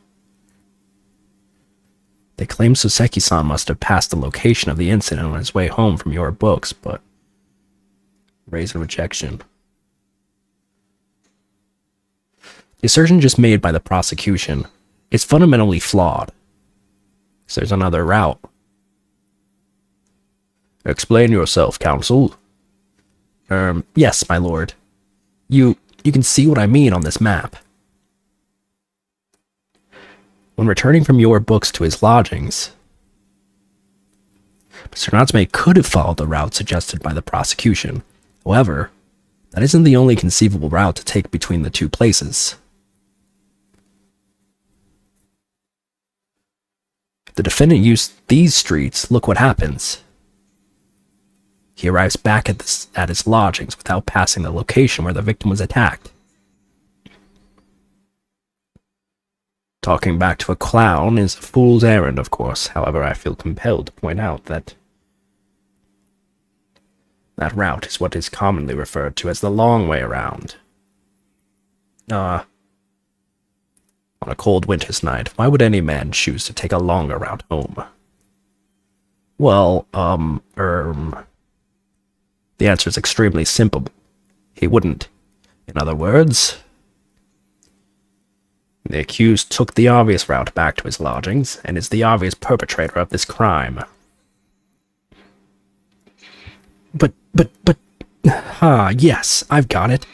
They claim Soseki-san must have passed the location of the incident on his way home from Your Books, but... raise a rejection. The assertion just made by the prosecution is fundamentally flawed. So there's another route. Explain yourself, counsel. Yes, my lord. You can see what I mean on this map. When returning from Your Books to his lodgings, Mr. Natsume could have followed the route suggested by the prosecution. However, that isn't the only conceivable route to take between the two places. If the defendant used these streets, look what happens. He arrives back at his lodgings without passing the location where the victim was attacked. Talking back to a clown is a fool's errand, of course. However, I feel compelled to point out that that route is what is commonly referred to as the long way around. On a cold winter's night, why would any man choose to take a longer route home? Well, the answer is extremely simple. He wouldn't. In other words, The accused took the obvious route back to his lodgings, and is the obvious perpetrator of this crime. Yes, I've got it.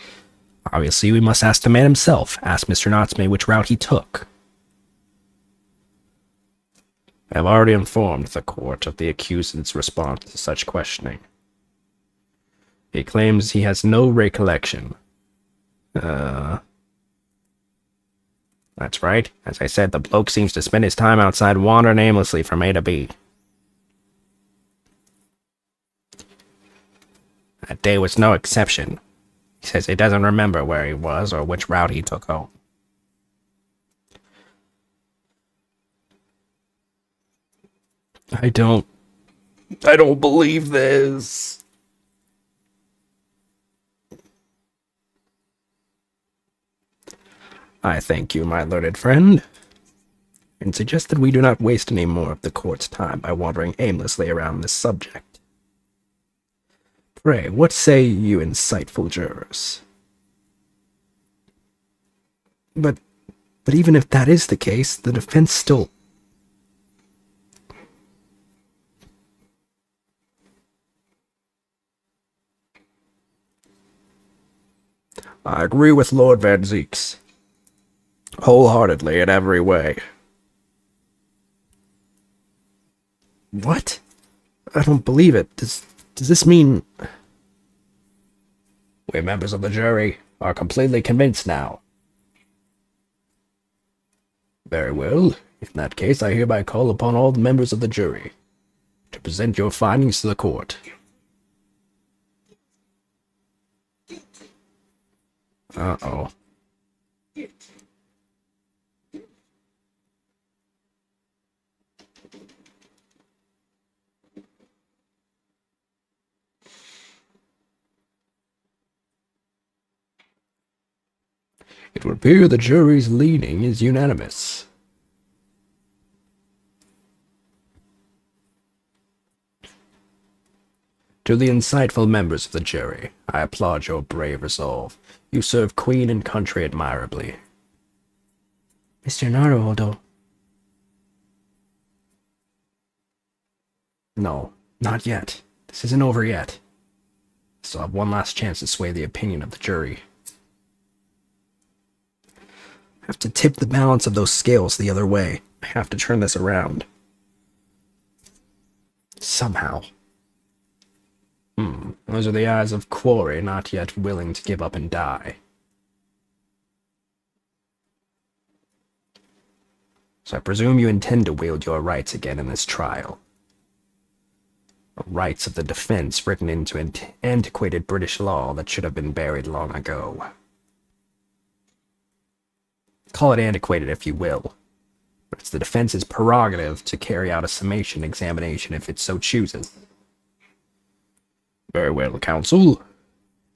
Obviously, we must ask the man himself. Ask Mr. Natsme which route he took. I have already informed the court of the accused's response to such questioning. He claims he has no recollection. That's right. As I said, the bloke seems to spend his time outside wandering aimlessly from A to B. That day was no exception. He says he doesn't remember where he was or which route he took home. I don't believe this. I thank you, my learned friend, and suggest that we do not waste any more of the court's time by wandering aimlessly around this subject. Pray, what say you insightful jurors? But even if that is the case, the defense still... I agree with Lord Van Zeeks. Wholeheartedly in every way. What? I don't believe it. Does this mean... We members of the jury are completely convinced now. Very well. In that case, I hereby call upon all the members of the jury to present your findings to the court. Uh-oh. It would appear the jury's leaning is unanimous. To the insightful members of the jury, I applaud your brave resolve. You serve Queen and country admirably. Mr. Naruhodo. No, not yet. This isn't over yet. I still have one last chance to sway the opinion of the jury. I have to tip the balance of those scales the other way. I have to turn this around. Somehow. Those are the eyes of Quarry, not yet willing to give up and die. So I presume you intend to wield your rights again in this trial. The rights of the defense written into antiquated British law that should have been buried long ago. Call it antiquated if you will, but it's the defense's prerogative to carry out a summation examination if it so chooses. Very well, counsel.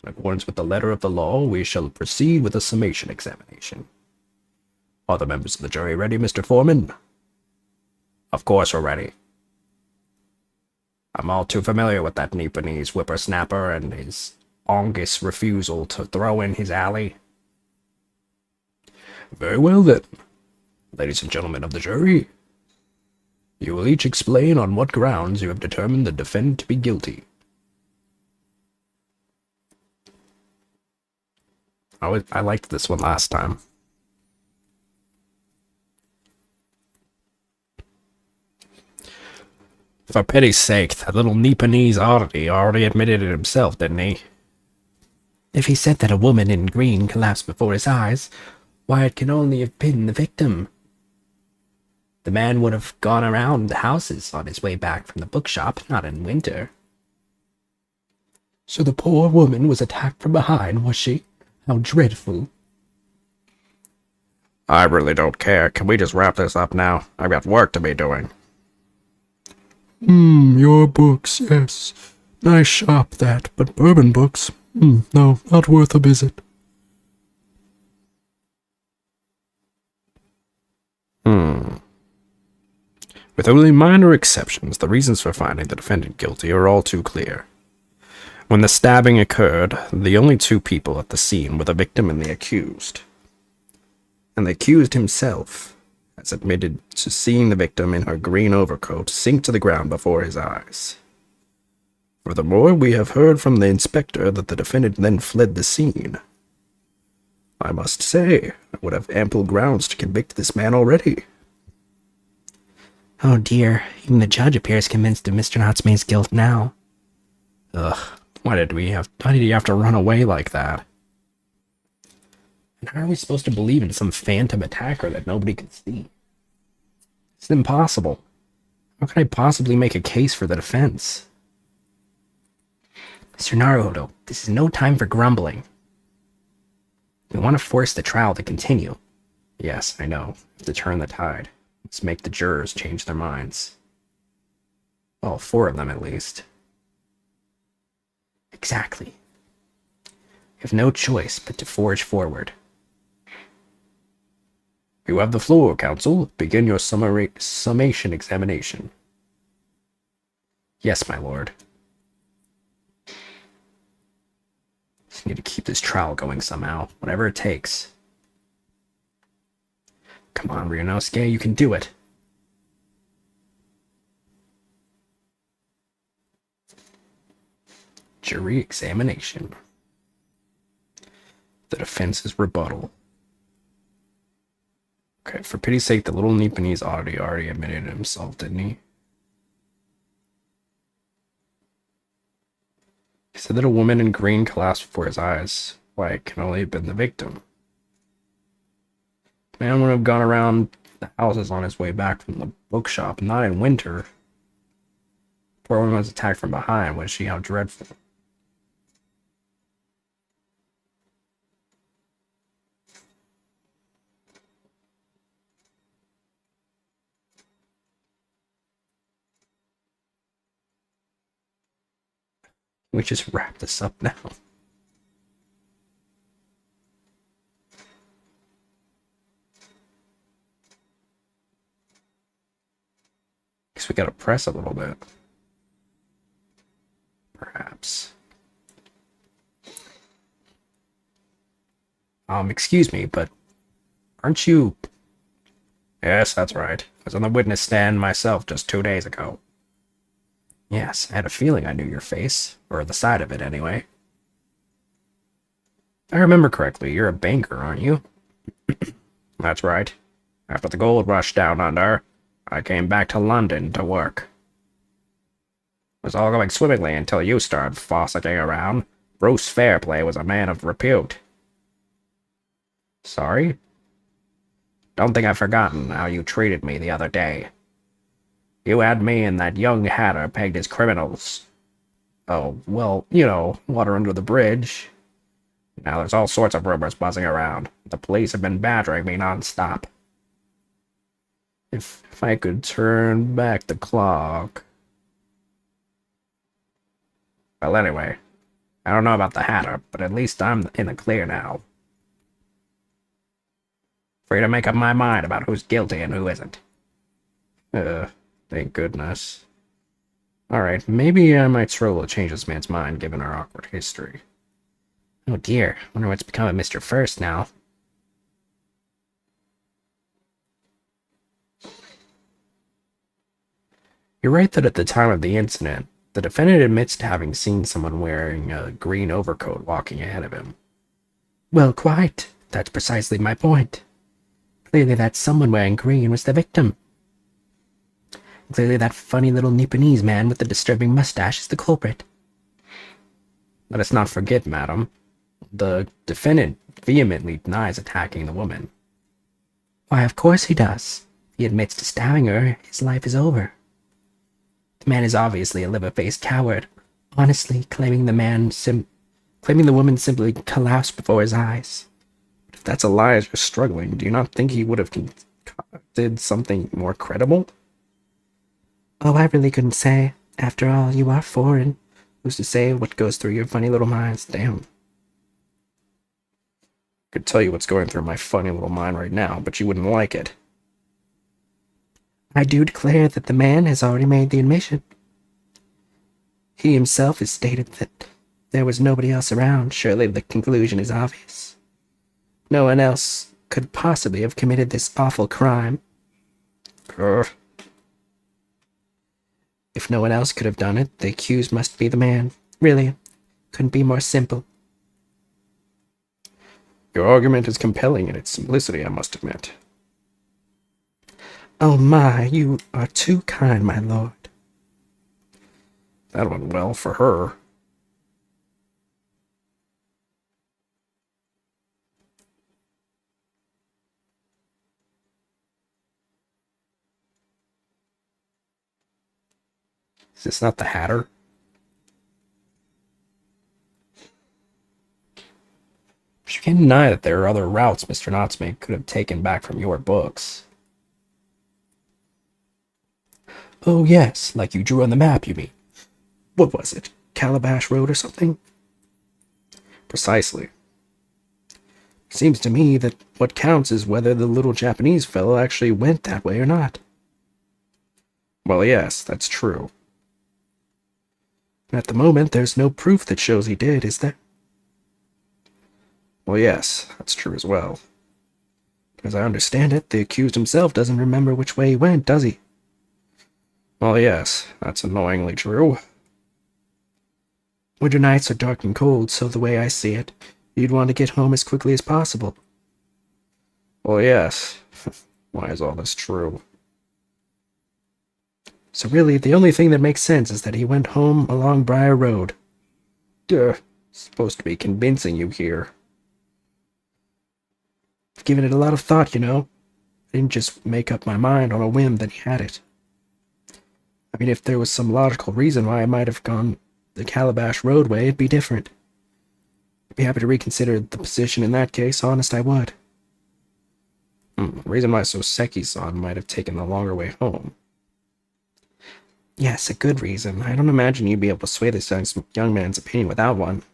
In accordance with the letter of the law, we shall proceed with a summation examination. Are the members of the jury ready, Mr. Foreman? Of course we're ready. I'm all too familiar with that Nipponese whippersnapper and his ongus refusal to throw in his alley. Very well then, ladies and gentlemen of the jury. You will each explain on what grounds you have determined the defendant to be guilty. I liked this one last time. For pity's sake, that little Nipponese oddity already admitted it himself, didn't he? If he said that a woman in green collapsed before his eyes, why, it can only have been the victim. The man would have gone around the houses on his way back from the bookshop, not in winter. So the poor woman was attacked from behind, was she? How dreadful. I really don't care. Can we just wrap this up now? I've got work to be doing. Your books, yes. Nice shop, that, but bourbon books? No, not worth a visit. With only minor exceptions, the reasons for finding the defendant guilty are all too clear. When the stabbing occurred, the only two people at the scene were the victim and the accused. and the accused himself has admitted to seeing the victim in her green overcoat sink to the ground before his eyes. Furthermore, we have heard from the inspector that the defendant then fled the scene. I must say, I would have ample grounds to convict this man already. Oh dear, even the judge appears convinced of Mr. Natsume's guilt now. Ugh, why did he have to run away like that? And how are we supposed to believe in some phantom attacker that nobody could see? It's impossible. How can I possibly make a case for the defense? Mr. Naruhodo, this is no time for grumbling. We want to force the trial to continue. Yes, I know. To turn the tide. Let's make the jurors change their minds. Well, 4 of them at least. Exactly. We have no choice but to forge forward. You have the floor, counsel. Begin your summation examination. Yes, my lord. Just need to keep this trial going somehow, whatever it takes. Come on, Ryunosuke, you can do it. Jury examination. The defense's rebuttal. Okay, for pity's sake, the little Nipponese already admitted himself, didn't he? He said that a woman in green collapsed before his eyes. Why, it can only have been the victim. The man would have gone around the houses on his way back from the bookshop, not in winter. Poor woman was attacked from behind. Was she? How dreadful. We just wrap this up now. Guess we gotta press a little bit. Perhaps. Excuse me, but aren't you... Yes, that's right. I was on the witness stand myself just 2 days ago. Yes, I had a feeling I knew your face, or the side of it anyway. If I remember correctly, you're a banker, aren't you? That's right. After the gold rush down under, I came back to London to work. It was all going swimmingly until you started fossicking around. Bruce Fairplay was a man of repute. Sorry? Don't think I've forgotten how you treated me the other day. You had me and that young hatter pegged as criminals. Oh, well, you know, water under the bridge. Now there's all sorts of rumors buzzing around. The police have been badgering me non-stop. If I could turn back the clock... Well, anyway, I don't know about the hatter, but at least I'm in the clear now. Free to make up my mind about who's guilty and who isn't. Thank goodness. Alright, maybe I might struggle to change this man's mind given our awkward history. Oh dear, wonder what's become of Mr. First now. You're right that at the time of the incident, the defendant admits to having seen someone wearing a green overcoat walking ahead of him. Well, quite. That's precisely my point. Clearly that someone wearing green was the victim. Clearly that funny little Nipponese man with the disturbing mustache is the culprit. Let us not forget, madam, the defendant vehemently denies attacking the woman. Why, of course he does. If he admits to stabbing her, his life is over. The man is obviously a liver-faced coward, honestly claiming the woman simply collapsed before his eyes. But if that's a lie as you're struggling, do you not think he would have did something more credible? Oh, I really couldn't say. After all, you are foreign. Who's to say what goes through your funny little minds? Damn. I could tell you what's going through my funny little mind right now, but you wouldn't like it. I do declare that the man has already made the admission. He himself has stated that there was nobody else around. Surely the conclusion is obvious. No one else could possibly have committed this awful crime. If no one else could have done it, the accused must be the man. Really, couldn't be more simple. Your argument is compelling in its simplicity, I must admit. Oh my, you are too kind, my lord. That went well for her. Is this not the Hatter? But you can't deny that there are other routes Mr. Natsume could have taken back from your books. Oh yes, like you drew on the map, you mean. What was it? Calabash Road or something? Precisely. Seems to me that what counts is whether the little Japanese fellow actually went that way or not. Well, yes, that's true. At the moment, there's no proof that shows he did, is there? Well, yes, that's true as well. As I understand it, the accused himself doesn't remember which way he went, does he? Well, yes, that's annoyingly true. Winter nights are dark and cold, so the way I see it, you'd want to get home as quickly as possible. Well, yes. Why is all this true? So really, the only thing that makes sense is that he went home along Briar Road. Duh. Supposed to be convincing you here. I've given it a lot of thought, you know. I didn't just make up my mind on a whim that he had it. I mean, if there was some logical reason why I might have gone the Calabash Roadway, it'd be different. I'd be happy to reconsider the position in that case, honest I would. The reason why Soseki-san might have taken the longer way home. Yes, a good reason. I don't imagine you'd be able to sway this young man's opinion without one.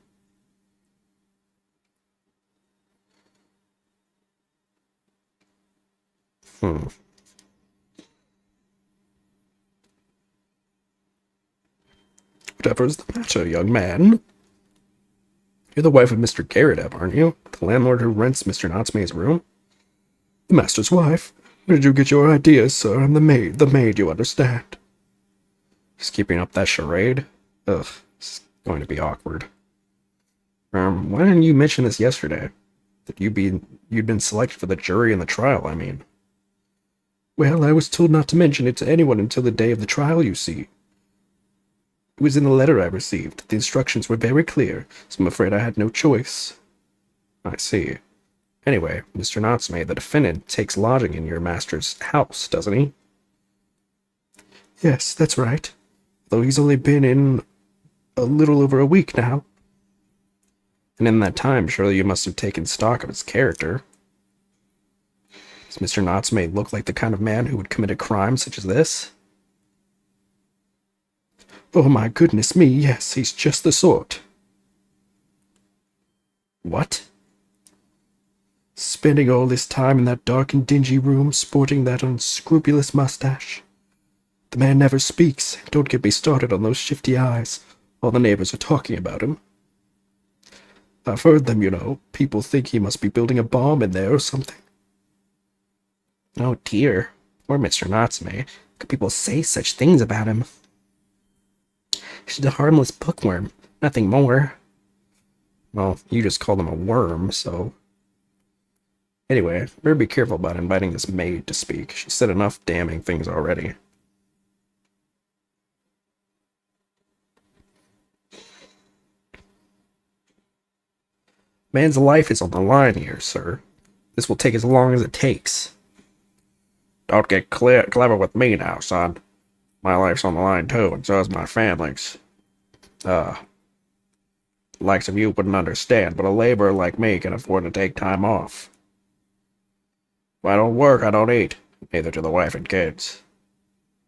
Whatever's the matter, young man? You're the wife of Mr. Garrett, aren't you? The landlord who rents Mr. Natsume's room? The master's wife. Where did you get your ideas, sir? I'm the maid, you understand. Just keeping up that charade? Ugh, it's going to be awkward. Why didn't you mention this yesterday? That you'd been selected for the jury in the trial, I mean. Well, I was told not to mention it to anyone until the day of the trial, you see. It was in the letter I received. The instructions were very clear, so I'm afraid I had no choice. I see. Anyway, Mr. Natsume, the defendant, takes lodging in your master's house, doesn't he? Yes, that's right. Though he's only been in a little over a week now. And in that time, surely you must have taken stock of his character. Does Mr. Natsume look like the kind of man who would commit a crime such as this? Oh my goodness me, yes, he's just the sort. What? Spending all this time in that dark and dingy room, sporting that unscrupulous mustache. The man never speaks. Don't get me started on those shifty eyes. All the neighbors are talking about him. I've heard them, you know. People think he must be building a bomb in there or something. Oh dear. Poor Mr. Natsume. Could people say such things about him? He's a harmless bookworm. Nothing more. Well, you just called him a worm, so... Anyway, better be careful about inviting this maid to speak. She said enough damning things already. Man's life is on the line here, sir. This will take as long as it takes. Don't get clever with me now, son. My life's on the line too, and so is my family's. The likes of you wouldn't understand, but a laborer like me can afford to take time off. If I don't work, I don't eat. Neither do the wife and kids.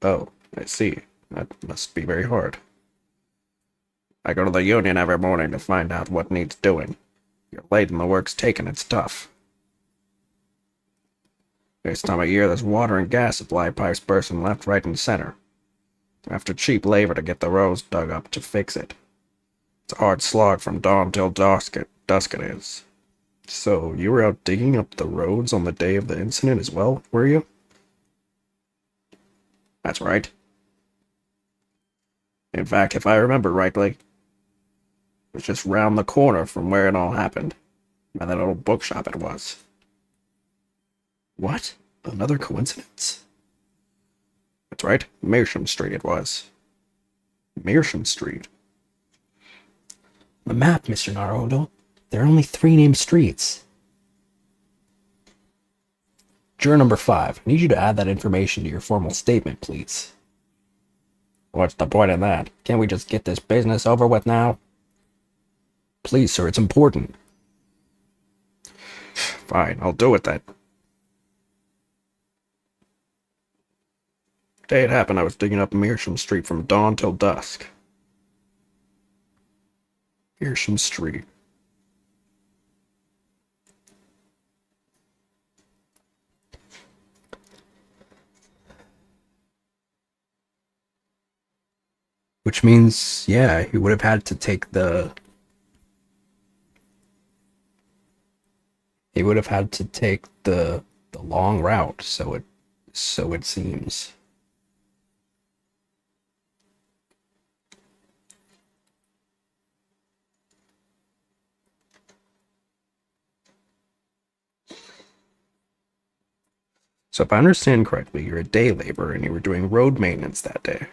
Oh, I see. That must be very hard. I go to the union every morning to find out what needs doing. If you're late and the work's taken, it's tough. This time of year, there's water and gas supply pipes bursting left, right, and center. After cheap labor to get the roads dug up to fix it. It's a hard slog from dawn till dusk it is. So, you were out digging up the roads on the day of the incident as well, were you? That's right. In fact, if I remember rightly, it was just round the corner from where it all happened. By that old bookshop it was. What? Another coincidence? That's right, Meersham Street it was. Meersham Street. The map, Mr. Naruto. There are only 3 named streets. Juror number 5, I need you to add that information to your formal statement, please. What's the point in that? Can't we just get this business over with now? Please, sir, it's important. Fine, I'll do it then. Day it happened, I was digging up Meersham Street from dawn till dusk. Meersham Street. Which means, yeah, he would have had to take the... He would have had to take the long route, so it seems. So if I understand correctly, you're a day laborer and you were doing road maintenance that day.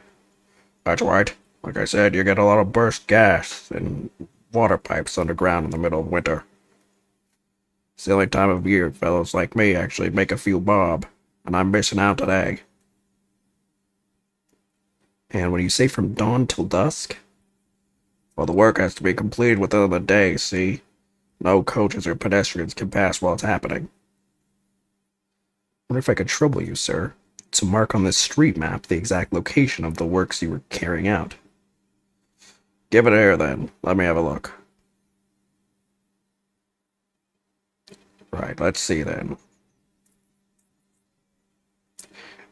That's right. Like I said, you get a lot of burst gas and water pipes underground in the middle of winter. It's the only time of year fellows like me actually make a few bob, and I'm missing out today. And when you say from dawn till dusk? Well, the work has to be completed within the day, see? No coaches or pedestrians can pass while it's happening. I wonder if I could trouble you, sir, to mark on this street map the exact location of the works you were carrying out. Give it here, then. Let me have a look. Right, let's see, then.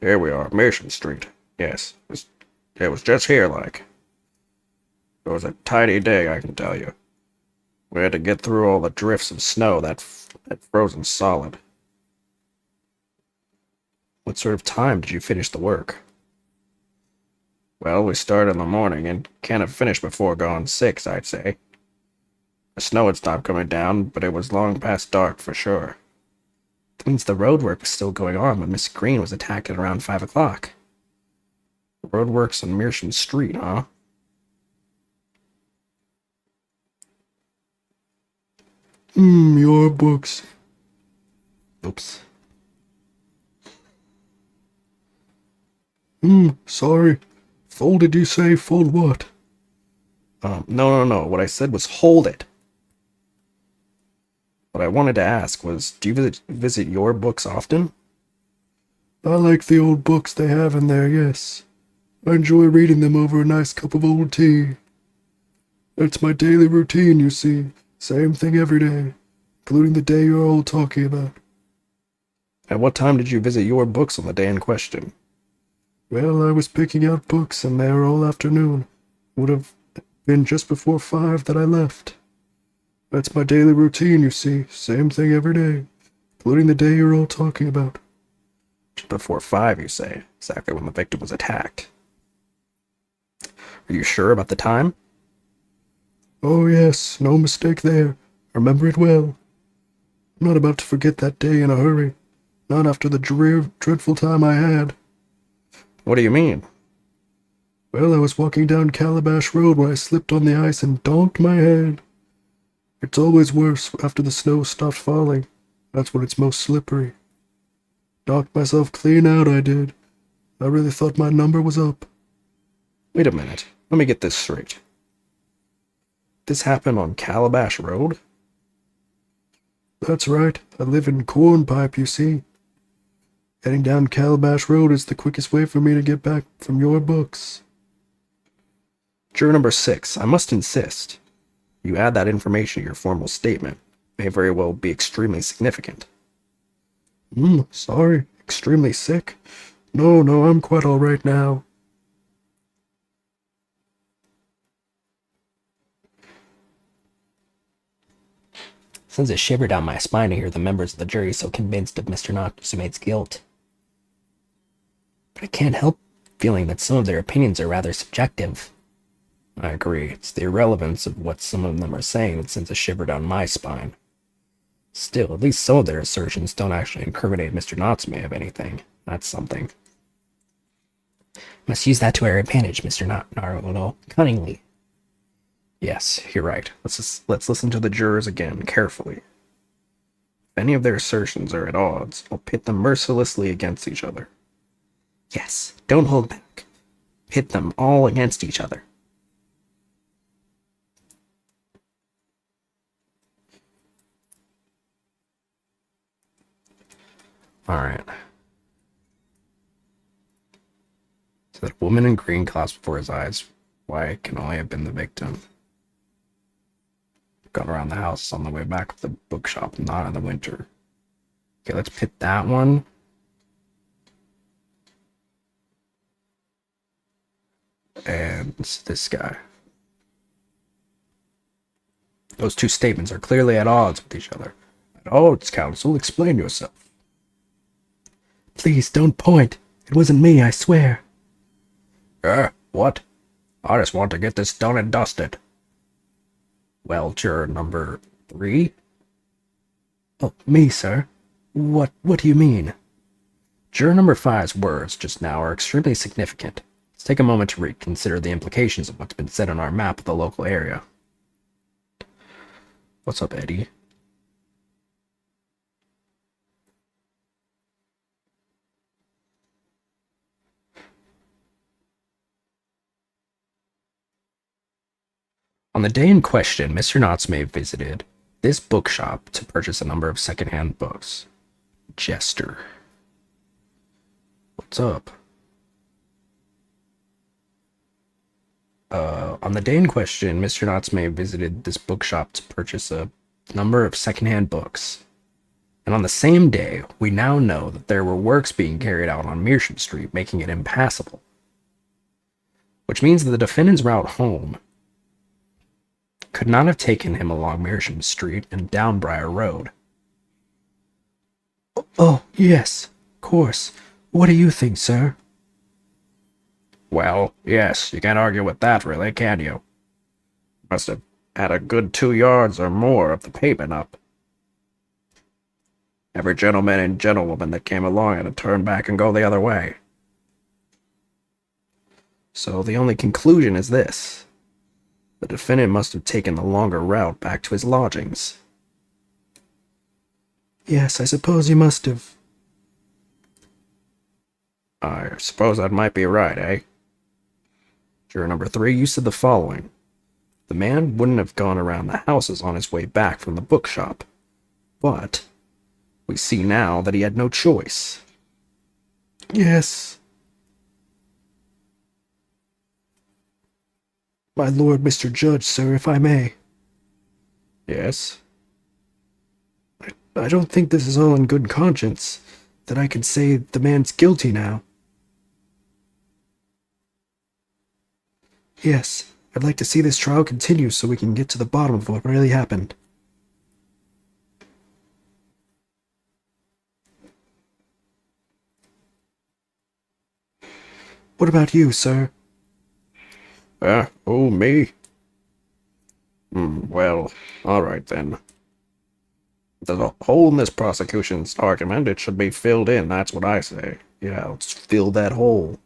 Here we are, Meersham Street. Yes, it was just here, like. It was a tidy day, I can tell you. We had to get through all the drifts of snow that frozen solid. What sort of time did you finish the work? Well, we started in the morning and can't have finished before gone 6, I'd say. The snow had stopped coming down, but it was long past dark for sure. That means the road work was still going on when Miss Green was attacked at around 5 o'clock. Roadworks on Meersham Street, huh? Your books. Oops. Sorry. Folded, you say? Fold what? No. What I said was hold it. What I wanted to ask was, do you visit your books often? I like the old books they have in there, yes. I enjoy reading them over a nice cup of old tea. That's my daily routine, you see. Same thing every day, including the day you're all talking about. At what time did you visit your books on the day in question? Well, I was picking out books in there all afternoon. Would have been just before 5 that I left. That's my daily routine, you see. Same thing every day, including the day you're all talking about. Just before 5, you say? Exactly when the victim was attacked. Are you sure about the time? Oh, yes, no mistake there. I remember it well. I'm not about to forget that day in a hurry. Not after the dreadful time I had. What do you mean? Well, I was walking down Calabash Road when I slipped on the ice and donked my head. It's always worse after the snow stopped falling. That's when it's most slippery. Knocked myself clean out, I did. I really thought my number was up. Wait a minute. Let me get this straight. This happened on Calabash Road? That's right. I live in Cornpipe, you see. Heading down Calabash Road is the quickest way for me to get back from your books. Juror number 6, I must insist. You add that information to your formal statement. May very well be extremely significant. Sorry. Extremely sick? No, I'm quite all right now. sends a shiver down my spine to hear the members of the jury so convinced of Mr. Natsume's guilt. But I can't help feeling that some of their opinions are rather subjective. I agree. It's the irrelevance of what some of them are saying that sends a shiver down my spine. Still, at least some of their assertions don't actually incriminate Mr. Natsume of anything. That's something. Must use that to our advantage, Mr. Naruto, cunningly. Yes, you're right. Let's listen to the jurors again, carefully. If any of their assertions are at odds, I'll pit them mercilessly against each other. Yes, don't hold back. Pit them all against each other. Alright. So that woman in green clasped before his eyes. Why it can only have been the victim. Gone around the house on the way back to the bookshop, not in the winter. Okay, let's pit that one. And this guy. Those two statements are clearly at odds with each other. At odds, counsel, explain yourself. Please, don't point. It wasn't me, I swear. What? I just want to get this done and dusted. Well, juror number 3? Oh, me, sir? What do you mean? Juror number 5's words just now are extremely significant. Let's take a moment to reconsider the implications of what's been said on our map of the local area. What's up, Eddie? On the day in question, Mr. Natsume visited this bookshop to purchase a number of secondhand books. Jester. What's up? On the day in question, Mr. Natsume visited this bookshop to purchase a number of secondhand books. And on the same day, we now know that there were works being carried out on Meersham Street, making it impassable. Which means that the defendant's route home could not have taken him along Meersham Street and down Briar Road. Oh, yes, of course. What do you think, sir? Well, yes, you can't argue with that, really, can you? Must have had a good 2 yards or more of the pavement up. Every gentleman and gentlewoman that came along had to turn back and go the other way. So the only conclusion is this. The defendant must have taken the longer route back to his lodgings. Yes, I suppose you must have. I suppose that might be right, eh? Juror number 3, you said the following. The man wouldn't have gone around the houses on his way back from the bookshop. But we see now that he had no choice. Yes. My lord, Mr. Judge, sir, if I may. Yes? I don't think this is all in good conscience, that I can say the man's guilty now. Yes, I'd like to see this trial continue so we can get to the bottom of what really happened. What about you, sir? Oh, me? Well, alright then. There's a hole in this prosecution's argument. It should be filled in, that's what I say. Yeah, let's fill that hole.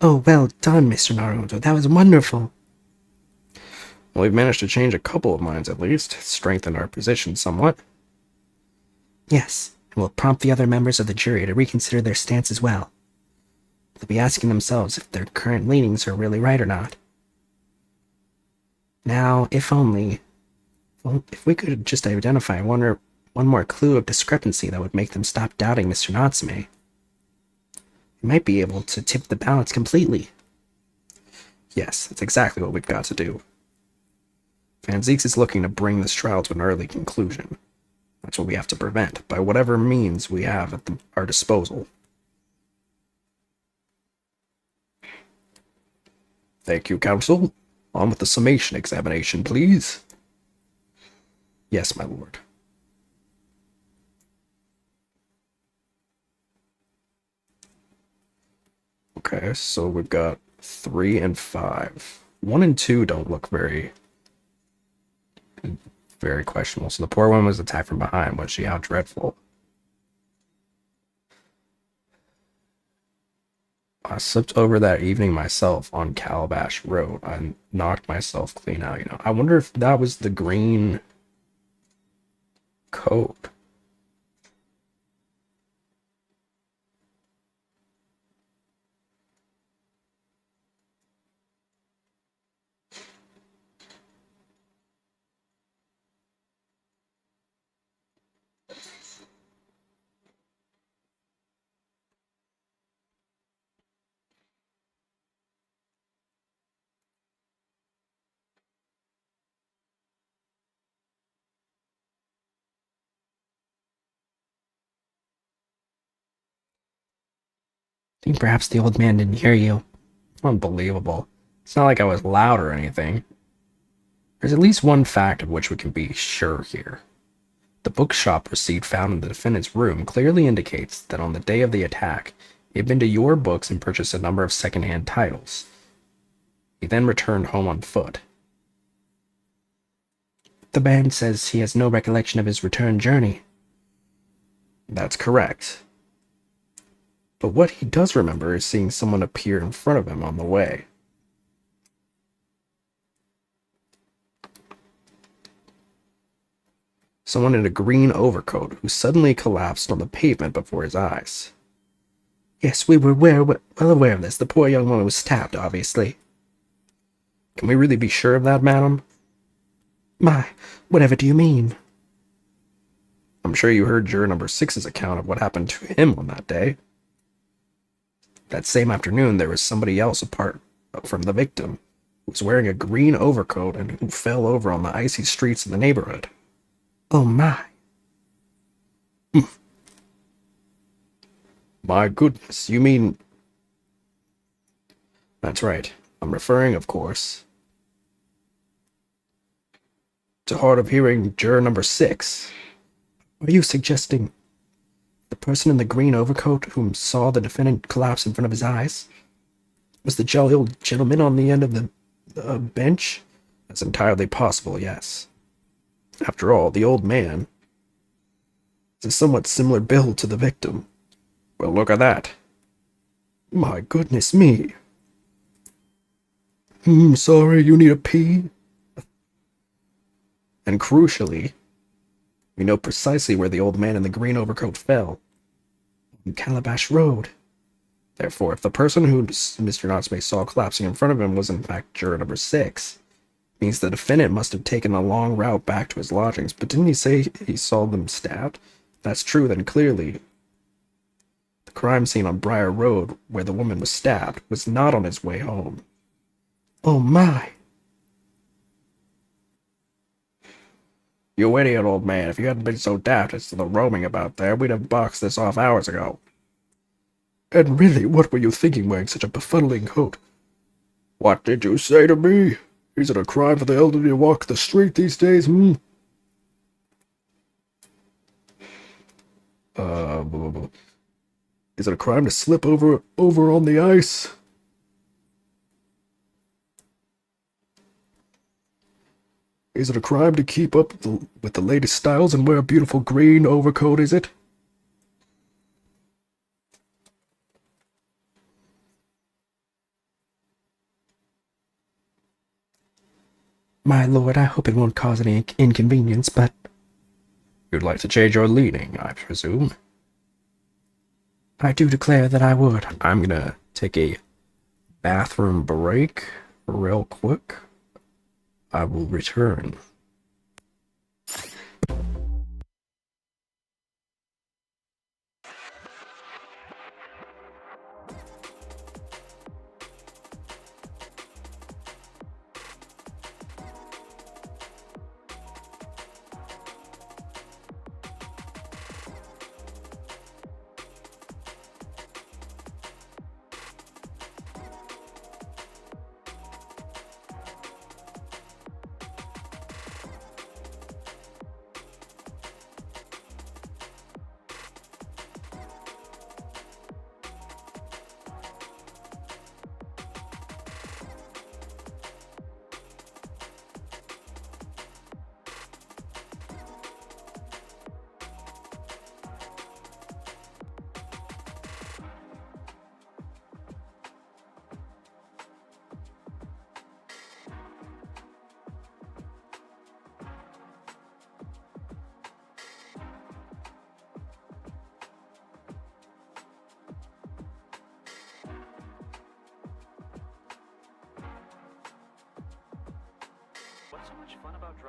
Oh, well done, Mr. Naruto. That was wonderful. Well, we've managed to change a couple of minds at least, strengthen our position somewhat. Yes, and we'll prompt the other members of the jury to reconsider their stance as well. They'll be asking themselves if their current leanings are really right or not. Now, if we could just identify one more clue of discrepancy that would make them stop doubting Mr. Natsume, we might be able to tip the balance completely. Yes, that's exactly what we've got to do. Van Zieks is looking to bring this trial to an early conclusion. That's what we have to prevent, by whatever means we have at our disposal. Thank you, counsel. On with the summation examination, please. Yes, my lord. Okay, so we've got 3 and 5. 1 and 2 don't look very questionable. So the poor one was attacked from behind. Was she how dreadful? I slipped over that evening myself on Calabash Road. I knocked myself clean out, I wonder if that was the green coat. I think perhaps the old man didn't hear you. Unbelievable. It's not like I was loud or anything. There's at least one fact of which we can be sure here. The bookshop receipt found in the defendant's room clearly indicates that on the day of the attack, he had been to your books and purchased a number of second-hand titles. He then returned home on foot. The man says he has no recollection of his return journey. That's correct. But what he does remember is seeing someone appear in front of him on the way. Someone in a green overcoat who suddenly collapsed on the pavement before his eyes. Yes, we were well aware of this. The poor young woman was stabbed, obviously. Can we really be sure of that, madam? My, whatever do you mean? I'm sure you heard juror number 6's account of what happened to him on that day. That same afternoon, there was somebody else apart from the victim who was wearing a green overcoat and who fell over on the icy streets of the neighborhood. Oh my. My goodness, you mean... That's right. I'm referring, of course, to hard of hearing juror number 6. Are you suggesting the person in the green overcoat whom saw the defendant collapse in front of his eyes was the jolly old gentleman on the end of the bench? That's entirely possible, yes. After all, the old man is a somewhat similar build to the victim. Well, look at that. My goodness me. Sorry, you need a pee? And crucially, we know precisely where the old man in the green overcoat fell. On Calabash Road. Therefore, if the person who Mr. Natsume saw collapsing in front of him was in fact juror number 6, means the defendant must have taken a long route back to his lodgings. But didn't he say he saw them stabbed? If that's true, then clearly the crime scene on Briar Road, where the woman was stabbed, was not on his way home. Oh my. You idiot, old man. If you hadn't been so daft as to the roaming about there, we'd have boxed this off hours ago. And really, what were you thinking wearing such a befuddling coat? What did you say to me? Is it a crime for the elderly to walk the street these days, Is it a crime to slip over on the ice? Is it a crime to keep up with the latest styles and wear a beautiful green overcoat, is it? My lord, I hope it won't cause any inconvenience, but... You'd like to change your leaning, I presume? I do declare that I would. I'm gonna take a bathroom break real quick. I will return.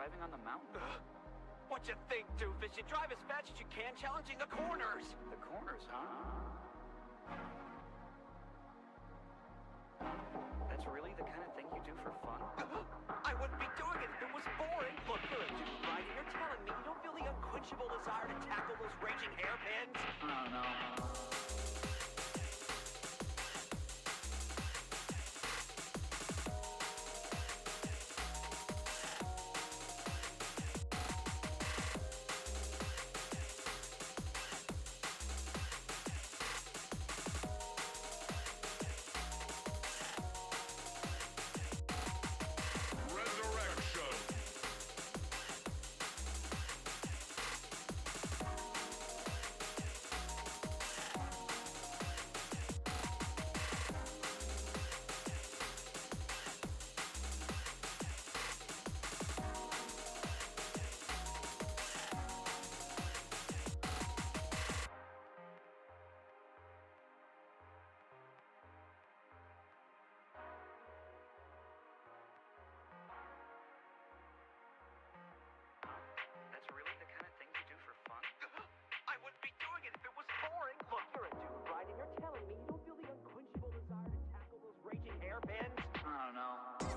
driving on the mountain. What you think, doofus? You drive as fast as you can, challenging the corners. The corners, huh? That's really the kind of thing you do for fun? I wouldn't be doing it if it was boring. Look, you're a dude, right? And you're telling me you don't feel the unquenchable desire to tackle those raging hairpins? I don't know. That's really the kind of thing you do for fun? I wouldn't be doing it if it was boring. Look, you're a dude, right? And you're telling me you don't feel the unquenchable desire to tackle those raging hairpins? I don't know.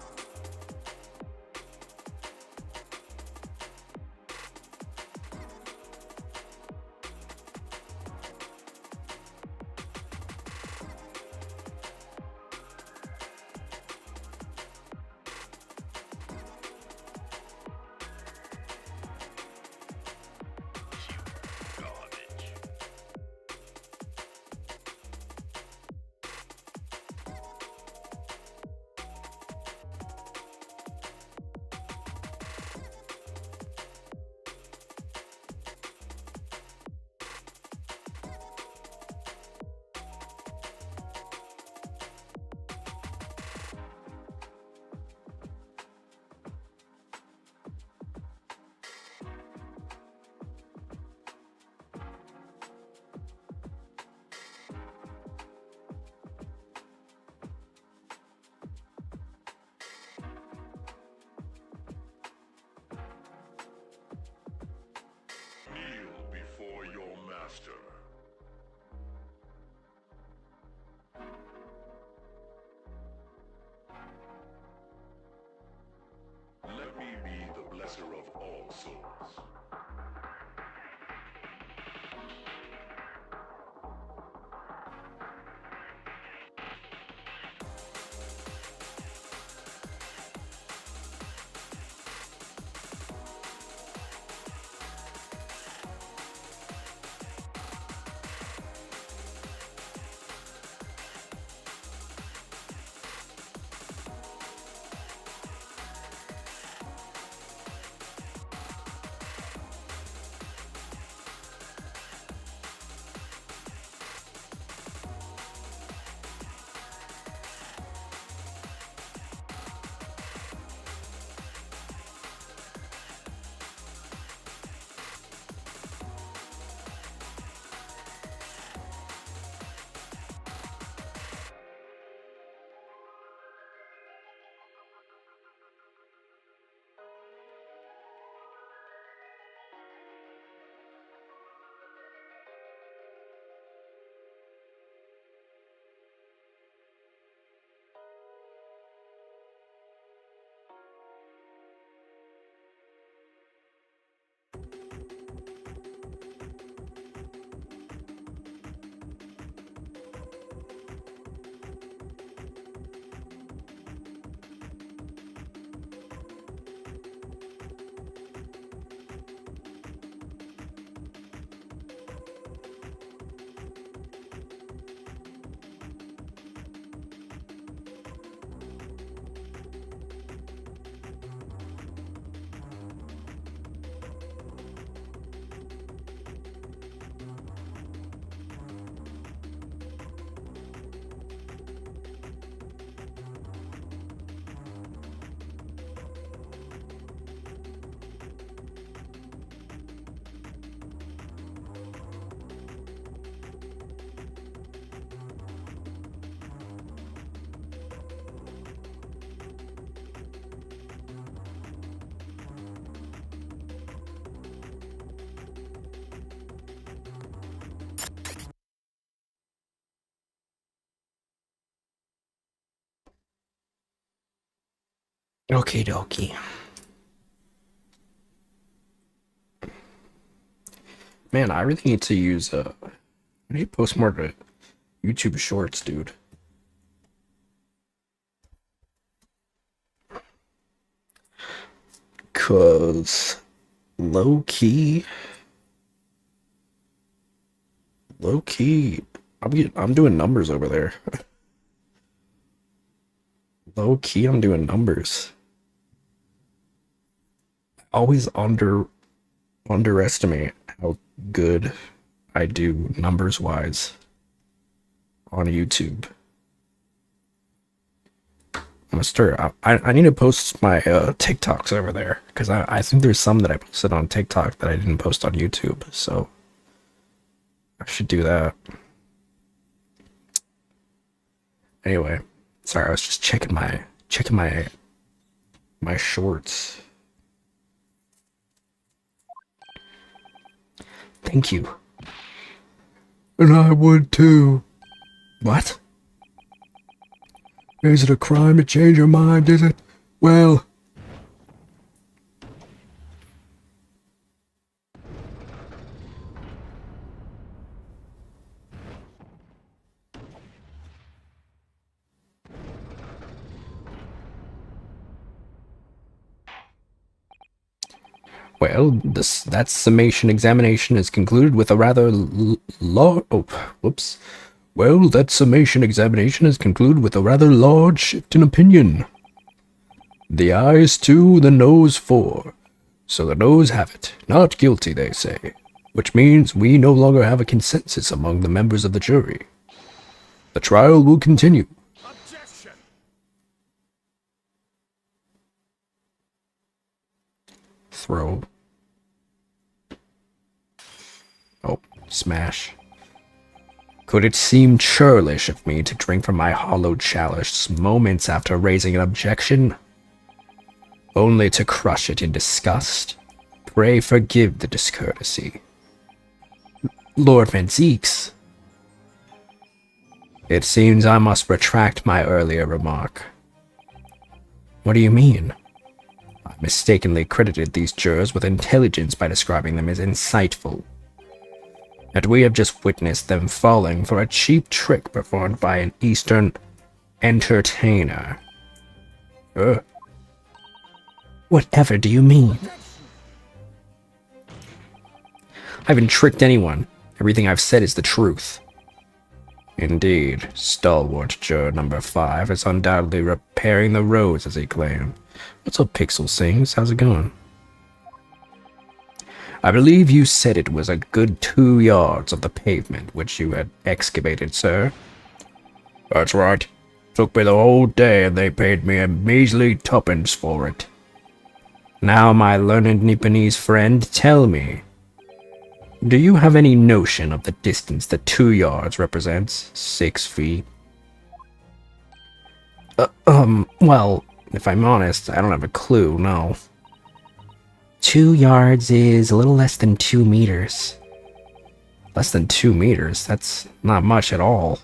Kneel before your master. Let me be the blesser of all souls. Okie dokie. Man, I really need to use I need to post more to YouTube Shorts, dude. Cause low key, I'm doing numbers over there. Low key, I'm doing numbers. Always underestimate how good I do numbers wise on YouTube. I'm gonna start. I need to post my TikToks over there because I think there's some that I posted on TikTok that I didn't post on YouTube, so I should do that. Anyway, sorry, I was just checking my shorts. Thank you. And I would too. What? Is it a crime to change your mind, is it? Well... Well, that summation examination is concluded with a rather whoops. Well, that summation examination is concluded with a rather large shift in opinion. The ayes 2, the noes 4. So the noes have it. Not guilty, they say. Which means we no longer have a consensus among the members of the jury. The trial will continue. Objection! Throw. Oh, smash. Could it seem churlish of me to drink from my hollowed chalice moments after raising an objection? Only to crush it in disgust? Pray forgive the discourtesy. Lord Menzies. It seems I must retract my earlier remark. What do you mean? I mistakenly credited these jurors with intelligence by describing them as insightful. Yet we have just witnessed them falling for a cheap trick performed by an Eastern entertainer. Whatever do you mean? I haven't tricked anyone. Everything I've said is the truth. Indeed, stalwart juror number 5 is undoubtedly repairing the roads as he claimed. What's up, Pixel Sings? How's it going? I believe you said it was a good 2 yards of the pavement which you had excavated, sir. That's right. Took me the whole day and they paid me a measly 2pence for it. Now, my learned Nipponese friend, tell me, do you have any notion of the distance that 2 yards represents? 6 feet? Well, if I'm honest, I don't have a clue, no. 2 yards is a little less than 2 meters. Less than 2 meters? That's not much at all.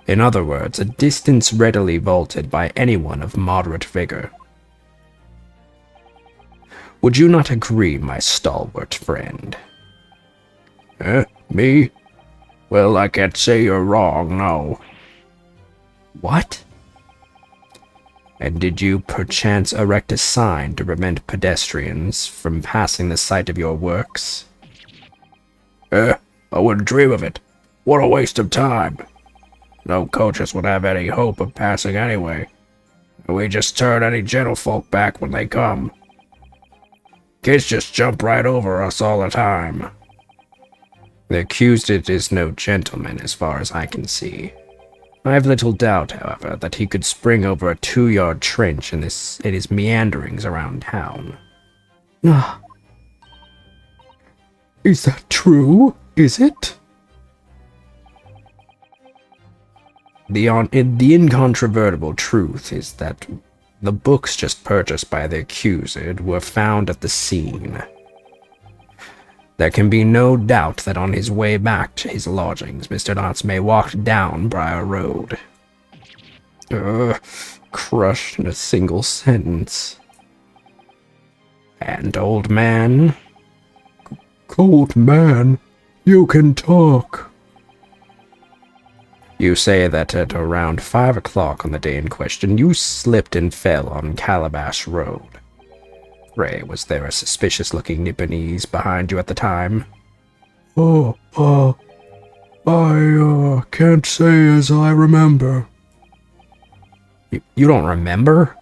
In other words, a distance readily vaulted by anyone of moderate vigor. Would you not agree, my stalwart friend? Me? Well, I can't say you're wrong, no. What? And did you perchance erect a sign to prevent pedestrians from passing the site of your works? I wouldn't dream of it. What a waste of time. No coaches would have any hope of passing anyway. We just turn any gentlefolk back when they come. Kids just jump right over us all the time. The accused is no gentleman as far as I can see. I have little doubt, however, that he could spring over a 2-yard trench in his meanderings around town. Is that true? Is it? The incontrovertible truth is that the books just purchased by the accused were found at the scene. There can be no doubt that on his way back to his lodgings, Mr. Natsume walked down Briar Road. crushed in a single sentence. And old man? Old man, you can talk. You say that at around 5 o'clock on the day in question, you slipped and fell on Calabash Road. Pray, was there a suspicious-looking Nipponese behind you at the time? I can't say as I remember. You don't remember?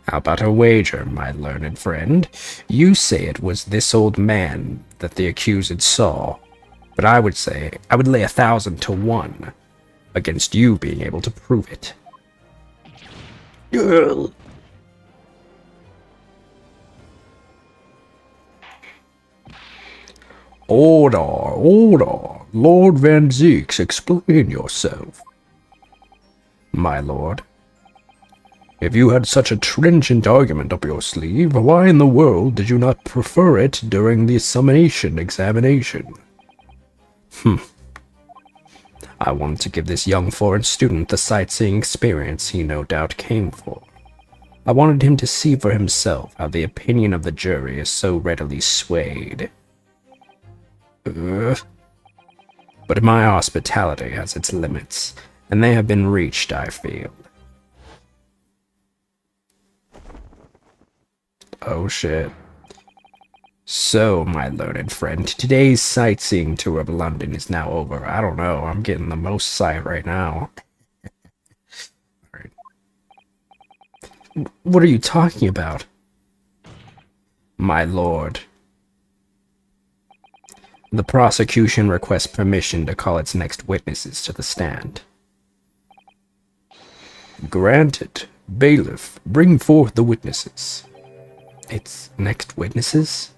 How about a wager, my learned friend? You say it was this old man that the accused saw, but I would lay 1,000 to 1 against you being able to prove it. Order, Lord Van Zeeks, explain yourself. My lord, if you had such a trenchant argument up your sleeve, why in the world did you not prefer it during the summation examination? I wanted to give this young foreign student the sightseeing experience he no doubt came for. I wanted him to see for himself how the opinion of the jury is so readily swayed. But my hospitality has its limits, and they have been reached, I feel. Oh shit. So, my learned friend, today's sightseeing tour of London is now over. I don't know, I'm getting the most sight right now. What are you talking about? My lord. The prosecution requests permission to call its next witnesses to the stand. Granted. Bailiff, bring forth the witnesses. Its next witnesses?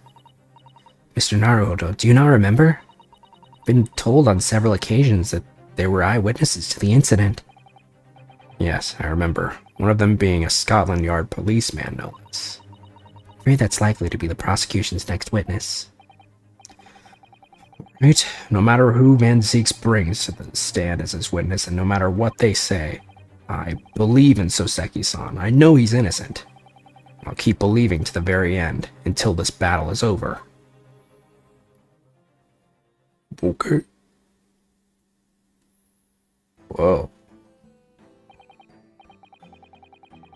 Mr. Naruhodo, do you not remember? Been told on several occasions that there were eyewitnesses to the incident. Yes, I remember. One of them being a Scotland Yard policeman, no less. I'm afraid that's likely to be the prosecution's next witness. Right, no matter who Van Zeeks brings to the stand as his witness, and no matter what they say, I believe in Soseki-san. I know he's innocent. I'll keep believing to the very end, until this battle is over. Okay. Whoa.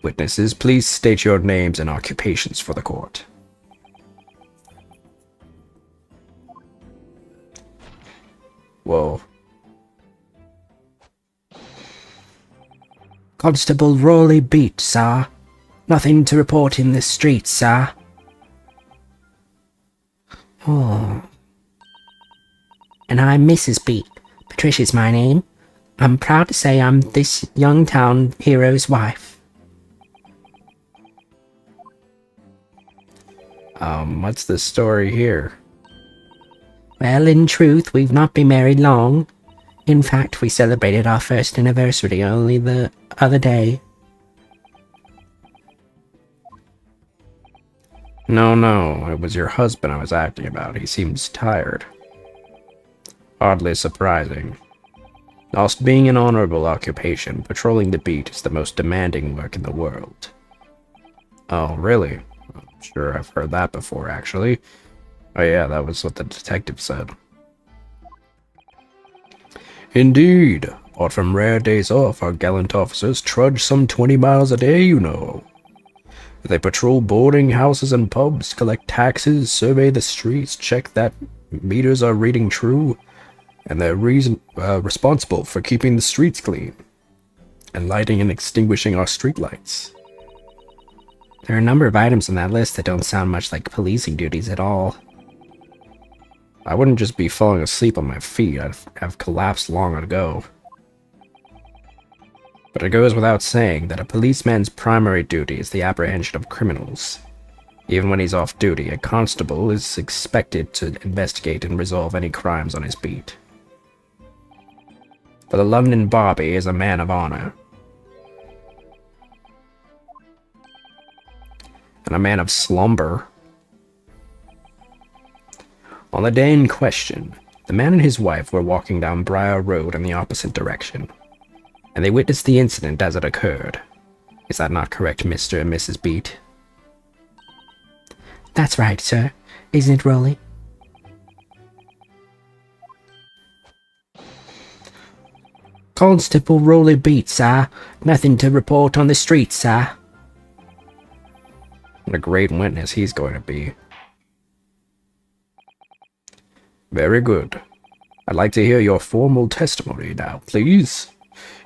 Witnesses, please state your names and occupations for the court. Whoa. Constable Rowley Beat, sir. Nothing to report in this street, sir. Oh. And I'm Mrs. Beat. Patricia's my name. I'm proud to say I'm this young town hero's wife. What's the story here? Well, in truth, we've not been married long. In fact, we celebrated our first anniversary only the other day. No, it was your husband I was acting about. He seems tired. Oddly surprising. Whilst being an honorable occupation, patrolling the beat is the most demanding work in the world. Oh, really? I'm sure I've heard that before, actually. Oh yeah, that was what the detective said. Indeed. Apart from rare days off, our gallant officers trudge some 20 miles a day, you know. They patrol boarding houses and pubs, collect taxes, survey the streets, check that meters are reading true, and they're responsible for keeping the streets clean, and lighting and extinguishing our streetlights. There are a number of items on that list that don't sound much like policing duties at all. I wouldn't just be falling asleep on my feet, I'd have collapsed long ago. But it goes without saying that a policeman's primary duty is the apprehension of criminals. Even when he's off duty, a constable is expected to investigate and resolve any crimes on his beat. But the London Bobby is a man of honor. And a man of slumber. On the day in question, the man and his wife were walking down Briar Road in the opposite direction. and they witnessed the incident as it occurred. Is that not correct, Mr. and Mrs. Beat? That's right, sir. Isn't it, Rolly? Constable Rolly Beat, sir. Nothing to report on the street, sir. What a great witness he's going to be. Very good. I'd like to hear your formal testimony now, please.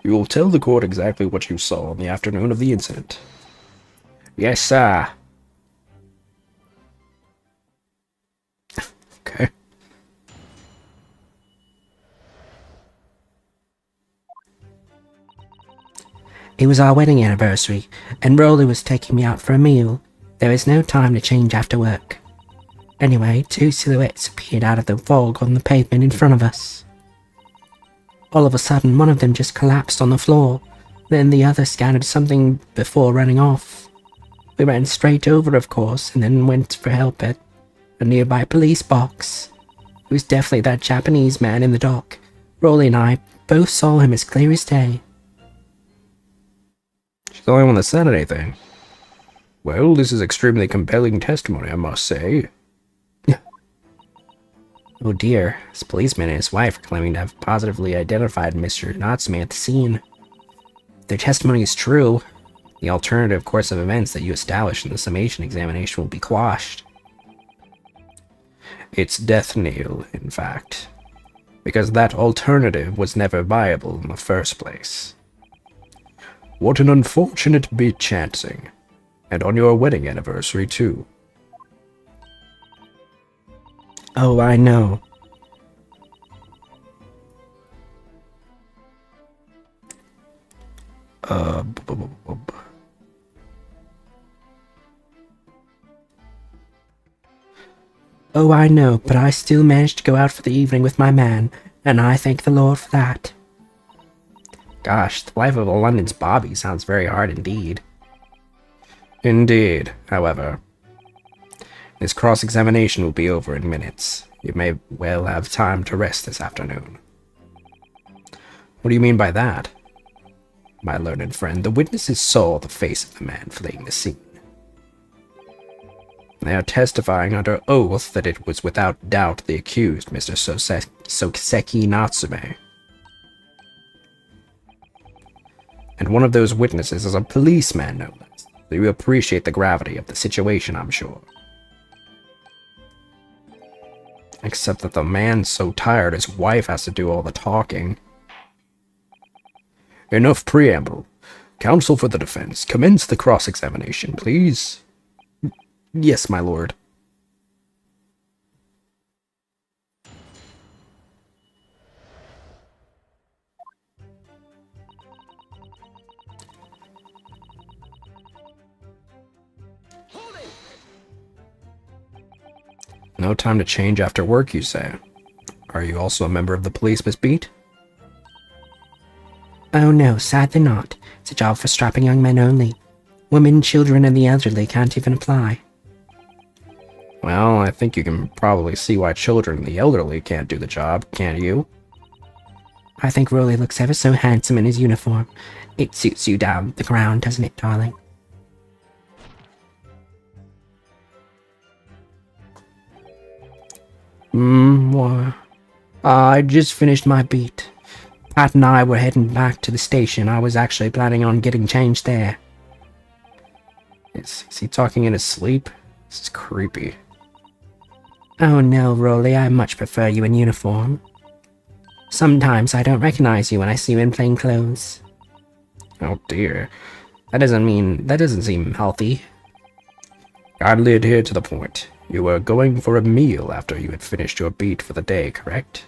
You will tell the court exactly what you saw on the afternoon of the incident. Yes, sir. Okay. It was our wedding anniversary, and Rolly was taking me out for a meal. There was no time to change after work. Anyway, two silhouettes appeared out of the fog on the pavement in front of us. All of a sudden, one of them just collapsed on the floor. Then the other scattered something before running off. We ran straight over, of course, and then went for help at a nearby police box. It was definitely that Japanese man in the dock. Rolly and I both saw him as clear as day. She's the only one that said anything. Well, this is extremely compelling testimony, I must say. Oh dear, this policeman and his wife are claiming to have positively identified Mr. Natsume at the scene. If their testimony is true, the alternative course of events that you established in the summation examination will be quashed. It's death knell, in fact, because that alternative was never viable in the first place. What an unfortunate bit chancing, and on your wedding anniversary too. Oh, I know. Oh, I know, but I still managed to go out for the evening with my man, and I thank the Lord for that. Gosh, the life of a London's Bobby sounds very hard indeed. Indeed, however. This cross-examination will be over in minutes. You may well have time to rest this afternoon. What do you mean by that? My learned friend, the witnesses saw the face of the man fleeing the scene. They are testifying under oath that it was without doubt the accused, Mr. Soseki Natsume. And one of those witnesses is a policeman, no less. So you appreciate the gravity of the situation, I'm sure. Except that the man's so tired his wife has to do all the talking. Enough preamble. Counsel for the defense, commence the cross-examination, please. Yes, my lord. No time to change after work, you say? Are you also a member of the police, Miss Beat? Oh no, sadly not. It's a job for strapping young men only. Women, children, and the elderly can't even apply. Well, I think you can probably see why children and the elderly can't do the job, can't you? I think Rolly looks ever so handsome in his uniform. It suits you down the ground, doesn't it, darling? I just finished my beat. Pat and I were heading back to the station. I was actually planning on getting changed there. Is he talking in his sleep? This is creepy. Oh no, Rolly, I much prefer you in uniform. Sometimes I don't recognize you when I see you in plain clothes. Oh dear. That doesn't seem healthy. Kindly adhere to the point. You were going for a meal after you had finished your beat for the day, correct?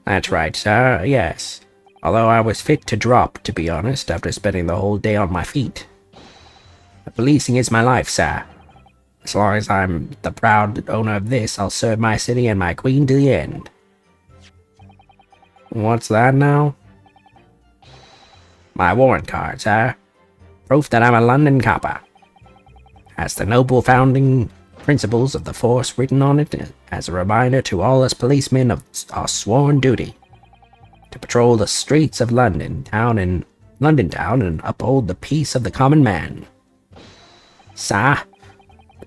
That's right, sir, yes. Although I was fit to drop, to be honest, after spending the whole day on my feet. But policing is my life, sir. As long as I'm the proud owner of this, I'll serve my city and my queen to the end. What's that now? My warrant card, sir. Proof that I'm a London copper. Has the noble founding principles of the force written on it as a reminder to all us policemen of our sworn duty. to patrol the streets of London town and uphold the peace of the common man. Sir,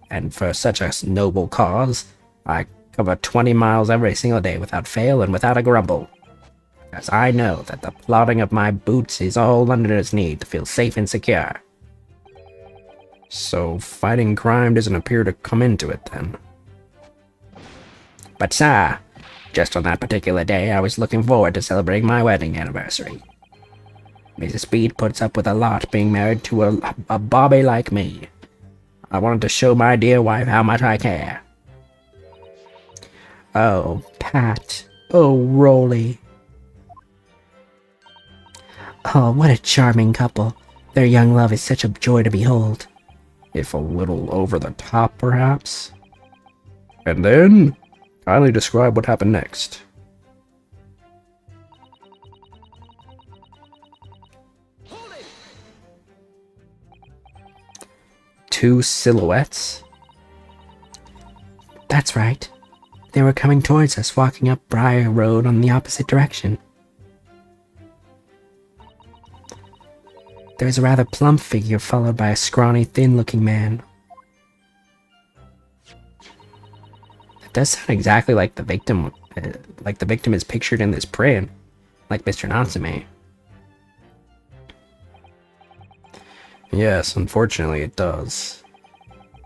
and for such a noble cause, I cover 20 miles every single day without fail and without a grumble, as I know that the plodding of my boots is all Londoners need to feel safe and secure. So fighting crime doesn't appear to come into it, then? But sir, just on that particular day, I was looking forward to celebrating my wedding anniversary. Mrs. Speed puts up with a lot being married to a bobby like me. I wanted to show my dear wife how much I care. Oh, Pat. Oh, Rolly. Oh, what a charming couple. Their young love is such a joy to behold. If a little over the top, perhaps? And then, kindly describe what happened next. Two silhouettes? That's right. They were coming towards us, walking up Briar Road on the opposite direction. There was a rather plump figure followed by a scrawny, thin-looking man. That does sound exactly like the victim is pictured in this print, like Mr. Natsume. Yes, unfortunately it does.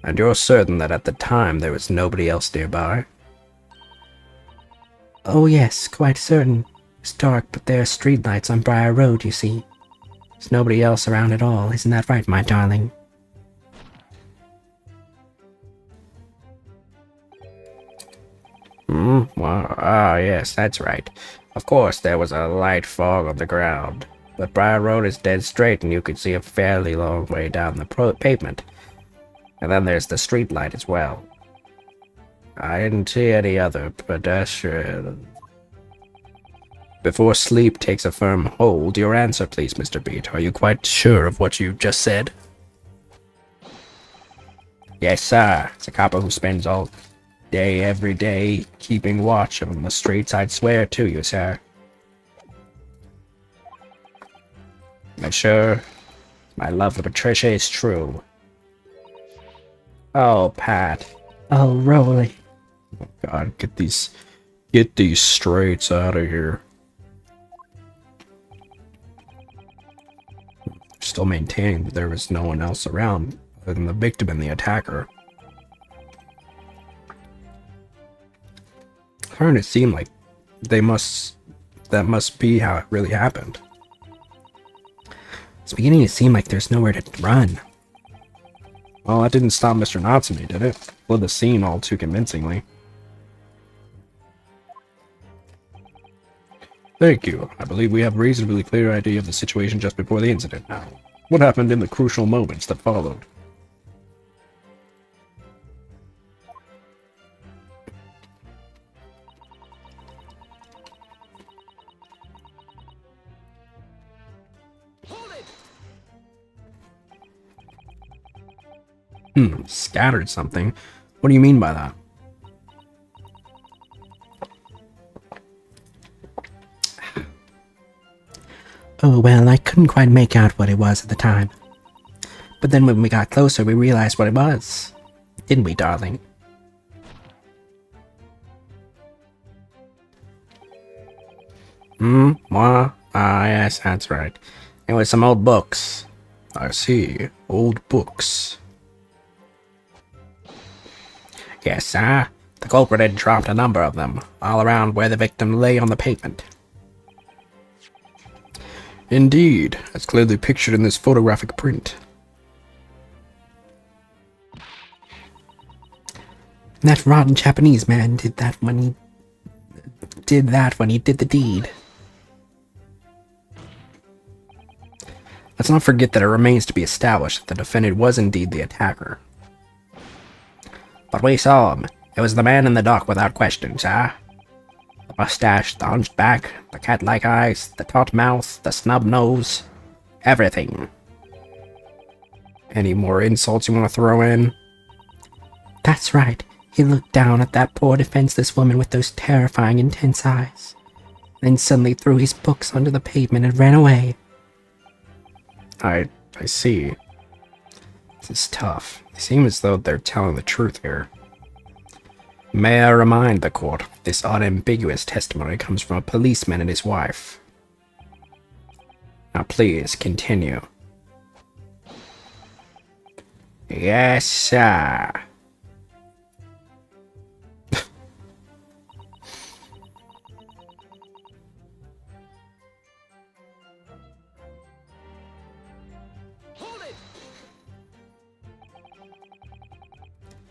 And you're certain that at the time there was nobody else nearby? Oh yes, quite certain. It's dark, but there are streetlights on Briar Road, you see. There's nobody else around at all, isn't that right, my darling? Yes, that's right. Of course, there was a light fog on the ground, but Briar Road is dead straight and you could see a fairly long way down the pavement. And then there's the street light as well. I didn't see any other pedestrian. Before sleep takes a firm hold, your answer please, Mr. Beat. Are you quite sure of what you just said? Yes, sir. It's a copper who spends all day, every day, keeping watch on the streets, I'd swear to you, sir. I'm sure my love for Patricia is true. Oh, Pat. Oh, Rolly. Oh, God, get these straights out of here. Still maintaining that there was no one else around other than the victim and the attacker. Starting to seem like that must be how it really happened. It's beginning to seem like there's nowhere to run. Well, that didn't stop Mr. Natsume, did it? Fled the scene all too convincingly. Thank you. I believe we have a reasonably clear idea of the situation just before the incident now. What happened in the crucial moments that followed? Scattered something? What do you mean by that? Oh, well, I couldn't quite make out what it was at the time. But then when we got closer, we realized what it was. Didn't we, darling? Yes, that's right. It was some old books. I see. Old books. Yes, sir. The culprit had dropped a number of them, all around where the victim lay on the pavement. Indeed, as clearly pictured in this photographic print. That rotten Japanese man did that when he did the deed. Let's not forget that it remains to be established that the defendant was indeed the attacker. But we saw him. It was the man in the dock without question, sir. The mustache, the hunched back, the cat-like eyes, the taut mouth, the snub nose. Everything. Any more insults you want to throw in? That's right. He looked down at that poor defenseless woman with those terrifying, intense eyes. then suddenly threw his books onto the pavement and ran away. I see. This is tough. They seem as though they're telling the truth here. May I remind the court, this unambiguous testimony comes from a policeman and his wife. Now please, continue. Yes, sir.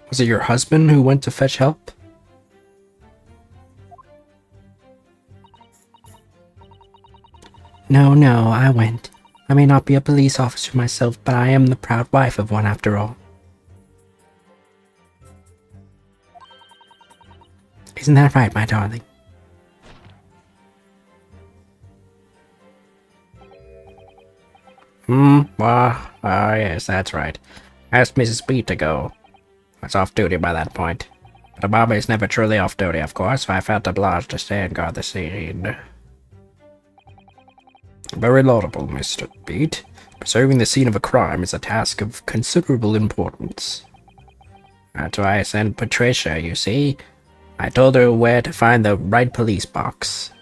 Was it your husband who went to fetch help? No, I went. I may not be a police officer myself, but I am the proud wife of one after all. Isn't that right, my darling? Yes, that's right. Asked Mrs. B to go. I was off duty by that point. But Bobby is never truly off duty, of course, so I felt obliged to stay and guard the scene. Very laudable, Mr. Beat. Preserving the scene of a crime is a task of considerable importance. That's why I sent Patricia, you see. I told her where to find the right police box.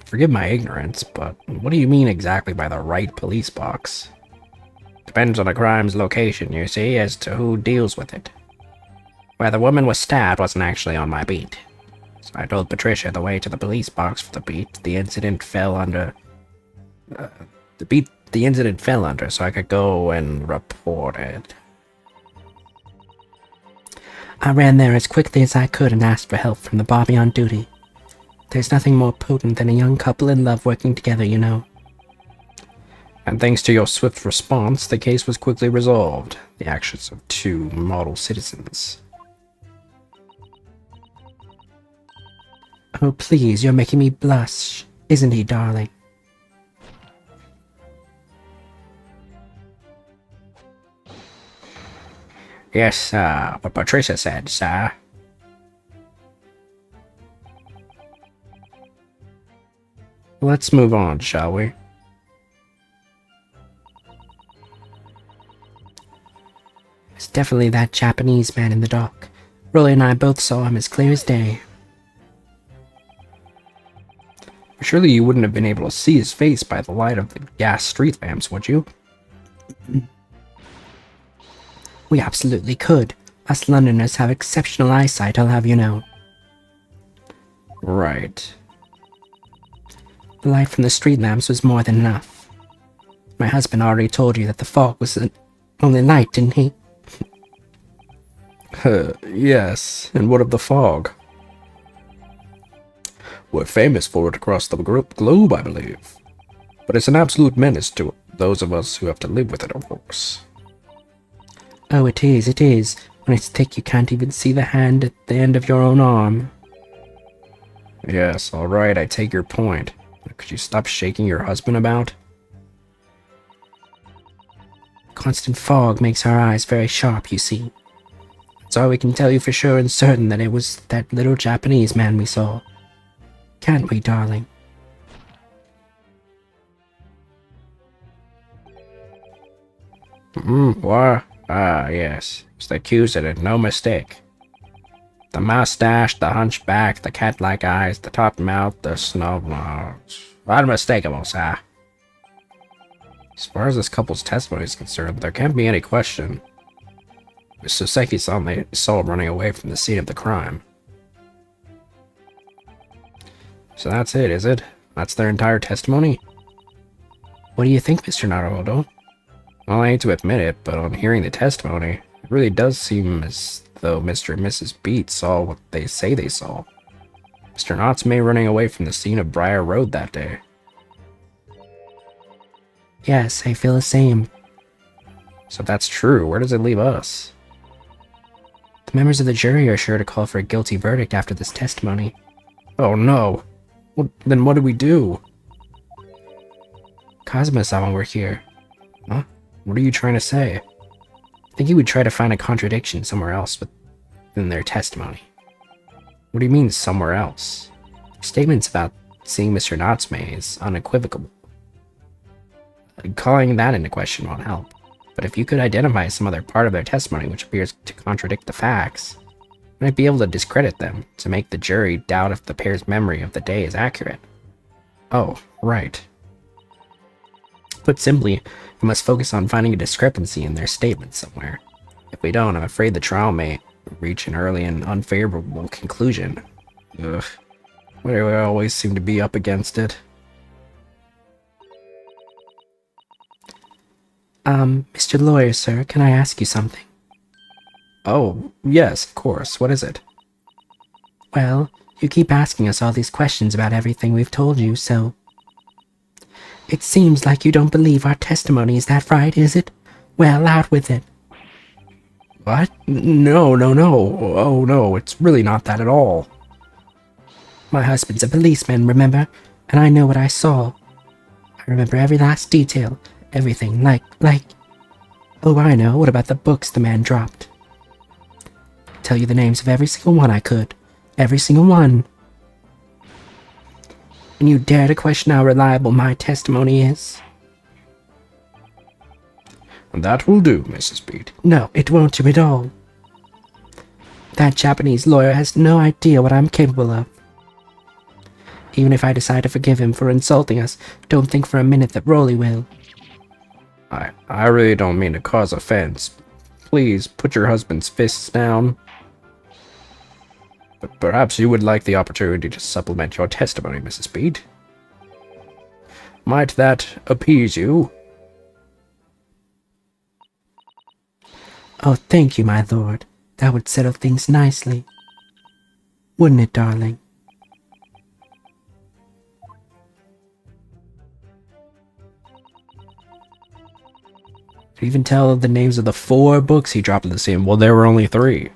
Forgive my ignorance, but what do you mean exactly by the right police box? Depends on the crime's location, you see, as to who deals with it. Where the woman was stabbed wasn't actually on my beat. So I told Patricia the way to the police box for the beat the incident fell under. The incident fell under, so I could go and report it. I ran there as quickly as I could and asked for help from the Bobby on duty. There's nothing more potent than a young couple in love working together, you know. And thanks to your swift response, the case was quickly resolved. The actions of two model citizens. Oh, please, you're making me blush. Isn't he, darling? Yes, sir. What Patricia said, sir. Let's move on, shall we? It's definitely that Japanese man in the dock. Rolly and I both saw him as clear as day. Surely you wouldn't have been able to see his face by the light of the gas street lamps, would you? We absolutely could. Us Londoners have exceptional eyesight, I'll have you know. Right. The light from the street lamps was more than enough. My husband already told you that the fog was the only light, didn't he? Yes. And what of the fog? We're famous for it across the globe, I believe. But it's an absolute menace to those of us who have to live with it, of course. Oh, it is. When it's thick, you can't even see the hand at the end of your own arm. Yes, alright, I take your point. Could you stop shaking your husband about? Constant fog makes our eyes very sharp, you see. That's all we can tell you for sure and certain that it was that little Japanese man we saw. Can't we, darling? What? Ah, yes. It's the accused, no mistake. The mustache, the hunchback, the cat-like eyes, the top mouth, the snub nose. Unmistakable, sir. As far as this couple's testimony is concerned, there can't be any question. Mr. Seki saw him running away from the scene of the crime. So that's it, is it? That's their entire testimony? What do you think, Mr. Naruhodo? Well, I hate to admit it, but on hearing the testimony, it really does seem as though Mr. and Mrs. Beat saw what they say they saw. Mr. Natsume running away from the scene of Briar Road that day. Yes, I feel the same. So if that's true, where does it leave us? The members of the jury are sure to call for a guilty verdict after this testimony. Oh no! Well, then what do we do? Kazuma-sama were here. Huh? What are you trying to say? I think he would try to find a contradiction somewhere else within their testimony. What do you mean, somewhere else? Statements about seeing Mr. Natsume is unequivocal. Calling that into question won't help. But if you could identify some other part of their testimony which appears to contradict the facts, you might be able to discredit them to make the jury doubt if the pair's memory of the day is accurate. Oh, right. Put simply, we must focus on finding a discrepancy in their statements somewhere. If we don't, I'm afraid the trial may reach an early and unfavorable conclusion. Ugh. Why do I always seem to be up against it? Mr. Lawyer, sir, can I ask you something? Oh, yes, of course. What is it? Well, you keep asking us all these questions about everything we've told you, so... It seems like you don't believe our testimony, is that right, is it? Well, out with it. What? No. Oh, no, it's really not that at all. My husband's a policeman, remember? And I know what I saw. I remember every last detail. Everything, like... Oh, I know. What about the books the man dropped? Tell you the names of every single one I could. Every single one. And you dare to question how reliable my testimony is? That will do, Mrs. Beat. No, it won't do at all. That Japanese lawyer has no idea what I'm capable of. Even if I decide to forgive him for insulting us, don't think for a minute that Rolly will. I really don't mean to cause offense. Please put your husband's fists down. But perhaps you would like the opportunity to supplement your testimony, Mrs. Beat. Might that appease you? Oh, thank you, my lord. That would settle things nicely. Wouldn't it, darling? Did you even tell the names of the 4 books he dropped in the scene? Well, there were only 3.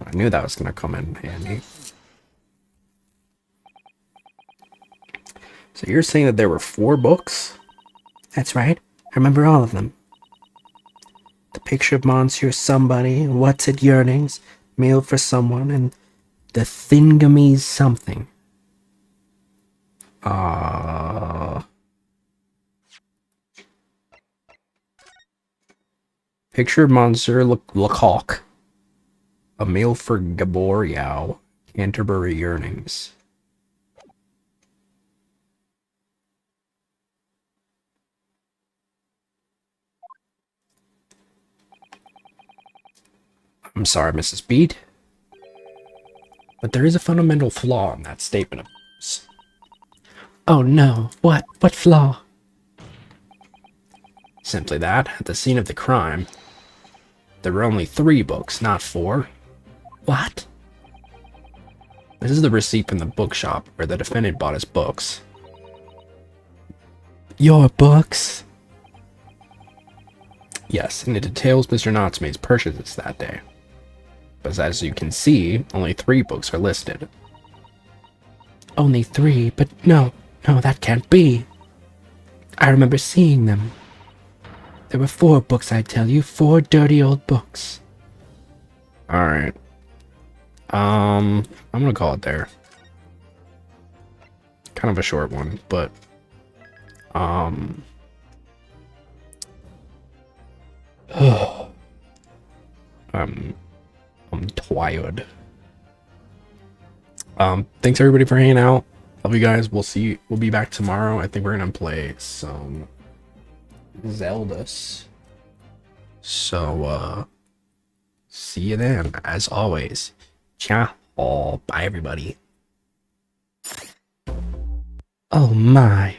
I knew that was going to come in handy. So you're saying that there were 4 books? That's right. I remember all of them. The picture of Monsieur Somebody, What's It Yearnings, Mail for Someone, and the Thingamese something. Picture of Monsieur Lecoq. A Mail for Gabor Yao. Canterbury Yearnings. I'm sorry, Mrs. Beat, but there is a fundamental flaw in that statement of yours. Oh no, what? What flaw? Simply that, at the scene of the crime, there were only 3 books, not 4. What? This is the receipt from the bookshop where the defendant bought his books. Your books? Yes, and it details Mr. Natsume's purchases that day. But as you can see, only 3 books are listed. Only 3, but no, that can't be. I remember seeing them. There were 4 books, I tell you, 4 dirty old books. Alright. I'm gonna call it there. Kind of a short one, but I'm tired. Thanks everybody for hanging out. Love you guys. We'll be back tomorrow. I think we're gonna play some Zeldas. So see you then. As always, ciao. Bye everybody. Oh my.